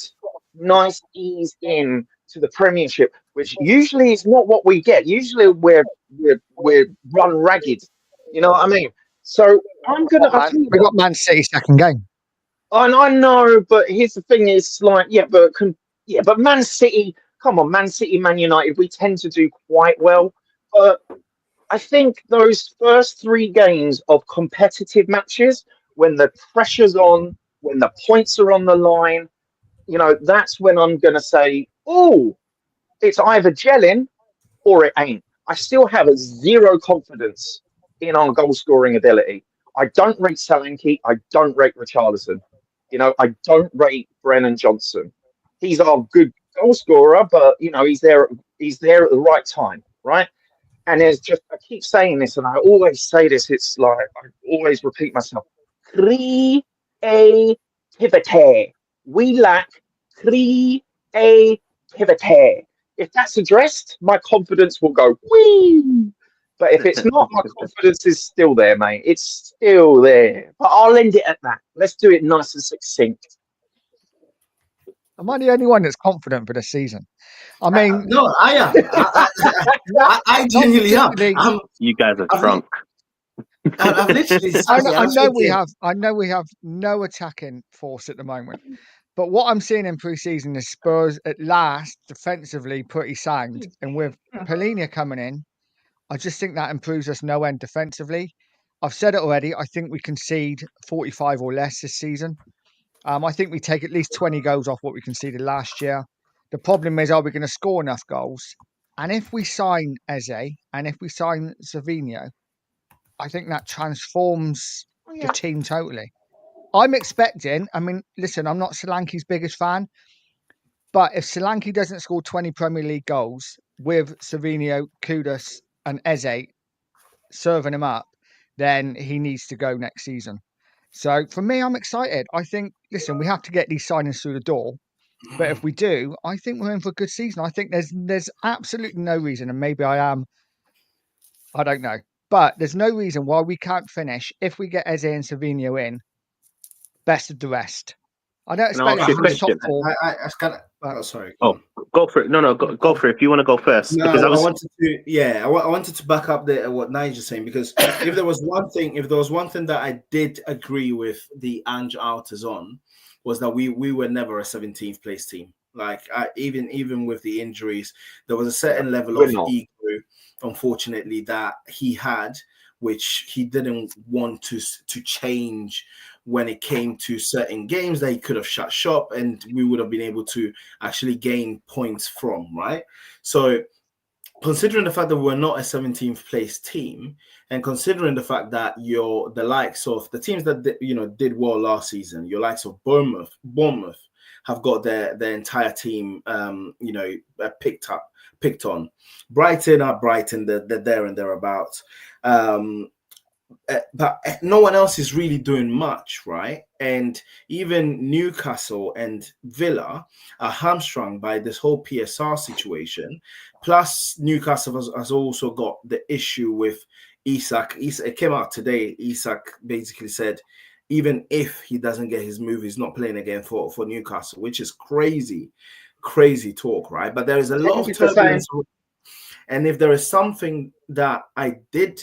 S2: nice ease in to the Premiership, which usually is not what we get. Usually we're run ragged. You know what I mean? So
S6: we got Man City second game.
S2: I know, but here's the thing: is but Man City. Come on, Man City, Man United. We tend to do quite well, but I think those first 3 games of competitive matches, when the pressure's on, when the points are on the line, that's when I'm going to say, oh, it's either gelling or it ain't. I still have 0 confidence in our goal scoring ability. I don't rate Solanke. I don't rate Richarlison. I don't rate Brennan Johnson. He's our good goal scorer, but he's there at the right time, right? And there's I keep saying this, and I always say this. It's like I always repeat myself. Creativity. We lack creativity. If that's addressed, my confidence will go whee. But if it's not, my confidence is still there, mate. It's still there. But I'll end it at that. Let's do it nice and succinct.
S6: Am I the only one that's confident for this season? I mean,
S3: No, I am. I genuinely am.
S4: You guys are drunk.
S3: I've literally.
S6: I know we have no attacking force at the moment, but what I'm seeing in pre-season is Spurs at last defensively pretty sound, and with Palhinha coming in, I just think that improves us no end defensively. I've said it already. I think we concede 45 or less this season. I think we take at least 20 goals off what we conceded last year. The problem is, are we going to score enough goals? And if we sign Eze and if we sign Savinho, I think that transforms the team totally. I'm expecting, I mean, listen, I'm not Solanke's biggest fan, but if Solanke doesn't score 20 Premier League goals with Savinho, Kudus and Eze serving him up, then he needs to go next season. So for me, I'm excited. I think, listen, we have to get these signings through the door. But if we do, I think we're in for a good season. I think there's absolutely no reason, and maybe I don't know. But there's no reason why we can't finish if we get Eze and Savinho in. Best of the rest. I don't expect us to finish top four.
S3: Sorry.
S4: Oh, go for it. No, go for it. If you want to go first,
S3: no,
S4: because
S3: I wanted to back up what Nige is saying, because if there was one thing that I did agree with the Ange Alters on, was that we were never a 17th place team. Like even with the injuries, there was a certain level of ego, unfortunately, that he had, which he didn't want to change when it came to certain games that he could have shut shop and we would have been able to actually gain points from, right? So considering the fact that we're not a 17th place team, and considering the fact that the likes of the teams that did well last season, your likes of Bournemouth have got their entire team picked on. Brighton, they're there and thereabouts. But no one else is really doing much, right? And even Newcastle and Villa are hamstrung by this whole PSR situation. Plus, Newcastle has also got the issue with Isak. It came out today. Isak basically said, even if he doesn't get his move, he's not playing again for Newcastle, which is crazy talk, right? But there is a lot of turbulence. And if there is something that I did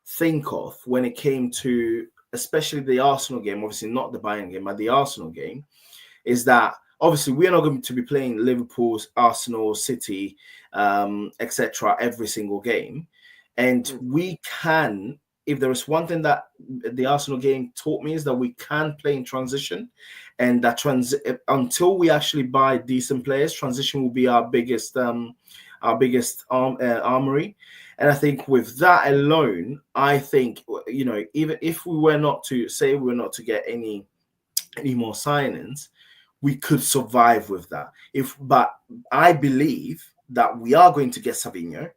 S3: think of when it came to especially the Arsenal game, obviously not the Bayern game, but the Arsenal game, is that obviously we're not going to be playing Liverpool's, Arsenal, City, etc. every single game. And we can, if there is one thing that the Arsenal game taught me, is that we can play in transition, and that until we actually buy decent players, transition will be our biggest armory. And I think with that alone, I think, even if we were not to get any more signings, we could survive with that. But I believe that we are going to get Savinho.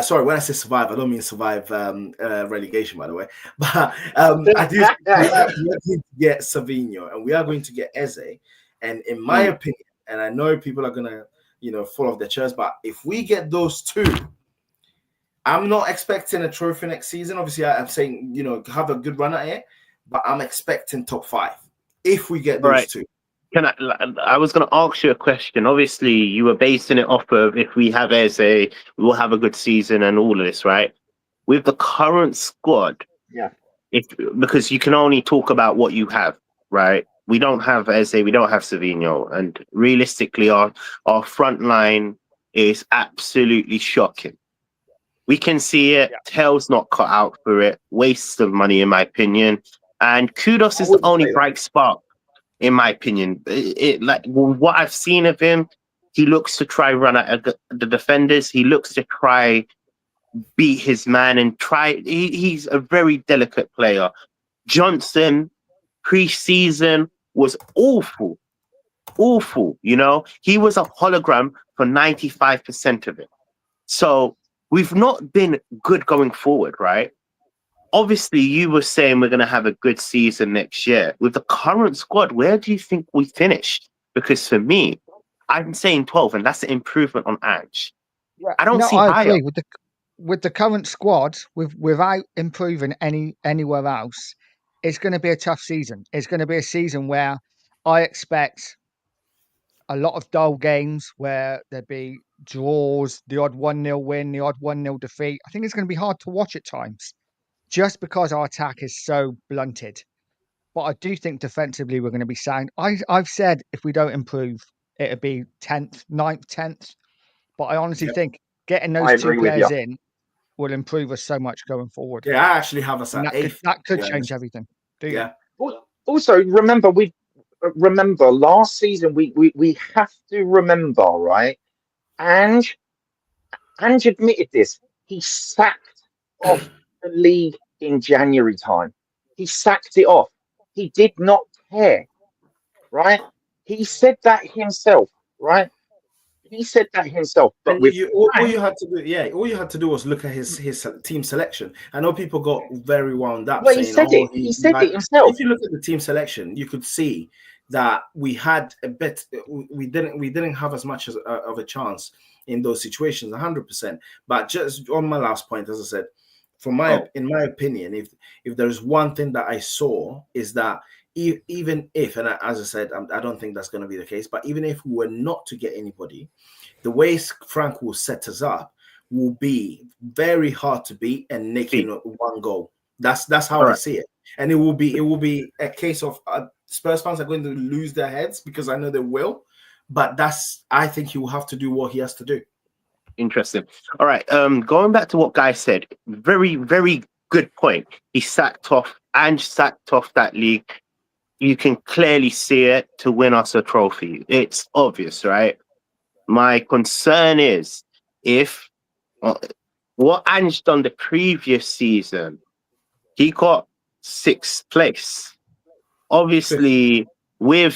S3: Sorry, when I say survive, I don't mean survive relegation, by the way. But I do think we are going to get Savinho, and we are going to get Eze. And in my opinion, and I know people are going to, fall off their chairs, but if we get those two, I'm not expecting a trophy next season. Obviously, I'm saying, have a good run at it, but I'm expecting top 5 if we get those two.
S4: I was going to ask you a question. Obviously, you were basing it off of if we have Eze, we will have a good season and all of this, right? With the current squad, because you can only talk about what you have, right? We don't have Eze, we don't have Savinho, and realistically, our front line is absolutely shocking. We can see it. Tail's not cut out for it. Waste of money, in my opinion. And Kudus is the only bright spot, in my opinion. What I've seen of him, he looks to try run at the defenders. He looks to try beat his man and try. He's a very delicate player. Johnson, pre-season, was awful. He was a hologram for 95% of it. So we've not been good going forward, right? Obviously, you were saying we're going to have a good season next year. With the current squad, where do you think we finish? Because for me, I'm saying 12, and that's an improvement on Ange.
S6: Yeah.
S4: I don't
S6: No,
S4: see
S6: I
S4: higher.
S6: agree with the current squad, without improving anywhere else. It's going to be a tough season. It's going to be a season where I expect a lot of dull games, where there'd be draws, the odd 1-0 win, the odd 1-0 defeat. I think it's going to be hard to watch at times, just because our attack is so blunted. But I do think defensively we're going to be sound. I've said if we don't improve, it'll be 10th, 9th, 10th. But I honestly think getting
S2: I
S6: those two
S2: agree with
S6: players
S2: you.
S6: in will improve us so much going forward.
S3: Yeah, I actually have us
S6: And
S3: at
S6: that could,
S3: 8th.
S6: that could
S3: to be
S6: change
S3: honest.
S6: everything. Do you?
S3: Yeah.
S2: Also, remember last season. We have to remember, right? Ange admitted this. He sacked off the league in January time. He sacked it off. He did not care, right? He said that himself, right? He said that himself. But
S3: And
S2: with
S3: all
S2: Frank,
S3: you had to do, all you had to do was look at his team selection. I know people got very wound up
S2: well, he
S3: saying,
S2: said
S3: "Oh,
S2: it. He said
S3: like,"
S2: it himself.
S3: if you look at the team selection, you could see that we had a bit. We didn't have as much of a chance in those situations, 100%. But just on my last point, as I said, in my opinion, if there's one thing that I saw is that even if, and as I said, I don't think that's going to be the case, but even if we were not to get anybody, the way Frank will set us up will be very hard to beat and making one goal. That's how I see it, and it will be a case of Spurs fans are going to lose their heads, because I know they will. But I think he will have to do what he has to do.
S4: Interesting. All right. Going back to what Guy said, very, very good point. Ange sacked off that league. You can clearly see it to win us a trophy. It's obvious, right? My concern is if what Ange done the previous season, he got 6th place. Obviously, with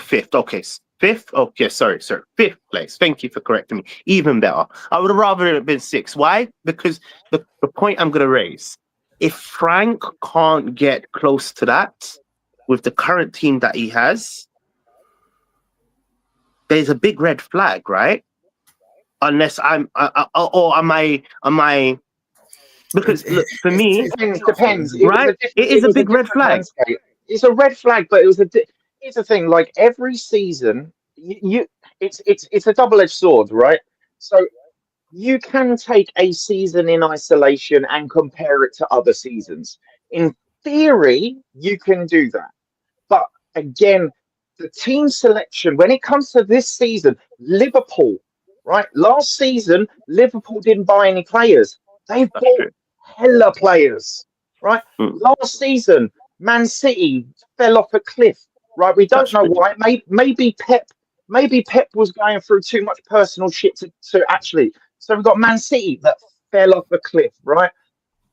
S4: fifth. Okay, 5th. Okay, sorry, 5th place. Thank you for correcting me. Even better. I would have rather it have been 6th. Why? Because the point I'm going to raise, if Frank can't get close to that with the current team that he has, there's a big red flag, right? Unless am I? Because look, for me,
S2: Depends.
S4: right? It is a big red flag.
S2: Landscape. It's a red flag, but here's the thing. Like every season, it's a double-edged sword, right? So you can take a season in isolation and compare it to other seasons. In theory, you can do that. But again, the team selection, when it comes to this season, Liverpool, right? Last season, Liverpool didn't buy any players. They bought hella players, right? Last season, Man City fell off a cliff, right? We don't know why. Maybe Pep was going through too much personal shit to actually. So we've got Man City that fell off a cliff, right?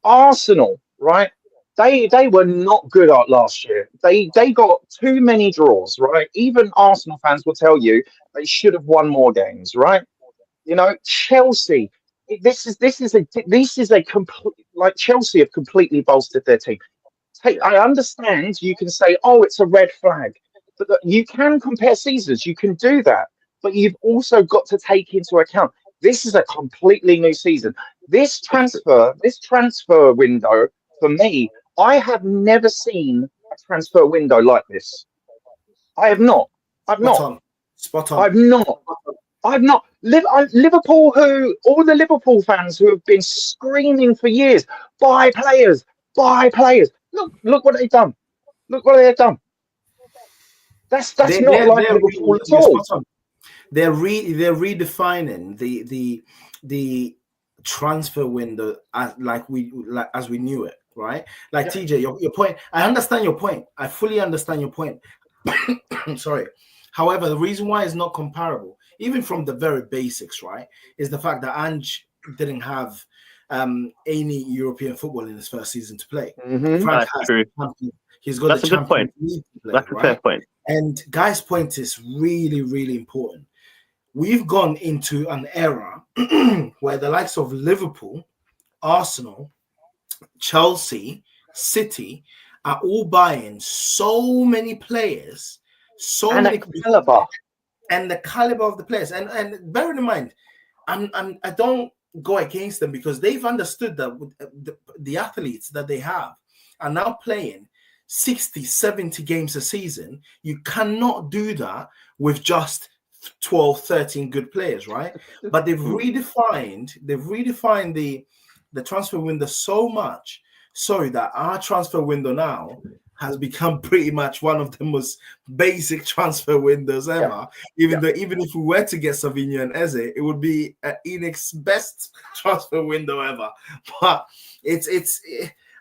S2: Arsenal, right? They were not good at last year. They got too many draws, right? Even Arsenal fans will tell you they should have won more games, right? You know, Chelsea. This is a complete, like, Chelsea have completely bolstered their team. I understand you can say, oh, it's a red flag, but you can compare seasons. You can do that, but you've also got to take into account this is a completely new season. This transfer window, for me, I have never seen a transfer window like this. I have not.
S3: Spot on.
S2: I've not. Liverpool, all the Liverpool fans who have been screaming for years, buy players. Look what they've done. Look what they've done. That's not like Liverpool at all.
S3: They're redefining the transfer window as we knew it, right? Like, yeah. TJ, your point. I understand your point. I fully understand your point. Sorry. However, the reason why it's not comparable, even from the very basics, right, is the fact that Ange didn't have any European football in his first season to play.
S2: Mm-hmm.
S3: Frank he's got
S4: That's
S3: the Champions League to play,
S4: That's
S3: right?
S4: a fair point.
S3: And Guy's point is really, really important. We've gone into an era where the likes of Liverpool, Arsenal, Chelsea, City are all buying so many players,
S2: caliber.
S3: and the caliber of the players. And bearing in mind, I don't go against them because they've understood that with the athletes that they have are now playing 60, 70 games a season. You cannot do that with just 12, 13 good players, right? But they've redefined the transfer window so much so that our transfer window now has become pretty much one of the most basic transfer windows ever. Even if we were to get Savinho and Eze, it would be Enix's best transfer window ever. But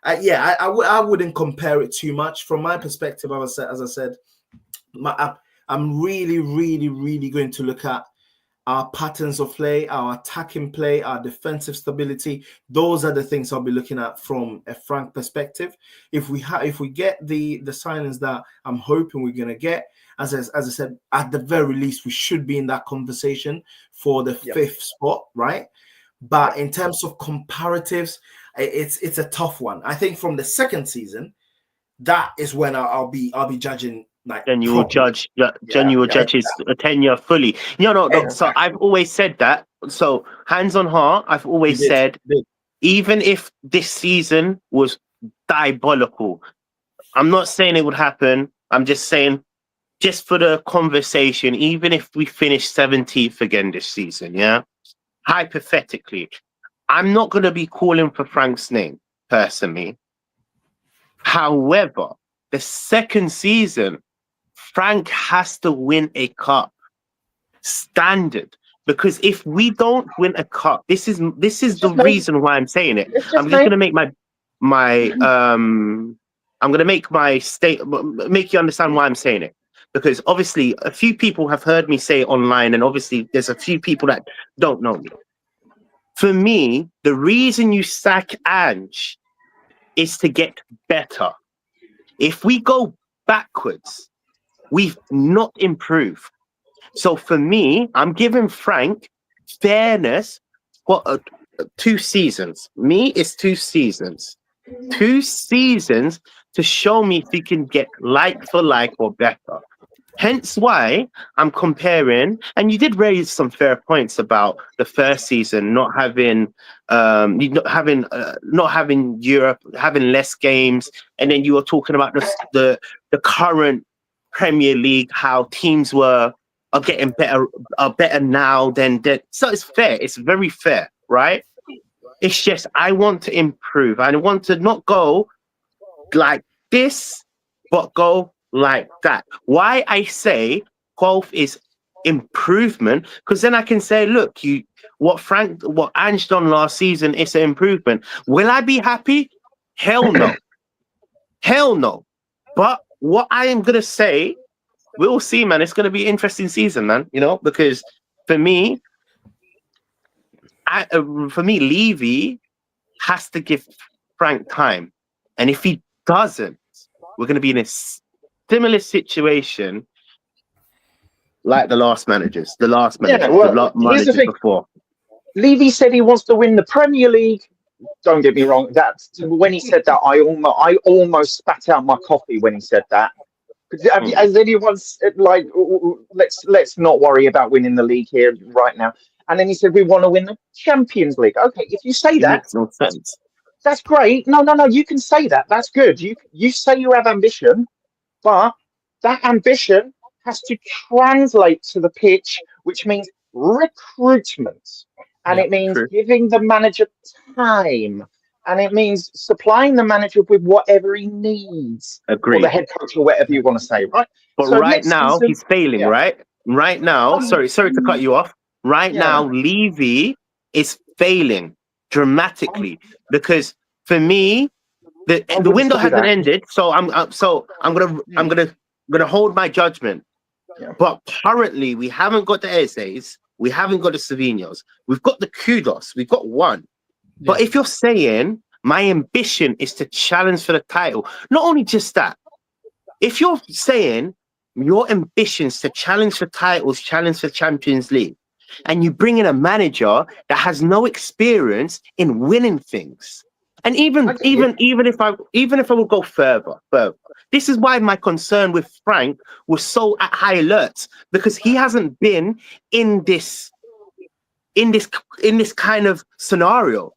S3: I wouldn't compare it too much from my perspective. As I said, I'm really, really, really going to look at our patterns of play, our attacking play, our defensive stability. Those are the things I'll be looking at from a Frank perspective. If we get the signings that I'm hoping we're gonna get, as I said, at the very least, we should be in that conversation for the fifth spot, right? But in terms of comparatives, it's a tough one. I think from the second season, that is when I'll be judging. Like
S4: then you will judge. Then you will judge his tenure fully. No. So I've always said that. So hands on heart, I've always said, even if this season was diabolical, I'm not saying it would happen. I'm just saying, just for the conversation, even if we finish 17th again this season, hypothetically, I'm not going to be calling for Frank's name personally. However, the second season, Frank has to win a cup standard, because if we don't win a cup, this is the reason why I'm saying it. I'm just going to make make you understand why I'm saying it, because obviously a few people have heard me say it online, and obviously there's a few people that don't know me. For me, the reason you sack Ange is to get better. If we go backwards, we've not improved. So for me, I'm giving Frank fairness for 2 seasons. Me, it's 2 seasons. 2 seasons to show me if he can get like for like or better. Hence why I'm comparing, and you did raise some fair points about the first season not having Europe, having less games, and then you were talking about the current Premier League, how teams are getting better now than then. So it's fair. It's very fair, right? It's just I want to improve. I want to not go like this, but go like that. Why I say 12th is improvement, because then I can say, look, what Ange done last season is an improvement. Will I be happy? Hell no. Hell no. But what I am gonna say, we'll see, man. It's gonna be an interesting season, man. Because for me, Levy has to give Frank time, and if he doesn't, we're gonna be in a similar situation like the last managers
S2: Here's the thing.
S4: before.
S2: Levy said he wants to win the Premier League. Don't get me wrong. When he said that, I almost spat out my coffee when he said that. Has anyone like, let's not worry about winning the league here right now? And then he said we want to win the Champions League. Okay, if you say that,
S4: makes no sense.
S2: That's great. No. You can say that. That's good. You say you have ambition, but that ambition has to translate to the pitch, which means recruitment. And it means giving the manager time. And it means supplying the manager with whatever he needs.
S4: Agreed.
S2: Or the head coach or whatever you want to say, right?
S4: But so right now, he's failing, right? Right now, sorry to cut you off. Right now, Levy is failing dramatically, because for me, the window hasn't ended. So I'm gonna hold my judgment. Yeah. But currently, we haven't got the Ezes, we haven't got the Savinhos, we've got the Kudus, we've got one. Yeah. But if you're saying my ambition is to challenge for the title, not only just that, if you're saying your ambitions to challenge for titles, challenge for Champions League, and you bring in a manager that has no experience in winning things, And even if I would go further, this is why my concern with Frank was so at high alert, because he hasn't been in this kind of scenario.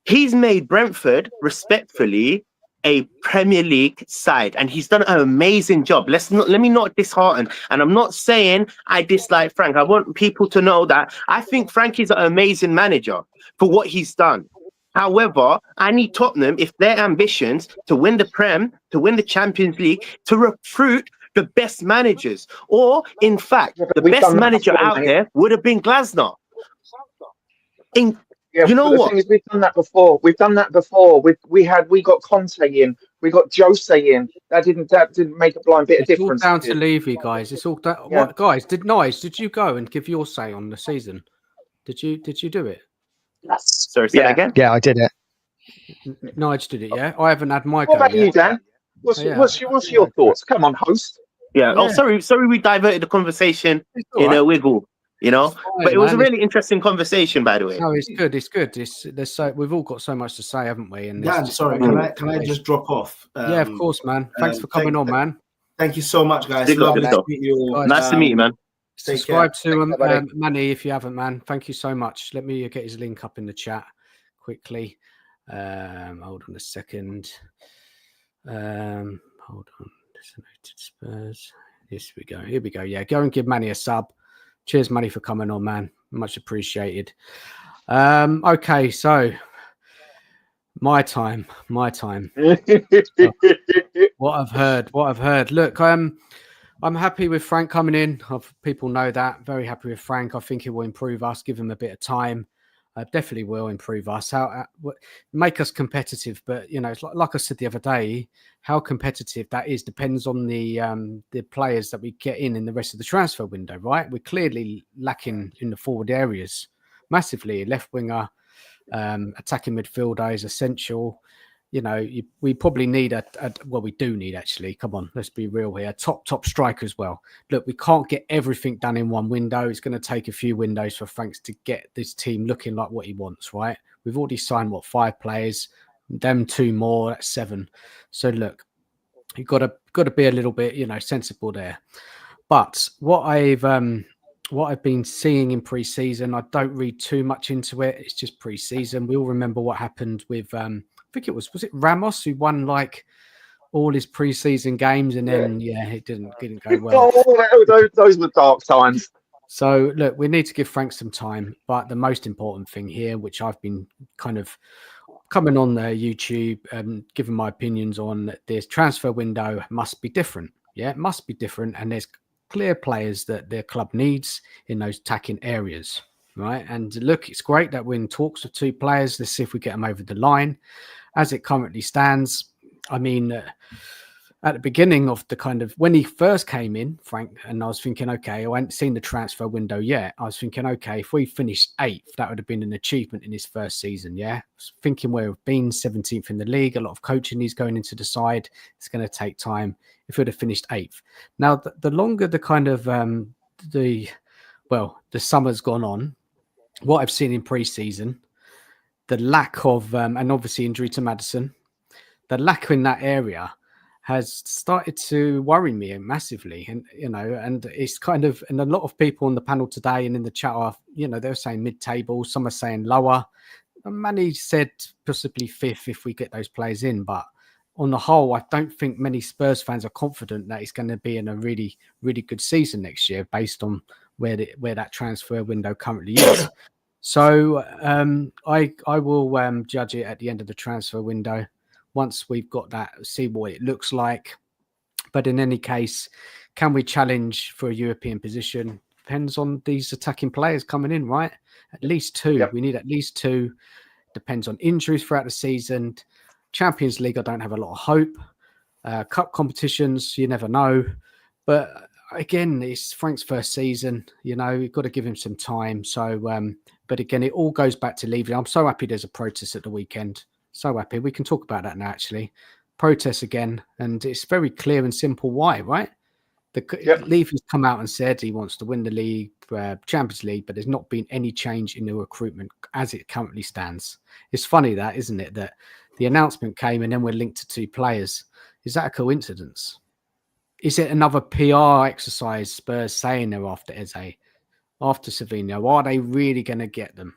S4: He's made Brentford respectfully a Premier League side, and he's done an amazing job. Let me not dishearten. And I'm not saying I dislike Frank. I want people to know that I think Frank is an amazing manager for what he's done. However, I need Tottenham, if their ambitions to win the Prem, to win the Champions League, to recruit the best managers. Or, in fact, the best manager out there would have been Glasner.
S2: Yeah,
S4: you know
S2: the
S4: what?
S2: thing is, we've done that before. We got Conte in, we got Jose in. That didn't make a blind bit of difference.
S1: It's all down to Levy, guys. It's all down.
S2: Yeah.
S1: What, guys? Nige, did you go and give your say on the season? Did you do it?
S4: Sorry, say that again?
S6: Yeah, I did it.
S1: Nige did it. Yeah, I haven't had my.
S2: What
S1: go
S2: about
S1: yet.
S2: you, Dan? What's your thoughts? Come on, host.
S4: Yeah. Oh, sorry, we diverted the conversation in a wiggle. You know,
S1: fine,
S4: but it was
S1: man.
S4: a really interesting conversation, by the way.
S1: No, it's good. It's good. We've all got so much to say, haven't we? And
S3: Dan, sorry, can I just drop off?
S1: Yeah, of course, man. Thanks for coming on, man.
S3: Thank you so much, guys.
S4: Lovely
S3: Lovely to meet you all.
S4: Nice to meet you, man.
S1: Subscribe to Manny if you haven't, man. Thank you so much. Let me get his link up in the chat quickly. Hold on a second. Hold on. Spurs. Here we go. Here we go. Yeah, go and give Manny a sub. Cheers, Manny, for coming on, man. Much appreciated. Okay, so my time. What I've heard. Look, I'm happy with Frank coming in. People know that. Very happy with Frank. I think he will improve us. Give him a bit of time. Definitely will improve us. Make us competitive. But you know, it's like I said the other day, how competitive that is depends on the players that we get in the rest of the transfer window. Right? We're clearly lacking in the forward areas massively. Left winger, attacking midfielder is essential. You know, we probably need we do need, actually. Come on, let's be real here. Top striker as well. Look, we can't get everything done in one window. It's going to take a few windows for Frank to get this team looking like what he wants, right? We've already signed, 5 players? Them 2 more, that's 7. So look, you've got to be a little bit, sensible there. But what I've been seeing in pre-season, I don't read too much into it. It's just pre-season. We all remember what happened with I think it was it Ramos who won like all his preseason games, and then it didn't go well.
S2: Those were dark times.
S1: So look, we need to give Frank some time. But the most important thing here, which I've been kind of coming on there YouTube and giving my opinions on, this transfer window must be different. Yeah, it must be different, and there's clear players that their club needs in those attacking areas. Right. And look, it's great that we're in talks with 2 players. Let's see if we get them over the line. As it currently stands, I mean, at the beginning of the kind of when he first came in, Frank, and I was thinking, okay, I hadn't seen the transfer window yet. I was thinking, okay, if we finished 8th, that would have been an achievement in his first season. Yeah. I was thinking where we've been 17th in the league, a lot of coaching he's going into the side. It's going to take time. If we'd have finished 8th. Now, the longer the kind of the summer's gone on, what I've seen in pre-season, the lack of, and obviously injury to Maddison, the lack in that area has started to worry me massively. And, and it's kind of, and a lot of people on the panel today and in the chat are, they're saying mid-table, some are saying lower. Manny said possibly 5th if we get those players in, but on the whole, I don't think many Spurs fans are confident that it's going to be in a really, really good season next year based on where that transfer window currently is. So I will judge it at the end of the transfer window once we've got that, see what it looks like. But in any case, can we challenge for a European position? Depends on these attacking players coming in, right? At least 2. Yep. We need at least 2. Depends on injuries throughout the season. Champions League, I don't have a lot of hope. Cup competitions, you never know. But again, it's Frank's first season. You've got to give him some time. So, but again, it all goes back to Levy. I'm so happy there's a protest at the weekend. So happy. We can talk about that now, actually. Protest again. And it's very clear and simple why, right? Levy's come out and said he wants to win the league, Champions League, but there's not been any change in the recruitment as it currently stands. It's funny that, isn't it, that the announcement came and then we're linked to 2 players. Is that a coincidence? Is it another PR exercise, Spurs saying they're after Eze, after Savinho? Are they really going to get them?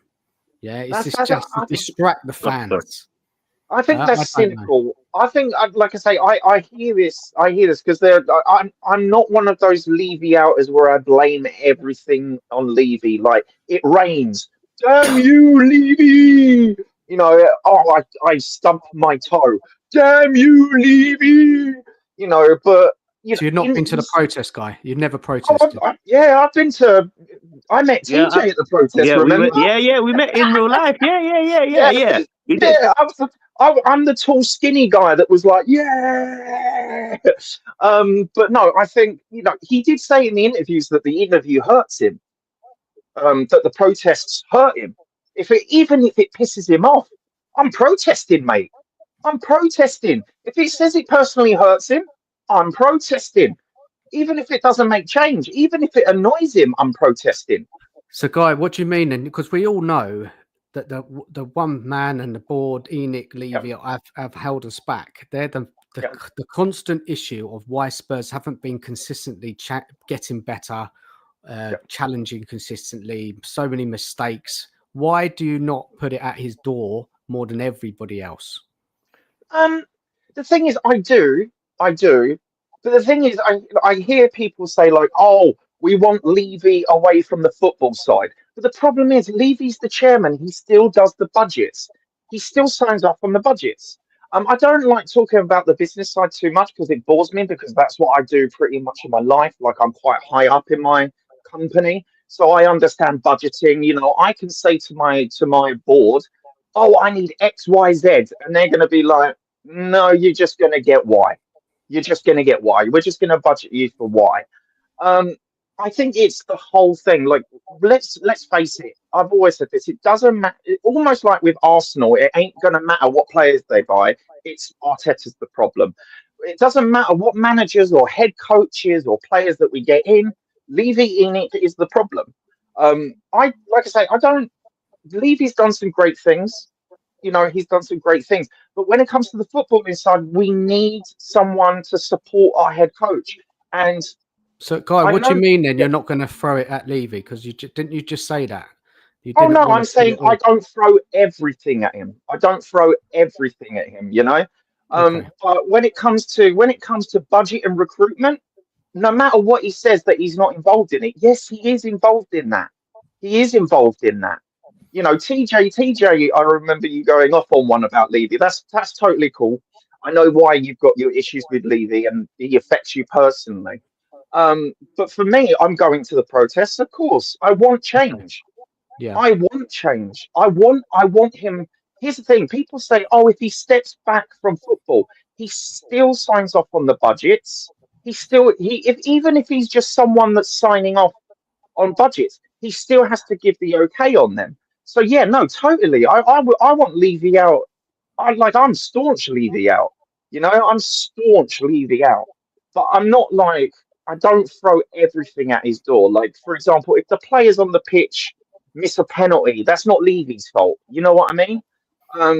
S1: Yeah, it's just to distract the fans.
S2: I think that's cynical. I think, like I say, I hear this because I'm not one of those Levy outers where I blame everything on Levy. Like, it rains. Damn you, Levy! You know, I stumped my toe. Damn you, Levy! You know, but...
S1: So you've not been to the protest, guy? You've never protested?
S2: I've been to... I met TJ at the protest, remember?
S4: We met in real life. Yeah.
S2: I'm the tall, skinny guy that was like, yeah. But no, I think, you know, he did say in the interviews that the interview hurts him, that the protests hurt him. Even if it pisses him off, I'm protesting, mate. I'm protesting. If it says it personally hurts him, I'm protesting. Even if it doesn't make change, even if it annoys him, I'm protesting.
S1: So, Guy, what do you mean then? Because we all know that the one man and the board, Enoch, Levy, have held us back. They're the constant issue of why Spurs haven't been consistently getting better, challenging consistently, so many mistakes. Why do you not put it at his door more than everybody else?
S2: The thing is, I do. But the thing is, I hear people say, like, oh, we want Levy away from the football side. But the problem is, Levy's the chairman. He still does the budgets. He still signs off on the budgets. I don't like talking about the business side too much because it bores me, because that's what I do pretty much in my life. Like, I'm quite high up in my company, so I understand budgeting. You know, I can say to my board, oh, I need X, Y, Z. And they're going to be like, no, you're just going to get Y. You're just going to get Y. We're just going to budget you for Y. I think it's the whole thing. Like, let's face it. I've always said this. It doesn't matter. Almost like with Arsenal, it ain't going to matter what players they buy. It's Arteta's the problem. It doesn't matter what managers or head coaches or players that we get in. Levy in it is the problem. Levy's done some great things. You know, he's done some great things. But when it comes to the footballing side, we need someone to support our head coach. And
S1: so, Guy, what do you mean then? You're not going to throw it at Levy? Because didn't you just say that?
S2: I'm saying I don't throw everything at him. I don't throw everything at him, you know? But when it comes to budget and recruitment, no matter what he says that he's not involved in it, yes, he is involved in that. He is involved in that. You know, TJ, I remember you going off on one about Levy. That's totally cool. I know why you've got your issues with Levy and he affects you personally. But for me, I'm going to the protests. Of course, I want change.
S1: Yeah,
S2: I want change. I want him. Here's the thing: people say, "Oh, if he steps back from football, he still signs off on the budgets. Even if he's just someone that's signing off on budgets, he still has to give the okay on them." So yeah, no, totally. I want Levy out. I'm staunch Levy out. You know, I'm staunch Levy out. But I'm not like, I don't throw everything at his door. Like, for example, if the players on the pitch miss a penalty, that's not Levy's fault. You know what I mean?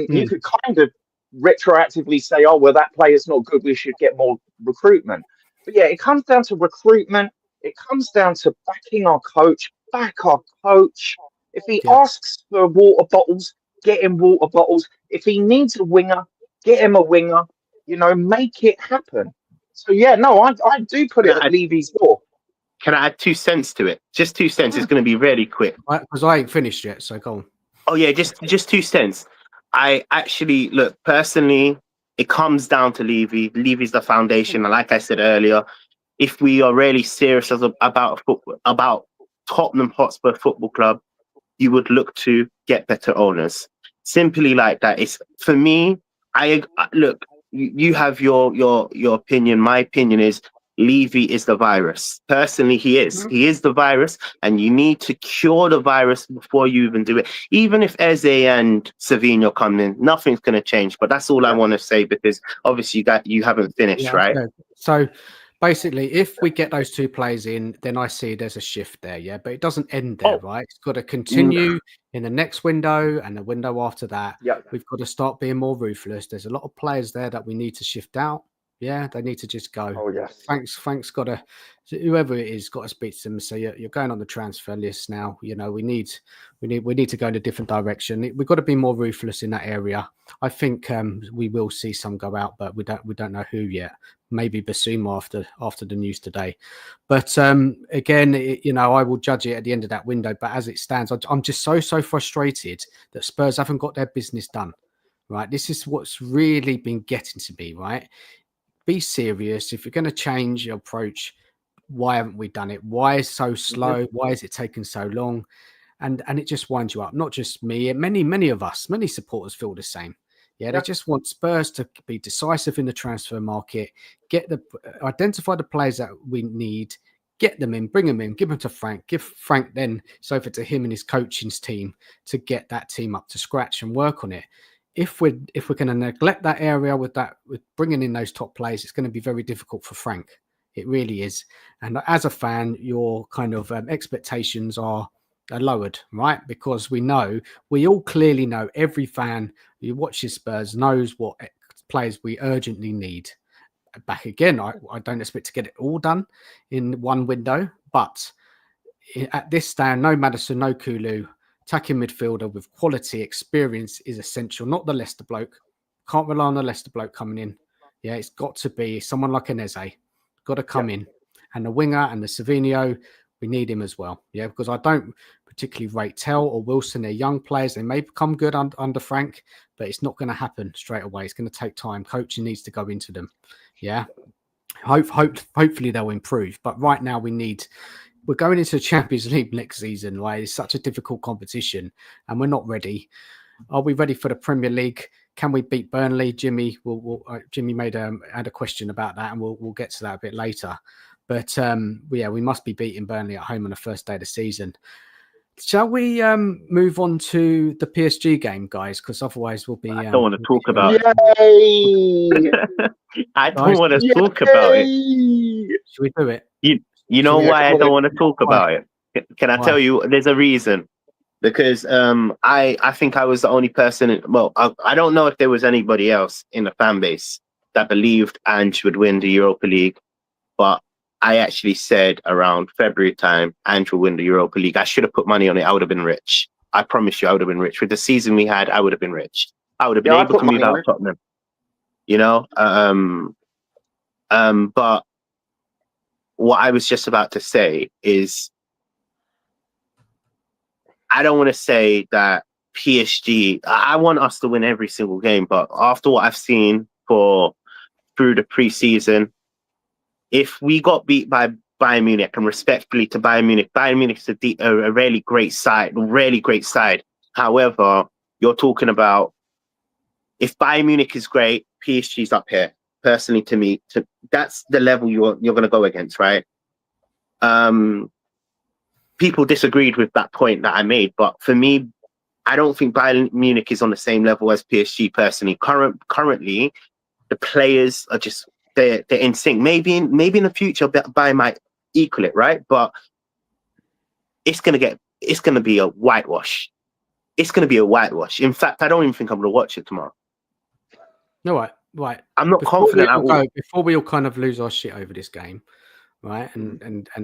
S2: You could kind of retroactively say, oh, well, that player's not good. We should get more recruitment. But yeah, it comes down to recruitment. It comes down to backing our coach. Back our coach. If he asks for water bottles, get him water bottles. If he needs a winger, get him a winger. You know, make it happen. So yeah, no, I do put it at Levy's door.
S4: Can I add 2 cents to it? Just 2 cents. It's going to be really quick.
S1: Because I ain't finished yet, so go on.
S4: Oh yeah, just 2 cents. I actually look personally. It comes down to Levy. Levy's the foundation, and like I said earlier, if we are really serious about Tottenham Hotspur Football Club, you would look to get better owners. Simply like that. It's for me. I look. You have your opinion. My opinion is Levy is the virus. Personally, he is. Mm-hmm. He is the virus, and you need to cure the virus before you even do it. Even if Eze and Savinho come in, nothing's going to change. But that's all I want to say, because obviously you haven't finished, right?
S1: Okay. So basically, if we get those two players in, then I see there's a shift there, yeah. But it doesn't end there, right? It's got to continue in the next window and the window after that.
S2: Yeah.
S1: We've got to start being more ruthless. There's a lot of players there that we need to shift out. Yeah, they need to just go.
S2: Oh yes.
S1: Frank's got to, whoever it is, got to speak to them and say, you're going on the transfer list now. You know, we need to go in a different direction. We've got to be more ruthless in that area. I think we will see some go out, but we don't know who yet. Maybe Basuma after the news today. But again, I will judge it at the end of that window. But as it stands, I'm just so frustrated that Spurs haven't got their business done. Right, this is what's really been getting to me. Right. Be serious. If you're going to change your approach, why haven't we done it? Why is it so slow? Why is it taking so long? And it just winds you up. Not just me. Many of us, many supporters feel the same. Yeah, they just want Spurs to be decisive in the transfer market. Identify the players that we need. Get them in. Bring them in. Give them to Frank. Give Frank then it's over to him and his coaching team to get that team up to scratch and work on it. If we're going to neglect that area with bringing in those top players, it's going to be very difficult for Frank. It really is. And as a fan, your kind of expectations are lowered, right? Because we all clearly know, every fan who watches Spurs knows what players we urgently need. Back again, I don't expect to get it all done in one window, but at this stand, no Maddison, no Kulu. Attacking midfielder with quality experience is essential. Not the Leicester bloke. Can't rely on the Leicester bloke coming in. Yeah, it's got to be someone like an Eze. Got to come in. And the winger and the Savinho, we need him as well. Yeah, because I don't particularly rate Tell or Wilson. They're young players. They may become good under Frank, but it's not going to happen straight away. It's going to take time. Coaching needs to go into them. Yeah. Hopefully they'll improve. But right now we're going into the Champions League next season, right? It's such a difficult competition and we're not ready. Are we ready for the Premier League? Can we beat Burnley? Jimmy Jimmy had a question about that, and we'll get to that a bit later. But we must be beating Burnley at home on the first day of the season. Shall we move on to the PSG game, guys? Because otherwise we'll be...
S4: I don't want to talk about it. I don't want to talk about it.
S1: Should we do it?
S4: You know why I don't want to talk about it? Can I tell you? There's a reason. Because I think I was the only person. I don't know if there was anybody else in the fan base that believed Ange would win the Europa League. But I actually said around February time, Ange will win the Europa League. I should have put money on it. I would have been rich. I promise you, I would have been rich. With the season we had, I would have been rich. I would have been able to move out of Tottenham. You know? But what I was just about to say is, I don't want to say that PSG, I want us to win every single game, but after what I've seen through the preseason, if we got beat by Bayern Munich, and respectfully to Bayern Munich is a really great side. However, you're talking about, if Bayern Munich is great, PSG's up here. Personally, to me, that's the level you're going to go against, right? People disagreed with that point that I made, but for me, I don't think Bayern Munich is on the same level as PSG personally. Currently, the players are just they're in sync. Maybe in the future, Bayern might equal it, right? But it's gonna be a whitewash. It's gonna be a whitewash. In fact, I don't even think I'm gonna watch it tomorrow.
S1: No, right.
S4: I'm not confident.
S1: Before we all kind of lose our shit over this game, right? And I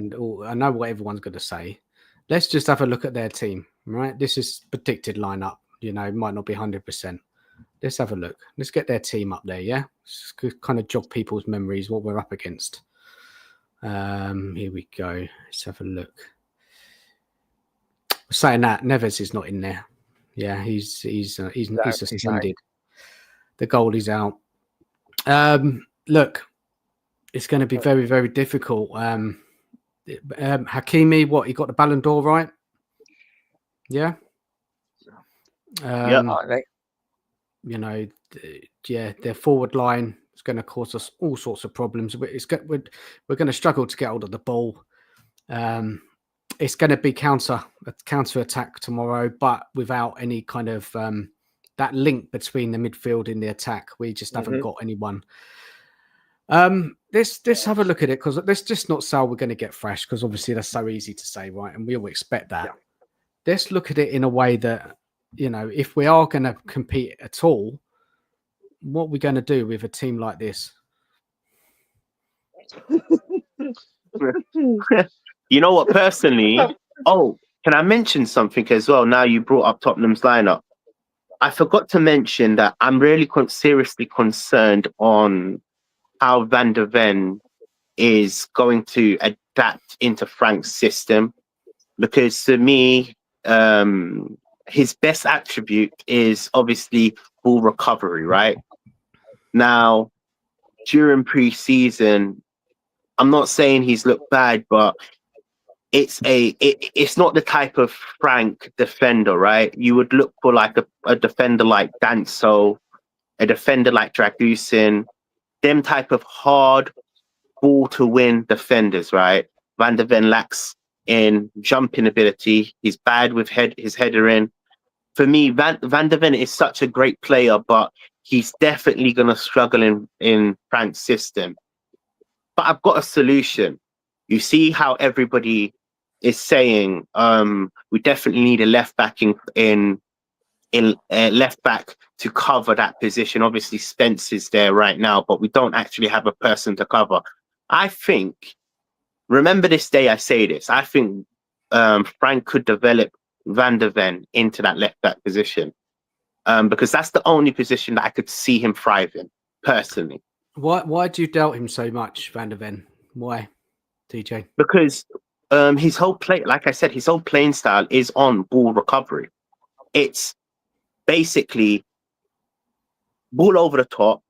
S1: know what everyone's going to say. Let's just have a look at their team, right? This is predicted lineup. It might not be 100%. Let's have a look. Let's get their team up there, yeah? Just kind of jog people's memories what we're up against. Here we go. Let's have a look. Saying that, Neves is not in there. Yeah, he's suspended. The goalie's out. Look, it's going to be very, very difficult. Hakimi, he got the Ballon d'Or, right? Yeah. Their forward line is going to cause us all sorts of problems. We're going to struggle to get hold of the ball. It's going to be counter attack tomorrow, but without any kind of that link between the midfield and the attack. We just haven't got anyone. let's have a look at it, because let's just not say we're going to get Thrash, because obviously that's so easy to say, right? And we all expect that.
S2: Yeah.
S1: Let's look at it in a way that, if we are going to compete at all, what we're going to do with a team like this.
S4: You know what? Personally, can I mention something as well? Now you brought up Tottenham's lineup. I forgot to mention that I'm really seriously concerned on how Van der Ven is going to adapt into Frank's system, because to me, his best attribute is obviously ball recovery, right? Now, during pre-season, I'm not saying he's looked bad, but it's not the type of Frank defender, right? You would look for like a defender like Danso, a defender like Dragusin, them type of hard ball to win defenders, right? Van der Ven lacks in jumping ability. He's bad with his header in. For me, Van der Ven is such a great player, but he's definitely going to struggle in Frank's system. But I've got a solution. You see how everybody is saying we definitely need a left back in left back to cover that position. Obviously, Spence is there right now, but we don't actually have a person to cover. I think, remember this day I say this, I think Frank could develop Van der Ven into that left back position, because that's the only position that I could see him thrive in, personally.
S1: Why do you doubt him so much, Van der Ven? Why, TJ?
S4: Because his whole play, like I said, his whole playing style is on ball recovery. It's basically ball over the top,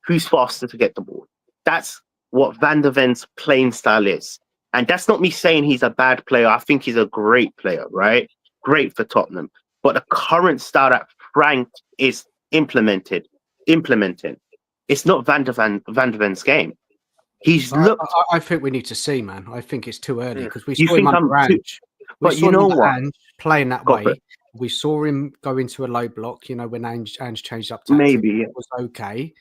S4: who's faster to get the ball. That's what Van der Ven's playing style is. And that's not me saying he's a bad player. I think he's a great player, right? Great for Tottenham. But the current style that Frank is implementing, it's not Van der Ven's game. He's looked.
S1: I think we need to see, man. I think it's too early, because we
S4: You
S1: saw him
S4: think
S1: under
S4: I'm too-
S1: Ange.
S4: But you know what?
S1: Ange playing that
S4: Go
S1: way.
S4: for it.
S1: We saw him go into a low block, when Ange changed up tactics.
S4: Maybe.
S1: It was okay.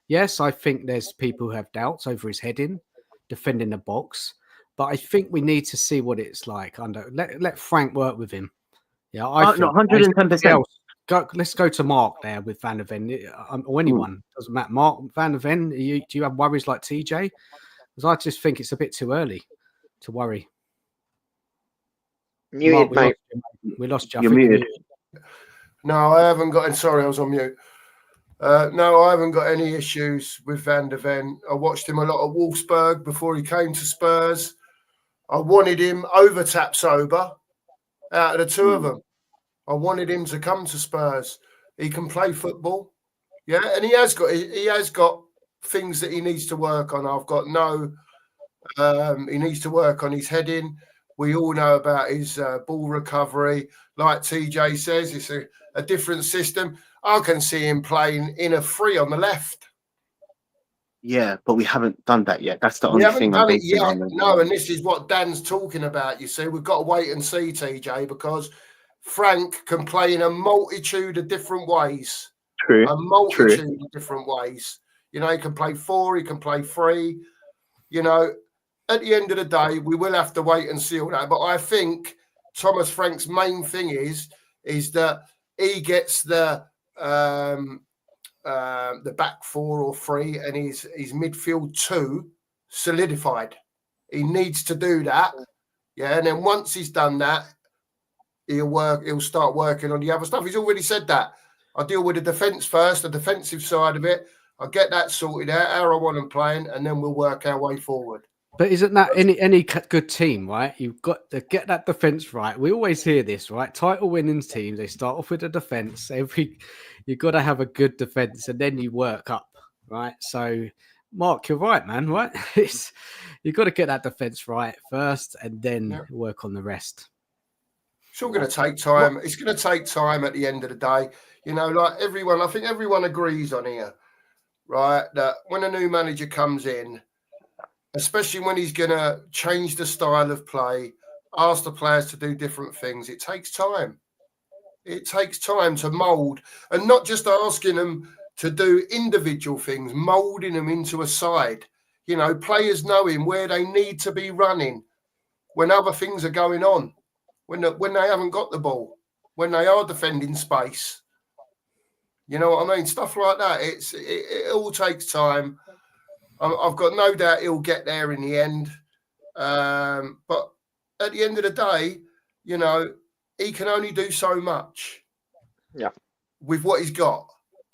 S1: Yes, I think there's people who have doubts over his heading, defending the box. But I think we need to see what it's like under. Let Frank work with him. Yeah, I think
S4: 110%.
S1: Let's go to Mark there with Van der Ven, or anyone. Doesn't matter. Mark, Van der Ven, do you have worries like TJ? Because I just think it's a bit too early to worry.
S2: Muted,
S1: Mark,
S2: mate.
S1: we lost you.
S4: You're muted.
S5: No, I haven't got. Sorry, I was on mute. No, I haven't got any issues with Van der Ven. I watched him a lot at Wolfsburg before he came to Spurs. I wanted him over Tapsoba out of the two of them. I wanted him to come to Spurs. He can play football, yeah, and he has got things that he needs to work on. I've got he needs to work on his heading. We all know about his ball recovery. Like TJ says, it's a different system. I can see him playing in a free on the left.
S4: Yeah, but we haven't done that yet. That's the
S5: We
S4: only
S5: haven't
S4: thing
S5: done
S4: I'm
S5: it
S4: basing
S5: yet.
S4: on.
S5: No, and this is what Dan's talking about. You see, we've got to wait and see, TJ, because Frank can play in a multitude of different ways.
S4: True.
S5: A multitude of different ways. He can play 4, he can play 3. At the end of the day, we will have to wait and see all that. But I think Thomas Frank's main thing is that he gets the back 4 or 3 and his midfield 2 solidified. He needs to do that. Yeah, and then once he's done that, he'll start working on the other stuff. He's already said that. I deal with the defence first, the defensive side of it. I'll get that sorted out, how I want them playing, and then we'll work our way forward.
S1: But isn't that any good team, right? You've got to get that defence right. We always hear this, right? Title winning teams, they start off with a defence. You've got to have a good defence, and then you work up, right? So, Mark, you're right, man, right? You've got to get that defence right first, and then work on the rest.
S5: It's all going to take time. It's going to take time at the end of the day. Like everyone, I think everyone agrees on here, right? That when a new manager comes in, especially when he's going to change the style of play, ask the players to do different things, it takes time. It takes time to mould, and not just asking them to do individual things, moulding them into a side. You know, players knowing where they need to be running when other things are going on, when they haven't got the ball, when they are defending space. You know what I mean? Stuff like that. It all takes time. I've got no doubt he'll get there in the end. But at the end of the day, you know, he can only do so much.
S2: Yeah.
S5: With what he's got,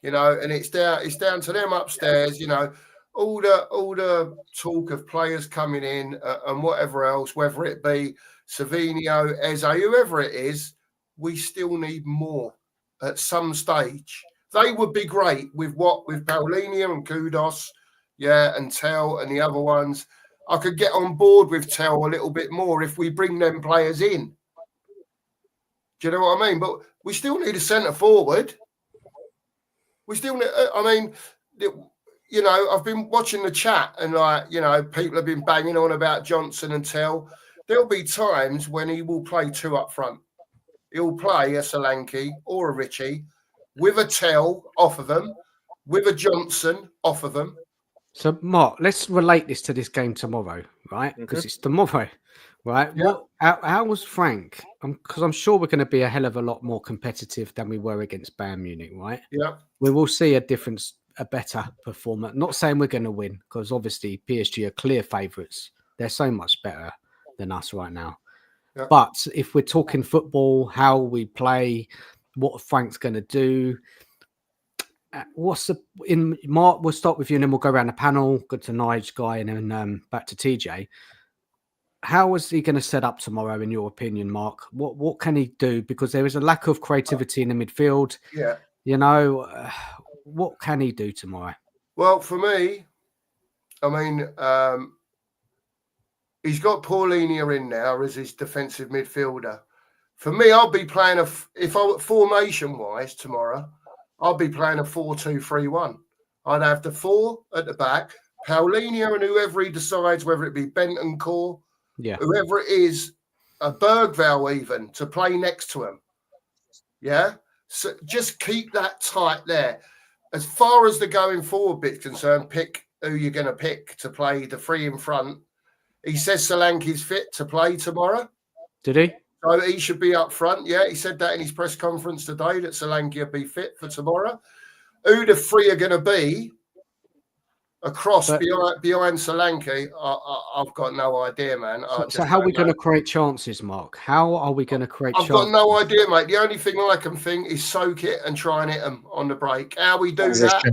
S5: you know, and it's down to them upstairs. You know, all the talk of players coming in and whatever else, whether it be Savinho, Eze, whoever it is, we still need more at some stage. They would be great with Palhinha and Kudus, yeah, and Tel and the other ones. I could get on board with Tel a little bit more if we bring them players in. Do you know what I mean? But we still need a centre forward. We still need, I mean, you know, I've been watching the chat and, like, you know, people have been banging on about Johnson and Tel. There'll be times when he will play two up front. He'll play a Solanke or a Richie with a Tel off of them, with a Johnson off of them.
S1: So, Mark, let's relate this to this game tomorrow, right? Because it's tomorrow, right?
S5: Yeah.
S1: How was Frank? Because I'm sure we're going to be a hell of a lot more competitive than we were against Bayern Munich, right?
S5: Yeah.
S1: We will see a difference, a better performer. Not saying we're going to win, because obviously PSG are clear favourites. They're so much better than us right now.
S5: Yeah.
S1: But if we're talking football, how we play, what Frank's going to do, Mark, we'll start with you and then we'll go around the panel, go to Nige guy and then back to TJ. How is he going to set up tomorrow, in your opinion, Mark? What can he do? Because there is a lack of creativity in the midfield.
S5: Yeah.
S1: You know, what can he do tomorrow?
S5: Well, for me, I mean, he's got Palhinha in now as his defensive midfielder. For me, I'll be playing formation-wise tomorrow, I'll be playing a 4-2-3-1. I'd have the four at the back, Palhinha and whoever he decides, whether it be Bentancur, whoever it is, a Bergvall even, to play next to him. Yeah? So just keep that tight there. As far as the going forward bit's concerned, pick who you're going to pick to play the three in front. He says Solanke's fit to play tomorrow.
S1: Did he?
S5: So he should be up front. Yeah, he said that in his press conference today, that Solanke will be fit for tomorrow. Who the three are going to be across behind Solanke, I've got no idea, man.
S1: So how are we going to create chances, Mark? How are we going to create chances?
S5: I've got no idea, mate. The only thing I can think is soak it and try and hit them on the break. How we do that,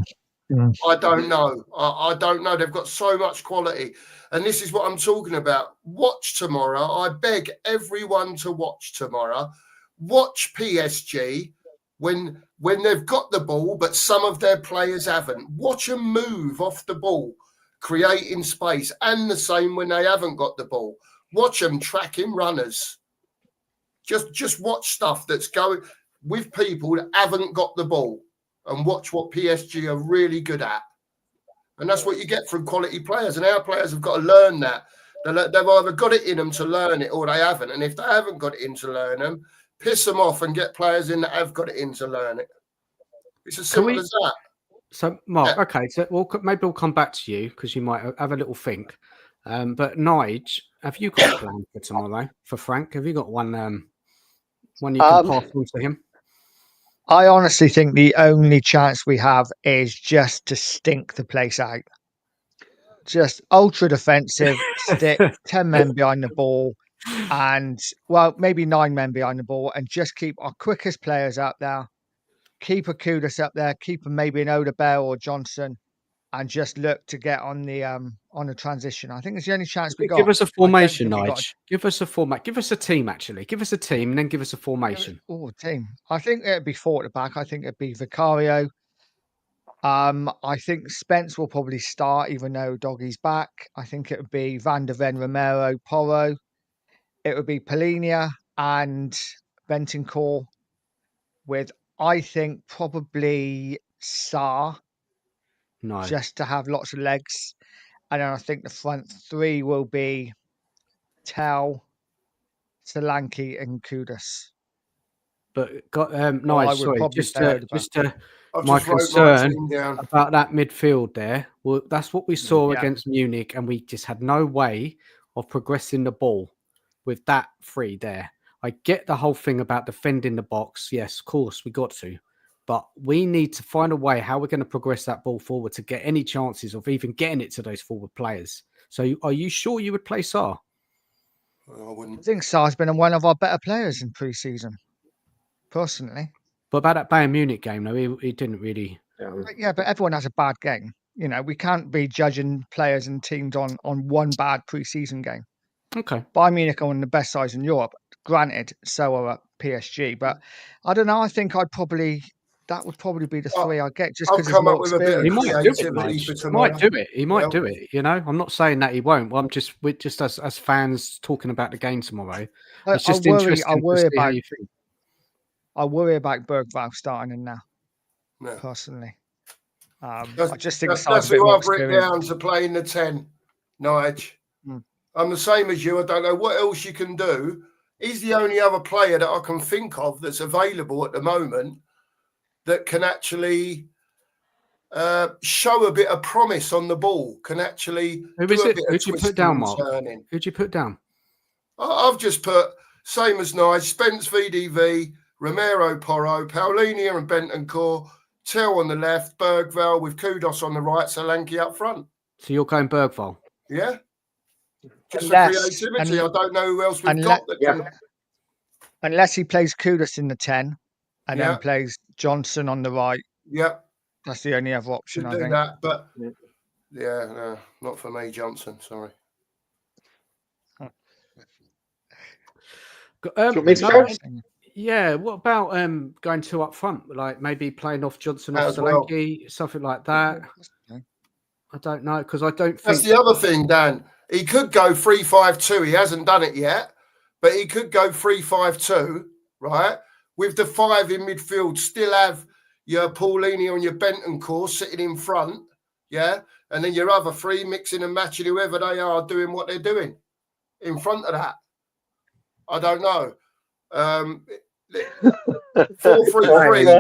S5: I don't know. I don't know. They've got so much quality. And this is what I'm talking about. Watch tomorrow. I beg everyone to watch tomorrow. Watch PSG when they've got the ball, but some of their players haven't. Watch them move off the ball, creating space, and the same when they haven't got the ball. Watch them tracking runners. Just watch stuff that's going with people that haven't got the ball, and watch what PSG are really good at. And that's what you get from quality players. And our players have got to learn that. They've either got it in them to learn it or they haven't. And if they haven't got it in to learn them, piss them off and get players in that have got it in to learn it. It's as simple as that.
S1: So, Mark, okay, so maybe we'll come back to you because you might have a little think. But Nige, have you got a plan for tomorrow for Frank? Have you got one you can pass on to him?
S6: I honestly think the only chance we have is just to stink the place out. Just ultra defensive, stick 10 men behind the ball and, well, maybe 9 men behind the ball and just keep our quickest players up there. Keep a Kudus up there, keep maybe an Odebell or Johnson and just look to get on the transition. I think it's the only chance we got.
S1: Give us a formation, Nige. Give us a format. Give us a team, actually. Give us a team and then give us a formation.
S6: Oh, team. I think it'd be 4 at the back. I think it'd be Vicario. I think Spence will probably start, even though Doggy's back. I think it would be Van der Ven, Romero, Porro. It would be Palhinha and Bentancur with, I think, probably Sarr.
S1: No.
S6: Just to have lots of legs. And then I think the front 3 will be Tel, Solanke and Kudus.
S1: But got
S6: I
S1: nice.
S6: would
S1: Sorry,
S6: probably
S1: just
S6: say
S1: to
S5: I've
S1: my
S5: just wrote my
S1: concern
S5: team down.
S1: about that midfield there. Well, that's what we saw
S6: Yeah.
S1: against Munich, and we just had no way of progressing the ball with that three there. I get the whole thing about defending the box. Yes, of course, we got to. But we need to find a way how we're going to progress that ball forward to get any chances of even getting it to those forward players. So are you sure you would play Sarr?
S5: I
S6: I
S5: wouldn't.
S6: think Sar's been one of our better players in pre-season, personally.
S1: But about that Bayern Munich game, though, he didn't really.
S6: But yeah, but everyone has a bad game. You know, we can't be judging players and teams on one bad pre-season game.
S1: Okay.
S6: Bayern Munich are one of the best sides in Europe. Granted, so are PSG. But I don't know. I think that would probably be the three I'd get just
S5: I'll
S6: because he's
S5: come
S6: more
S5: up with a bit of
S1: He might
S6: experienced.
S1: do it,
S5: creativity
S1: Nige.
S5: for
S1: He
S5: tomorrow.
S1: might do it. He might
S5: Well,
S1: do it. You know, I'm not saying that he won't. Well, we're just as fans talking about the game tomorrow. It's just interesting to see how you think.
S6: I worry about Bergvall starting in now,
S5: no.
S6: personally. I
S5: That's,
S6: just think Sar's
S5: that's
S6: a bit
S5: who
S6: more
S5: I've written
S6: experienced.
S5: down to play in the 10, Nige.
S6: Mm.
S5: I'm the same as you. I don't know what else you can do. He's the only other player that I can think of that's available at the moment that can actually show a bit of promise on the ball, can actually
S1: Who
S5: do
S1: is
S5: a
S1: it?
S5: bit
S1: Who'd
S5: of
S1: you put
S5: twisting
S1: down,
S5: and
S1: Mark?
S5: turning.
S1: Who'd you put down?
S5: I've just put, same as Nige, Spence VDV, Romero Porro, Palhinha and Bentancur, Tell on the left, Bergvall with Kudus on the right, Solanke up front.
S1: So you're going Bergvall?
S5: Yeah. Just
S6: Unless-
S5: for creativity. I don't know who else we've
S6: unless-
S5: got that can.
S6: Unless he plays Kudus in the 10 and
S5: Yeah.
S6: then plays Johnson on the right.
S5: Yeah.
S6: That's the only other option,
S5: Should
S6: I
S5: do
S6: think.
S5: that, but yeah, no, not for me, Johnson. Sorry.
S2: Do you want me to go?
S1: Yeah. What about going two up front, like maybe playing off Johnson off
S5: As well.
S1: Solanke, something like that? I don't know because I don't
S5: That's
S1: think
S5: the other thing, Dan. He could go 3-5-2. He hasn't done it yet, but he could go 3-5-2, right? With the five in midfield, still have your Paulinho and your Bentancur sitting in front, yeah? And then your other three mixing and matching whoever they are doing what they're doing in front of that. I don't know. 4-3-3.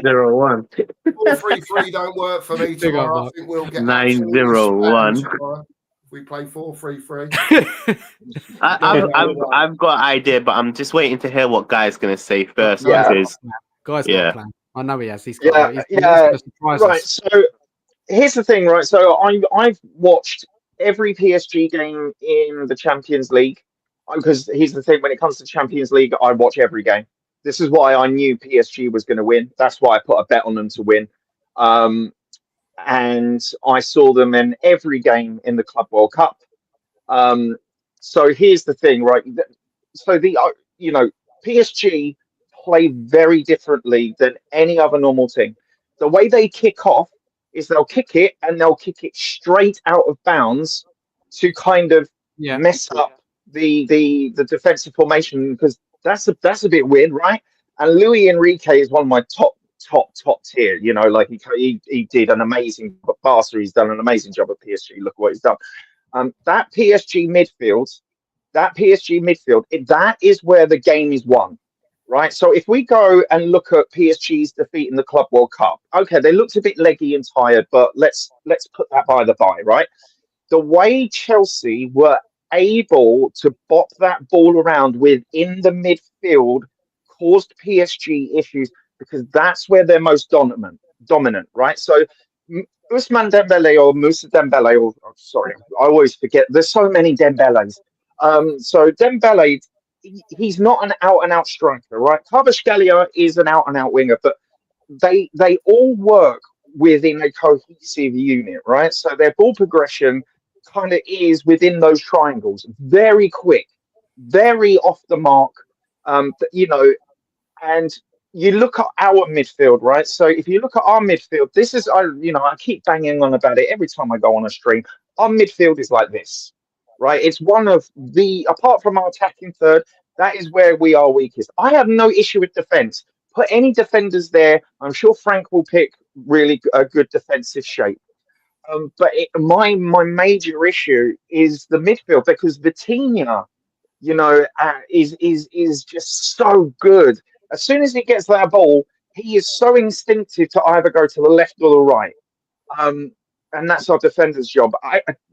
S4: 9-0-1.
S5: 4-3-3 don't work for me
S1: Big up,
S5: tomorrow. I
S1: Mark.
S5: think we'll get
S4: 9-0-1.
S5: tomorrow if we play 4-3-3.
S4: I've got an idea, but I'm just waiting to hear what Guy's going to say first.
S2: Yeah.
S4: Because
S1: Guy's got
S4: Yeah.
S1: a plan. I know he has. He's
S2: Yeah,
S1: got he's
S2: yeah,
S1: gonna surprise
S2: Right.
S1: us.
S2: So here's the thing, right? So I've watched every PSG game in the Champions League because here's the thing: when it comes to Champions League, I watch every game. This is why I knew PSG was going to win. That's why I put a bet on them to win. And I saw them in every game in the Club World Cup. So here's the thing, right? So PSG play very differently than any other normal team. The way they kick off is they'll kick it and they'll kick it straight out of bounds to kind of mess up the defensive formation because that's a bit weird, right? And Luis Enrique is one of my top tier. You know, like he did an amazing Barca. He's done an amazing job at PSG. Look what he's done. That PSG midfield, that is where the game is won. Right, so if we go and look at PSG's defeat in the Club World Cup, okay, they looked a bit leggy and tired, but let's put that by the by, right? The way Chelsea were able to bop that ball around within the midfield caused PSG issues because that's where they're most dominant, right? So Ousmane Dembele or Moussa Dembele, or sorry, I always forget. There's so many Dembeles. So Dembele. He's not an out-and-out striker, right? Kvaratskhelia is an out-and-out winger, but they all work within a cohesive unit, right? So their ball progression kind of is within those triangles, very quick, very off the mark, you know. And you look at our midfield, right? So if you look at our midfield, this is, I keep banging on about it every time I go on a stream. Our midfield is like this. Right, it's one of apart from our attacking third, that is where we are weakest. I have no issue with defense. Put any defenders there. I'm sure Frank will pick really a good defensive shape. But my major issue is the midfield because Vitinha, is just so good, As soon as he gets that ball, he is so instinctive to either go to the left or the right. And that's our defender's job.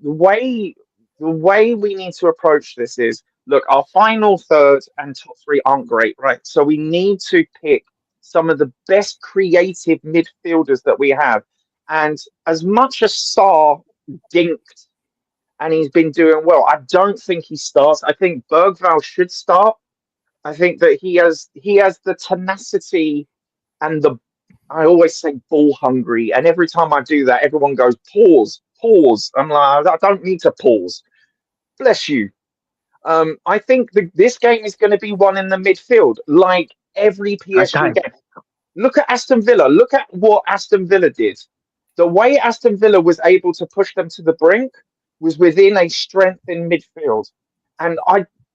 S2: The way we need to approach this is, look, our final third and top three aren't great, right? So we need to pick some of the best creative midfielders that we have. And as much as Sarr dinked and he's been doing well, I don't think he starts. I think Bergvall should start. I think that he has the tenacity and I always say ball hungry. And every time I do that, everyone goes, pause. I'm like, I don't need to pause. Bless you. I think this game is going to be won in the midfield, like every PSG game. Look at Aston Villa. Look at what Aston Villa did. The way Aston Villa was able to push them to the brink was within a strength in midfield. And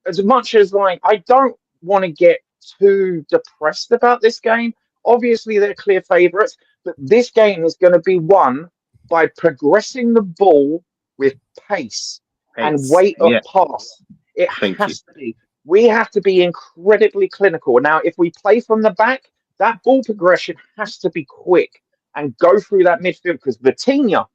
S2: as much as I don't want to get too depressed about this game. Obviously, they're clear favourites, but this game is going to be won by progressing the ball with pace and weight of pass. It has to be. We have to be incredibly clinical. Now, if we play from the back, that ball progression has to be quick and go through that midfield because Vitinha,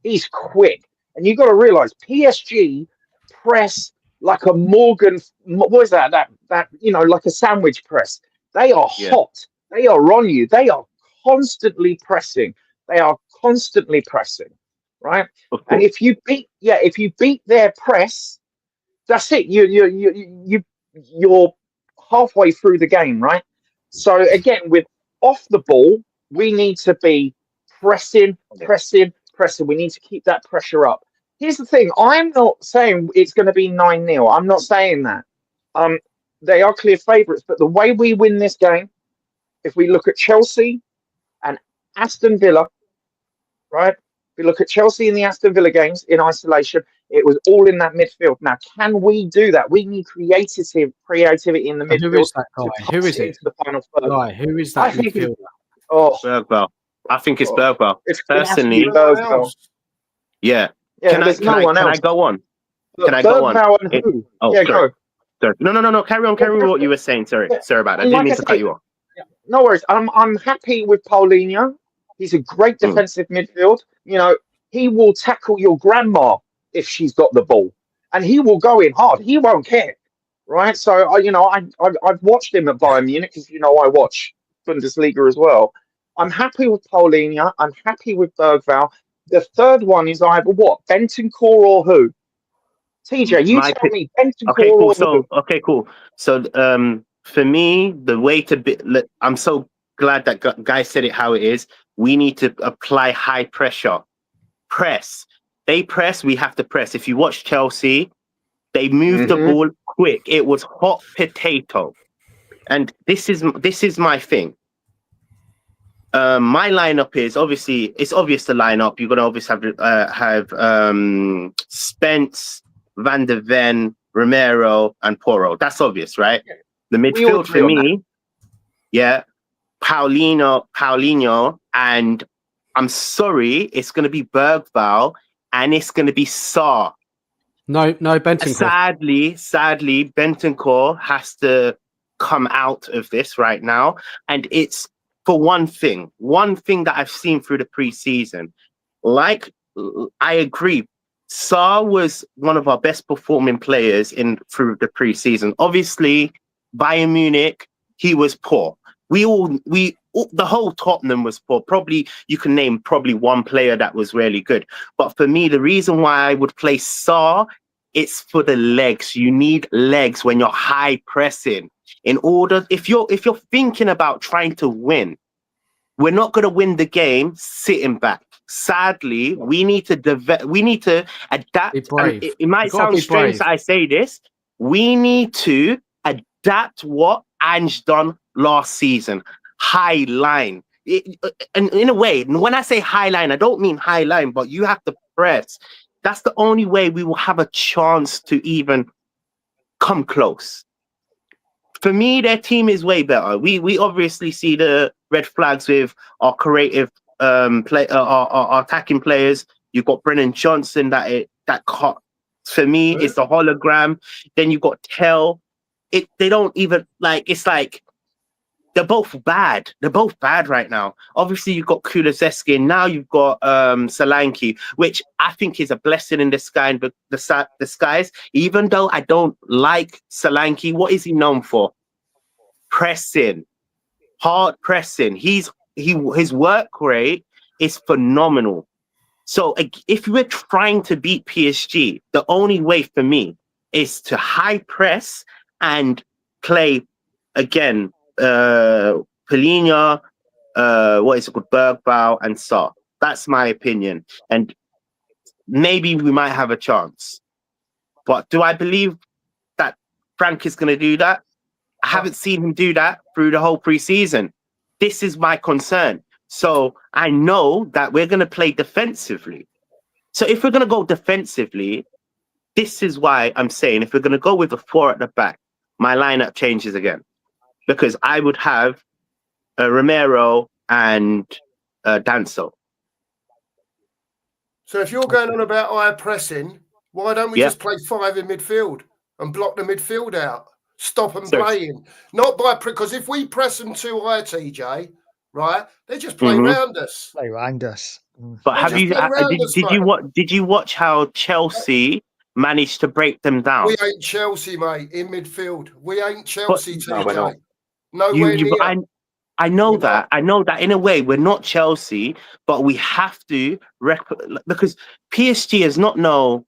S2: he's quick. And you've got to realise PSG press like a Morgan, what is that, like a sandwich press. They are hot. They are on you. They are constantly pressing. Right? Okay. And if you beat their press, that's it. You're halfway through the game, right? So again, with off the ball, we need to be pressing. We need to keep that pressure up. Here's the thing. I'm not saying it's going to be 9-0. I'm not saying that. They are clear favourites, but the way we win this game, if we look at Chelsea and Aston Villa, right? If we look at Chelsea in the Aston Villa games in isolation, it was all in that midfield. Now, can we do that? We need creativity in the midfield.
S1: Who is that guy? Who is it?
S2: The final third.
S1: Guy, who is that midfielder?
S4: Bergvall. I think it's Bergvall.
S2: Personally,
S4: yeah.
S2: Can I
S4: go on?
S2: Look,
S4: can I go on?
S2: And who?
S4: Go. Sorry. No. Carry on what you were saying. Sorry about that. I didn't mean to cut you off.
S2: No worries. I'm happy with Palhinha. He's a great defensive midfield. He will tackle your grandma if she's got the ball, and he will go in hard. He won't care, right? So I've watched him at Bayern Munich because I watch Bundesliga as well. I'm happy with Palhinha. I'm happy with Bergvall. The third one is either Bentancur or who? TJ, you tell me Bentancur or who?
S4: Okay, cool. So for me, the way to be, I'm so glad that guy said it how it is. We need to apply high pressure. Press. They press, we have to press. If you watch Chelsea, they moved the ball quick. It was hot potato. And this is my thing. My lineup is it's obvious the lineup. You're gonna obviously have Spence, Van der Ven, Romero, and Porro. That's obvious, right? Yeah. The midfield for me, Paulinho, and I'm sorry, it's gonna be Bergvall and it's gonna be Sarr.
S1: No, Bentancur.
S4: Sadly, Bentancur has to come out of this right now, and it's for one thing that I've seen through the preseason. Like, I agree, Sarr was one of our best performing players through the preseason. Obviously, Bayern Munich, he was poor. The whole Tottenham was poor. Probably you can name one player that was really good. But for me, the reason why I would play Sarr, it's for the legs. You need legs when you're high pressing. If you're thinking about trying to win, we're not going to win the game sitting back. Sadly, we need to adapt. It might sound strange that I say this. We need to adapt what Ange done last season. High line. And in a way, when I say high line, I don't mean high line, but you have to press. That's the only way we will have a chance to even come close. For me, their team is way better. We obviously see the red flags with our creative our attacking players. You've got Brennan Johnson that cut. For me, it's the hologram. Then you've got Tell. They don't even it's like they're both bad. They're both bad right now. Obviously, you've got Kulusevski, and now you've got Solanke, which I think is a blessing in disguise. Even though I don't like Solanke, what is he known for? Pressing, hard pressing. His work rate is phenomenal. So if we're trying to beat PSG, the only way for me is to high press and play again. Palhinha, what is it called? Bergbaum and Sarr. That's my opinion. And maybe we might have a chance. But do I believe that Frank is going to do that? I haven't seen him do that through the whole preseason. This is my concern. So I know that we're going to play defensively. So if we're going to go defensively, this is why I'm saying if we're going to go with a 4 at the back, my lineup changes again. Because I would have Romero and Danso.
S5: So if you're going on about high pressing, why don't we just play 5 in midfield and block the midfield out? Stop them playing. Not by because if we press them too high, TJ, right, they just play around us.
S6: Play around us.
S4: But have you did you watch how Chelsea managed to break them down?
S5: We ain't Chelsea, mate, in midfield. We ain't Chelsea, TJ.
S2: No, we're not.
S5: Nowhere near.
S4: I know that. I know that in a way we're not Chelsea, but we have to because PSG is not no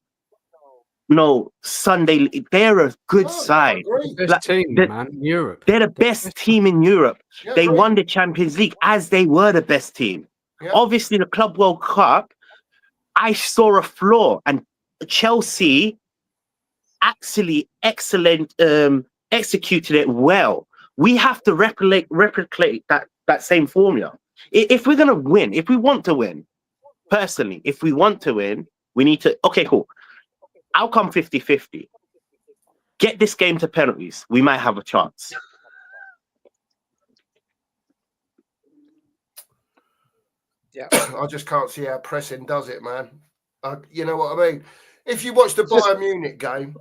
S4: Sunday. They're a good side.
S1: The best team, man, in Europe.
S4: They're the best team in Europe.
S5: Yeah,
S4: they won the Champions League as they were the best team.
S5: Yeah.
S4: Obviously, the Club World Cup, I saw a flaw, and Chelsea actually executed it well. We have to replicate that same formula. If we're going to win, if we want to win, personally, if we want to win, we need to, okay, cool. Outcome 50-50. Get this game to penalties. We might have a chance.
S6: Yeah,
S5: I just can't see how pressing does it, man. You know what I mean? If you watch the Bayern Munich game,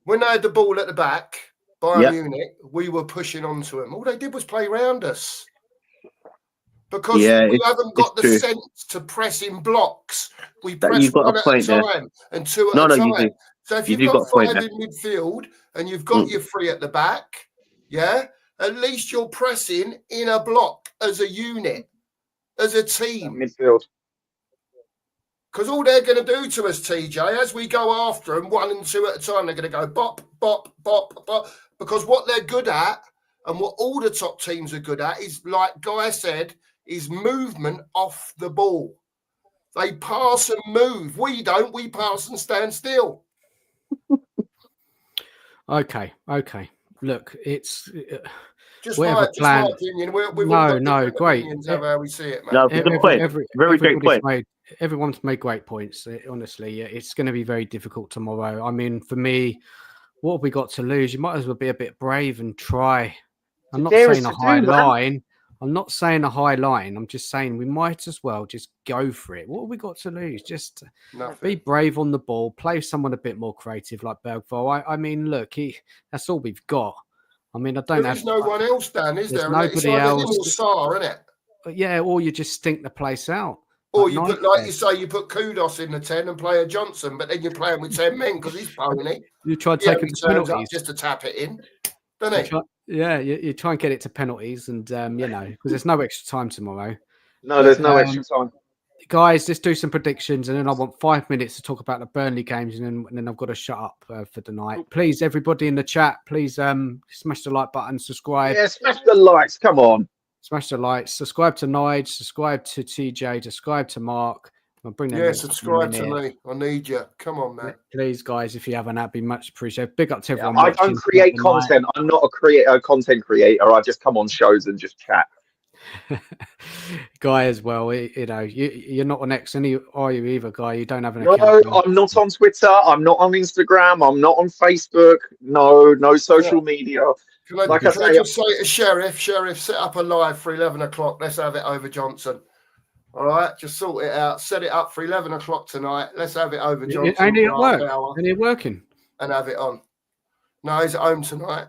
S5: when they had the ball at the back, Bayern Munich, we were pushing onto them. All they did was play around us. Because we haven't got the sense to press in blocks. We press one at a time and 2 at a time.
S4: You do.
S5: So if you've got 5 in midfield and you've got your 3 at the back, at least you're pressing in a block as a unit, as a team.
S2: Midfield.
S5: Because all they're going to do to us, TJ, as we go after them 1 and 2 at a time, they're going to go bop, bop, bop, bop. Because what they're good at and what all the top teams are good at is, like Guy said, is movement off the ball. They pass and move. We don't. We pass and stand still.
S1: Okay. Look, it's
S5: just my opinion. We've all got great opinions of how we see it, man.
S4: No, good point. Very great point.
S1: Everyone's made great points. Honestly, it's going to be very difficult tomorrow. I mean, for me, what have we got to lose? You might as well be a bit brave and try. I'm not saying a high line. I'm just saying we might as well just go for it. What have we got to lose? Just be brave on the ball, play someone a bit more creative like Bergvall. I mean, look, that's all we've got. I mean,
S5: There's no one else, Dan, is there?
S1: Nobody else.
S5: Sarr, isn't it?
S1: Yeah, or you just stink the place out.
S5: Or you put, like you say, you put Kudus in the 10 and play a Johnson, but then you're playing with 10 men because he's pony.
S1: You try to take him to penalties
S5: just to tap it in, doesn't he?
S1: You try and get it to penalties, and because there's no extra time tomorrow.
S2: No, there's no extra time.
S1: Guys, let's do some predictions, and then I want 5 minutes to talk about the Burnley games, and then I've got to shut up for the night. Please, everybody in the chat, please smash the like button, subscribe.
S2: Yeah, smash the likes. Come on.
S1: Smash the likes. Subscribe to Nige. Subscribe to TJ. Subscribe to Mark. I'll bring them
S5: subscribe to me. I need you. Come on, man.
S1: Please, guys, if you haven't, that'd be much appreciated. Big up to everyone.
S2: I don't create content. I'm not a content creator. I just come on shows and just chat.
S1: Guy as well, you're not on X, are you either, Guy? You don't have an
S2: account. No, I'm not on Twitter. I'm not on Instagram. I'm not on Facebook. No social media.
S5: Can I just say to Sheriff, set up a live for 11 o'clock. Let's have it over Johnson. All right, just sort it out. Set it up for 11 o'clock tonight. Let's have it over Johnson.
S1: Ain't he at work? Ain't he working?
S5: And have it on. No, he's at home tonight.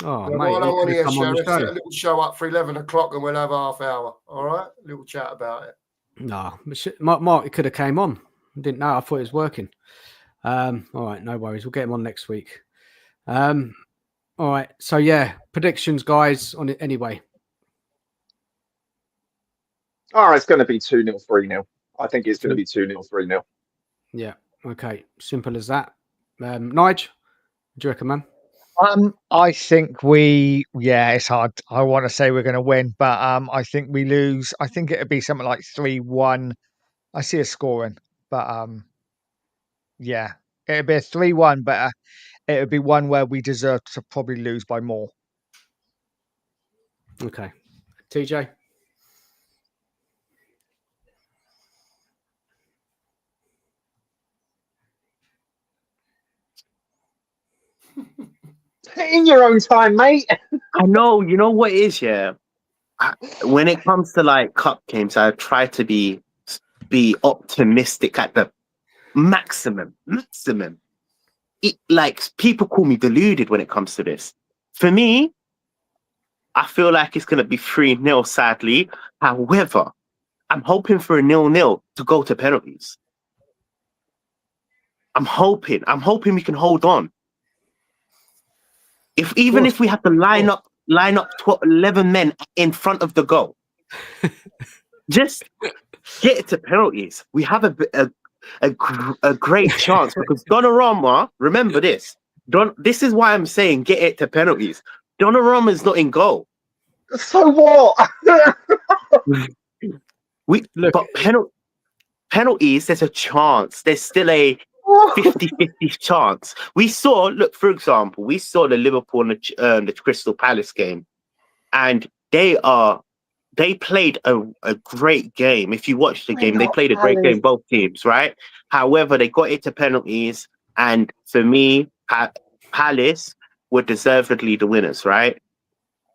S1: Oh,
S5: Yeah,
S1: mate,
S5: while I'm
S1: you
S5: on
S1: could
S5: here,
S1: have come on the
S5: Sheriff, set a
S1: show.
S5: little show up for 11 o'clock and we'll have half hour. All right? A little chat about it.
S1: No, Mark could have came on. Didn't know. I thought it was working. All right, no worries. We'll get him on next week. All right. So yeah, predictions, guys. On it anyway.
S2: Oh, it's going to be 2-0, 3-0. I think it's going to be 2-0, 3-0.
S1: Yeah. Okay. Simple as that. Nige, what do you reckon, man?
S6: I think it's hard. I want to say we're going to win, but I think we lose. I think it'd be something like 3-1. I see us scoring, but yeah, it'd be a 3-1, but it would be one where we deserve to probably lose by more.
S1: Okay. TJ?
S2: In your own time, mate.
S4: I know. You know what it is, yeah. When it comes to like cup games, I try to be optimistic at the maximum. Like people call me deluded when it comes to this. For me, I feel like it's going to be 3-0, sadly. However, I'm hoping for a 0-0 to go to penalties. I'm hoping we can hold on. If we have to line up 11 men in front of the goal, just get it to penalties. We have a great chance because Donnarumma. Remember this. This is why I'm saying get it to penalties. Donnarumma's not in goal.
S2: So what?
S4: But penalties. There's a chance. There's still a 50-50 chance. For example, we saw the Liverpool and the Crystal Palace game, and they played a great game. If you watch the game, they played a great game, both teams, right? However, they got it to penalties, and for me, Palace were deservedly the winners, right?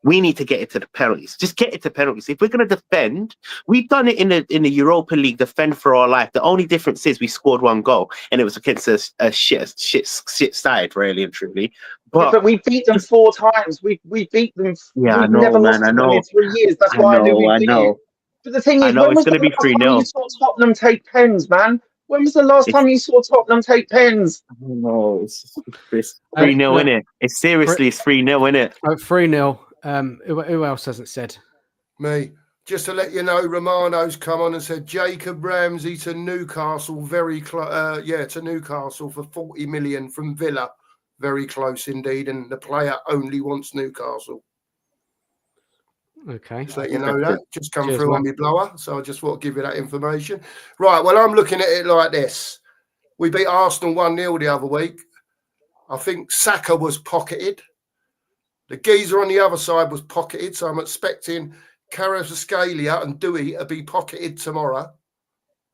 S4: We need to get it to the penalties. Just get it to penalties. If we're going to defend, we've done it in the Europa League, defend for our life. The only difference is we scored one goal, and it was against a shit side, really and truly.
S2: But we beat them 4 times. We beat them.
S4: Yeah,
S2: We've never lost to them in 3 years. That's why I knew we'd beat you. But the thing is, when was the last time you saw Tottenham take pens, man? When was the last time you saw Tottenham take pens?
S4: No, it's 3-0, innit? It's seriously, it's 3-0, innit?
S1: 3-0. Who else hasn't said?
S5: Me. Just to let you know, Romano's come on and said Jacob Ramsey to Newcastle, to Newcastle for 40 million from Villa. Very close indeed, and the player only wants Newcastle.
S1: Okay.
S5: Just let you know that. Just come through on me blower, so I just want to give you that information. Right, well, I'm looking at it like this. We beat Arsenal 1-0 the other week. I think Saka was pocketed. The geezer on the other side was pocketed, so I'm expecting Kvaratskhelia and Dewey to be pocketed tomorrow.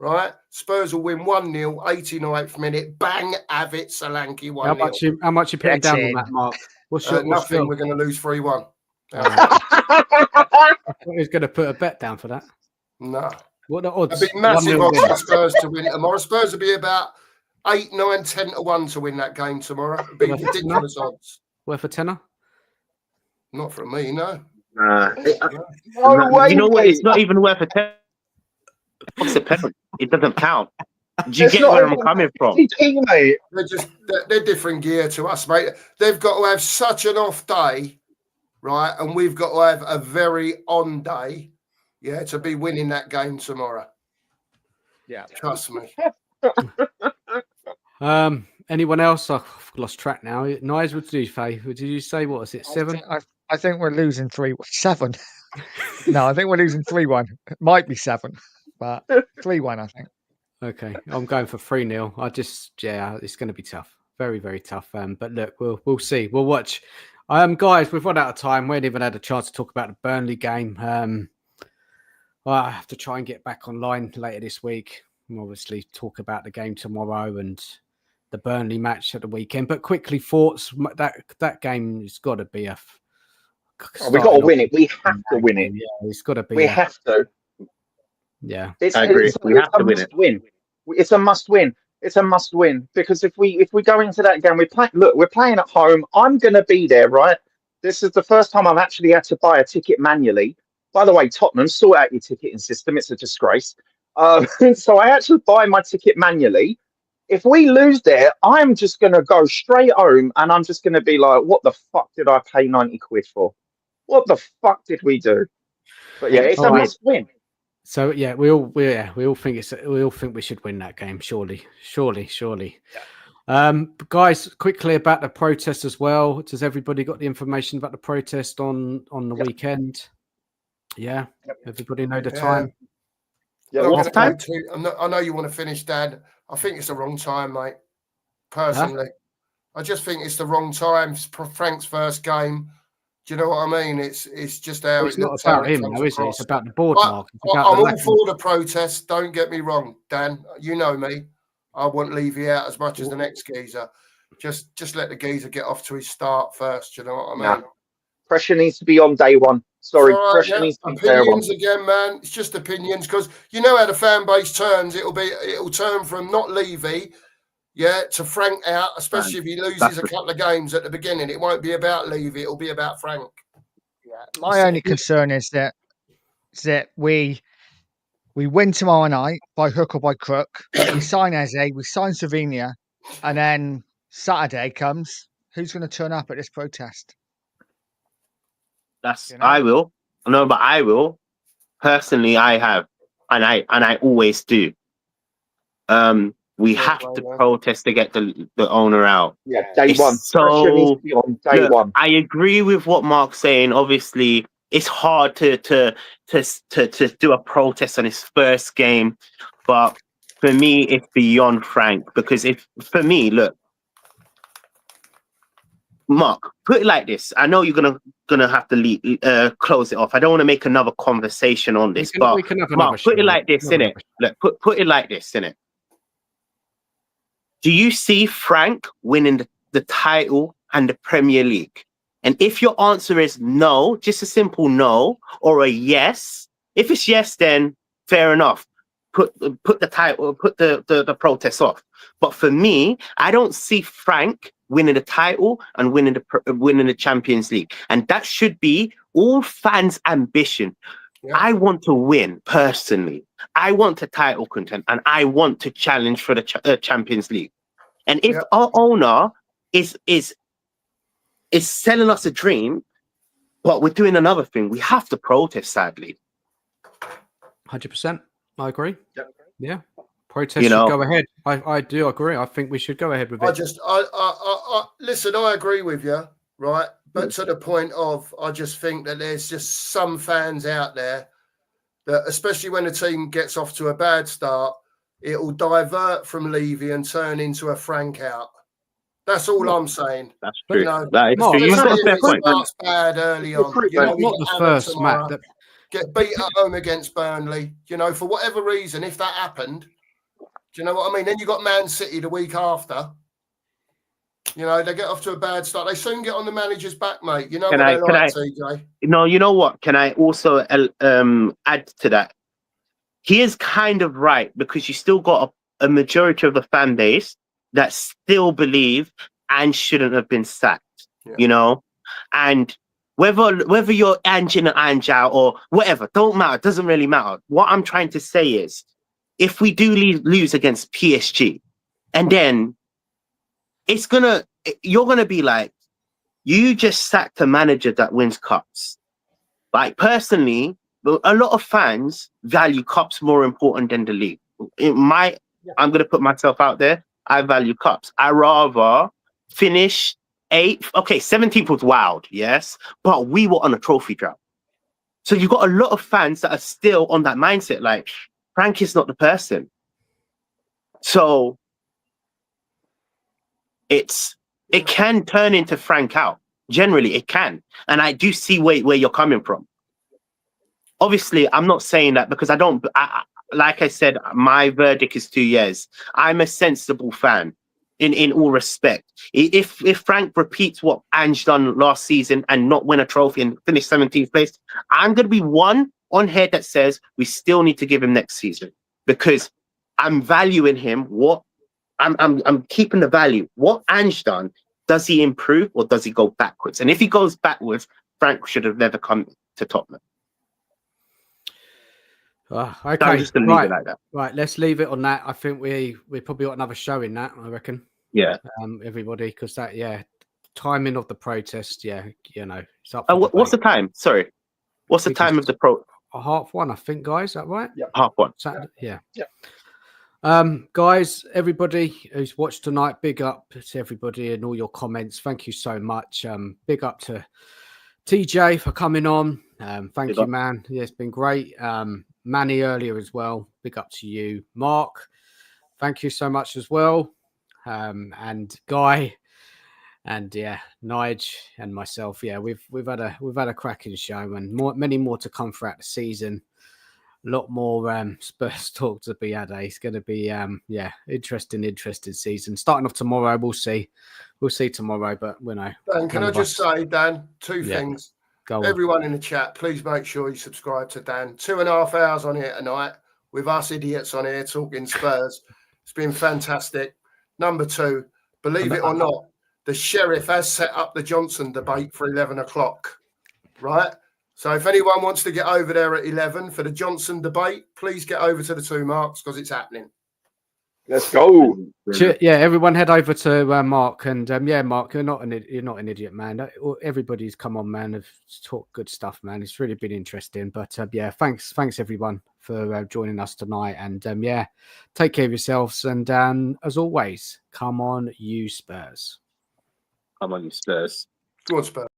S5: Right? Spurs will win 1-0, 89th minute. Bang, have it, Solanke 1-0.
S1: How much you putting down on that, Mark?
S5: Nothing. We're going to lose 3-1.
S1: I thought he was going to put a bet down for that.
S5: No.
S1: What the odds?
S5: It'd be massive odds for Spurs to win tomorrow. Spurs will be about 8, 9, 10 to 1 to win that game tomorrow. It'd be ridiculous odds.
S1: Worth a tenner?
S5: Not from me, no.
S2: No way,
S4: you know what?
S2: mate.
S4: It's not even worth a tenner. What's a penalty? It doesn't count. Do you get where I'm coming from?
S2: Mate.
S5: They're different gear to us, mate. They've got to have such an off day, right? And we've got to have a very on day, to be winning that game tomorrow.
S6: Yeah,
S5: trust me.
S1: Anyone else? I've lost track now. Nige, what did you say? Did you say what was it? 7?
S6: I think we're losing 7. No, I think we're losing 3-1. It might be 7, but 3-1, I think.
S1: Okay, I'm going for 3-0. It's going to be tough. Very, very tough. But look, we'll see. We'll watch. Guys, we've run out of time. We haven't even had a chance to talk about the Burnley game. I have to try and get back online later this week. We'll obviously talk about the game tomorrow and the Burnley match at the weekend. But quickly, thoughts that game has got to be
S2: we've got to win it. We have to win it.
S1: Yeah, it's got to be.
S2: We have to.
S1: Yeah,
S4: I agree. We have to win it.
S2: It's a must win. It's a must win because if we go into that game, we're playing at home. I'm going to be there, right? This is the first time I've actually had to buy a ticket manually. By the way, Tottenham, sort out your ticketing system. It's a disgrace. So I had to buy my ticket manually. If we lose there, I'm just going to go straight home and I'm just going to be like, what the fuck did I pay 90 quid for? What the fuck did we do? But yeah, it's a must win.
S1: So yeah, we all think we should win that game. Surely.
S2: Yeah.
S1: Guys, quickly about the protest as well. Has everybody got the information about the protest on the weekend? Yeah, everybody know the time.
S2: Yeah,
S5: Well,
S4: what time?
S5: I know you want to finish, Dad. I think it's the wrong time, mate. Personally, I just think it's the wrong time. It's Frank's first game. Do you know what I mean? It's just how
S1: It's
S5: it
S1: not
S5: looks.
S1: about him, though, is it? It's about the board,
S5: But
S1: Mark.
S5: I'm all for the protest. Don't get me wrong, Dan. You know me. I want Levy out as much as the next geezer. Just let the geezer get off to his start first. You know what I mean?
S2: Nah. Pressure needs to be on day one. Sorry,
S5: All right,
S2: pressure needs to be day one.
S5: Opinions again, man. It's just opinions because you know how the fan base turns. It'll turn from not Levy, to Frank out, especially if he loses a couple of games at the beginning. It won't be about Levy. It'll be about Frank.
S6: Yeah, my only concern is that we win tomorrow night by hook or by crook. We sign Eze, we sign Savinho, and then Saturday comes. Who's going to turn up at this protest?
S4: I will. No, but I will. Personally, I have, and I always do. We have to protest to get the owner out.
S2: Yeah, day
S4: It's
S2: one. Pressure needs to be on day one.
S4: I agree with what Mark's saying. Obviously, it's hard to do a protest on his first game, but for me, it's beyond Frank because for me, look, Mark, put it like this. I know you're gonna have to close it off. I don't want to make another conversation on this, but Mark, put it like this, innit? Look, put it like this, innit? Do you see Frank winning the title and the Premier League? And if your answer is no, just a simple no, or a yes, if it's yes, then fair enough. Put the title, put the protest off. But for me, I don't see Frank winning the title and winning the Champions League, and that should be all fans' ambition. Yeah. I want to win personally. I want a title content, and I want to challenge for the Champions League. And if our owner is selling us a dream, but we're doing another thing, we have to protest. Sadly,
S1: 100%. I agree. Yeah. Protest should go ahead. I do agree. I think we should go ahead with it.
S5: I listen, I agree with you, right? But to the point of, I just think that there's just some fans out there that, especially when the team gets off to a bad start, it will divert from Levy and turn into a Frank out. That's all I'm saying.
S4: That's true.
S5: You know,
S4: that is true.
S5: It starts bad early on. You know,
S1: not the first match.
S5: Get beat at home against Burnley. You know, for whatever reason, if that happened, do you know what I mean? Then you got Man City the week after. You know, they get off to a bad start. They soon get on the manager's back, mate. You know TJ?
S4: No, you know what? Can I also add to that? He is kind of right because you still got a majority of the fan base that still believe and shouldn't have been sacked. Yeah. You know, and whether you're Ange in and Ange out or whatever, don't matter. It doesn't really matter. What I'm trying to say is, if we do lose against PSG, and then you're gonna be like, you just sacked a manager that wins cups. Like personally, a lot of fans value cups more important than the league. I'm gonna put myself out there. I value cups. I rather finish 8th. Okay, 17th was wild, yes, but we were on a trophy drought. So you've got a lot of fans that are still on that mindset, like Frank is not the person. So it can turn into Frank out. Generally, it can, and I do see where you're coming from. Obviously, I'm not saying that because like I said, my verdict is 2 years. I'm a sensible fan in all respect. If Frank repeats what Ange done last season and not win a trophy and finish 17th place, I'm going to be one on here that says we still need to give him next season because I'm valuing him. I'm keeping the value. What Ange done does he improve or does he go backwards? And if he goes backwards, Frank should have never come to Tottenham.
S1: Okay,
S4: I'm just going to leave it like that.
S1: Right, let's leave it on that. I think we probably got another show in that, I reckon.
S4: Yeah.
S1: Everybody, because that, timing of the protest, it's up.
S4: What's the time? Sorry. What's the time of the pro?
S1: 1:30, I think, guys. Is that right?
S2: Yeah.
S4: 1:30.
S1: Saturday, yeah.
S2: Yeah.
S1: Guys, everybody who's watched tonight, big up to everybody and all your comments. Thank you so much. Big up to TJ for coming on. Thank you, man. Yeah, it's been great. Manny earlier as well. Big up to you, Mark. Thank you so much as well. And Guy, and Nige and myself. Yeah, we've had a cracking show, and many more to come throughout the season. A lot more Spurs talk to be had. It's going to be interesting season. Starting off tomorrow, we'll see tomorrow, but
S5: Dan, can I just say, Dan, two things.
S1: Go on.
S5: Everyone in the chat, please make sure you subscribe to Dan. 2.5 hours on here tonight with us idiots on here talking Spurs. It's been fantastic. Number 2, believe it or not, the sheriff has set up the Johnson debate for 11 o'clock, right? So if anyone wants to get over there at 11 for the Johnson debate, please get over to the 2 marks because it's happening.
S2: Let's go.
S1: Yeah, everyone head over to Mark, and Mark, you're not an idiot, man. Everybody's come on, man. Have talked good stuff, man. It's really been interesting. But thanks everyone for joining us tonight, and take care of yourselves. And as always, come on, you Spurs.
S4: Come on, you Spurs.
S5: Go on, Spurs.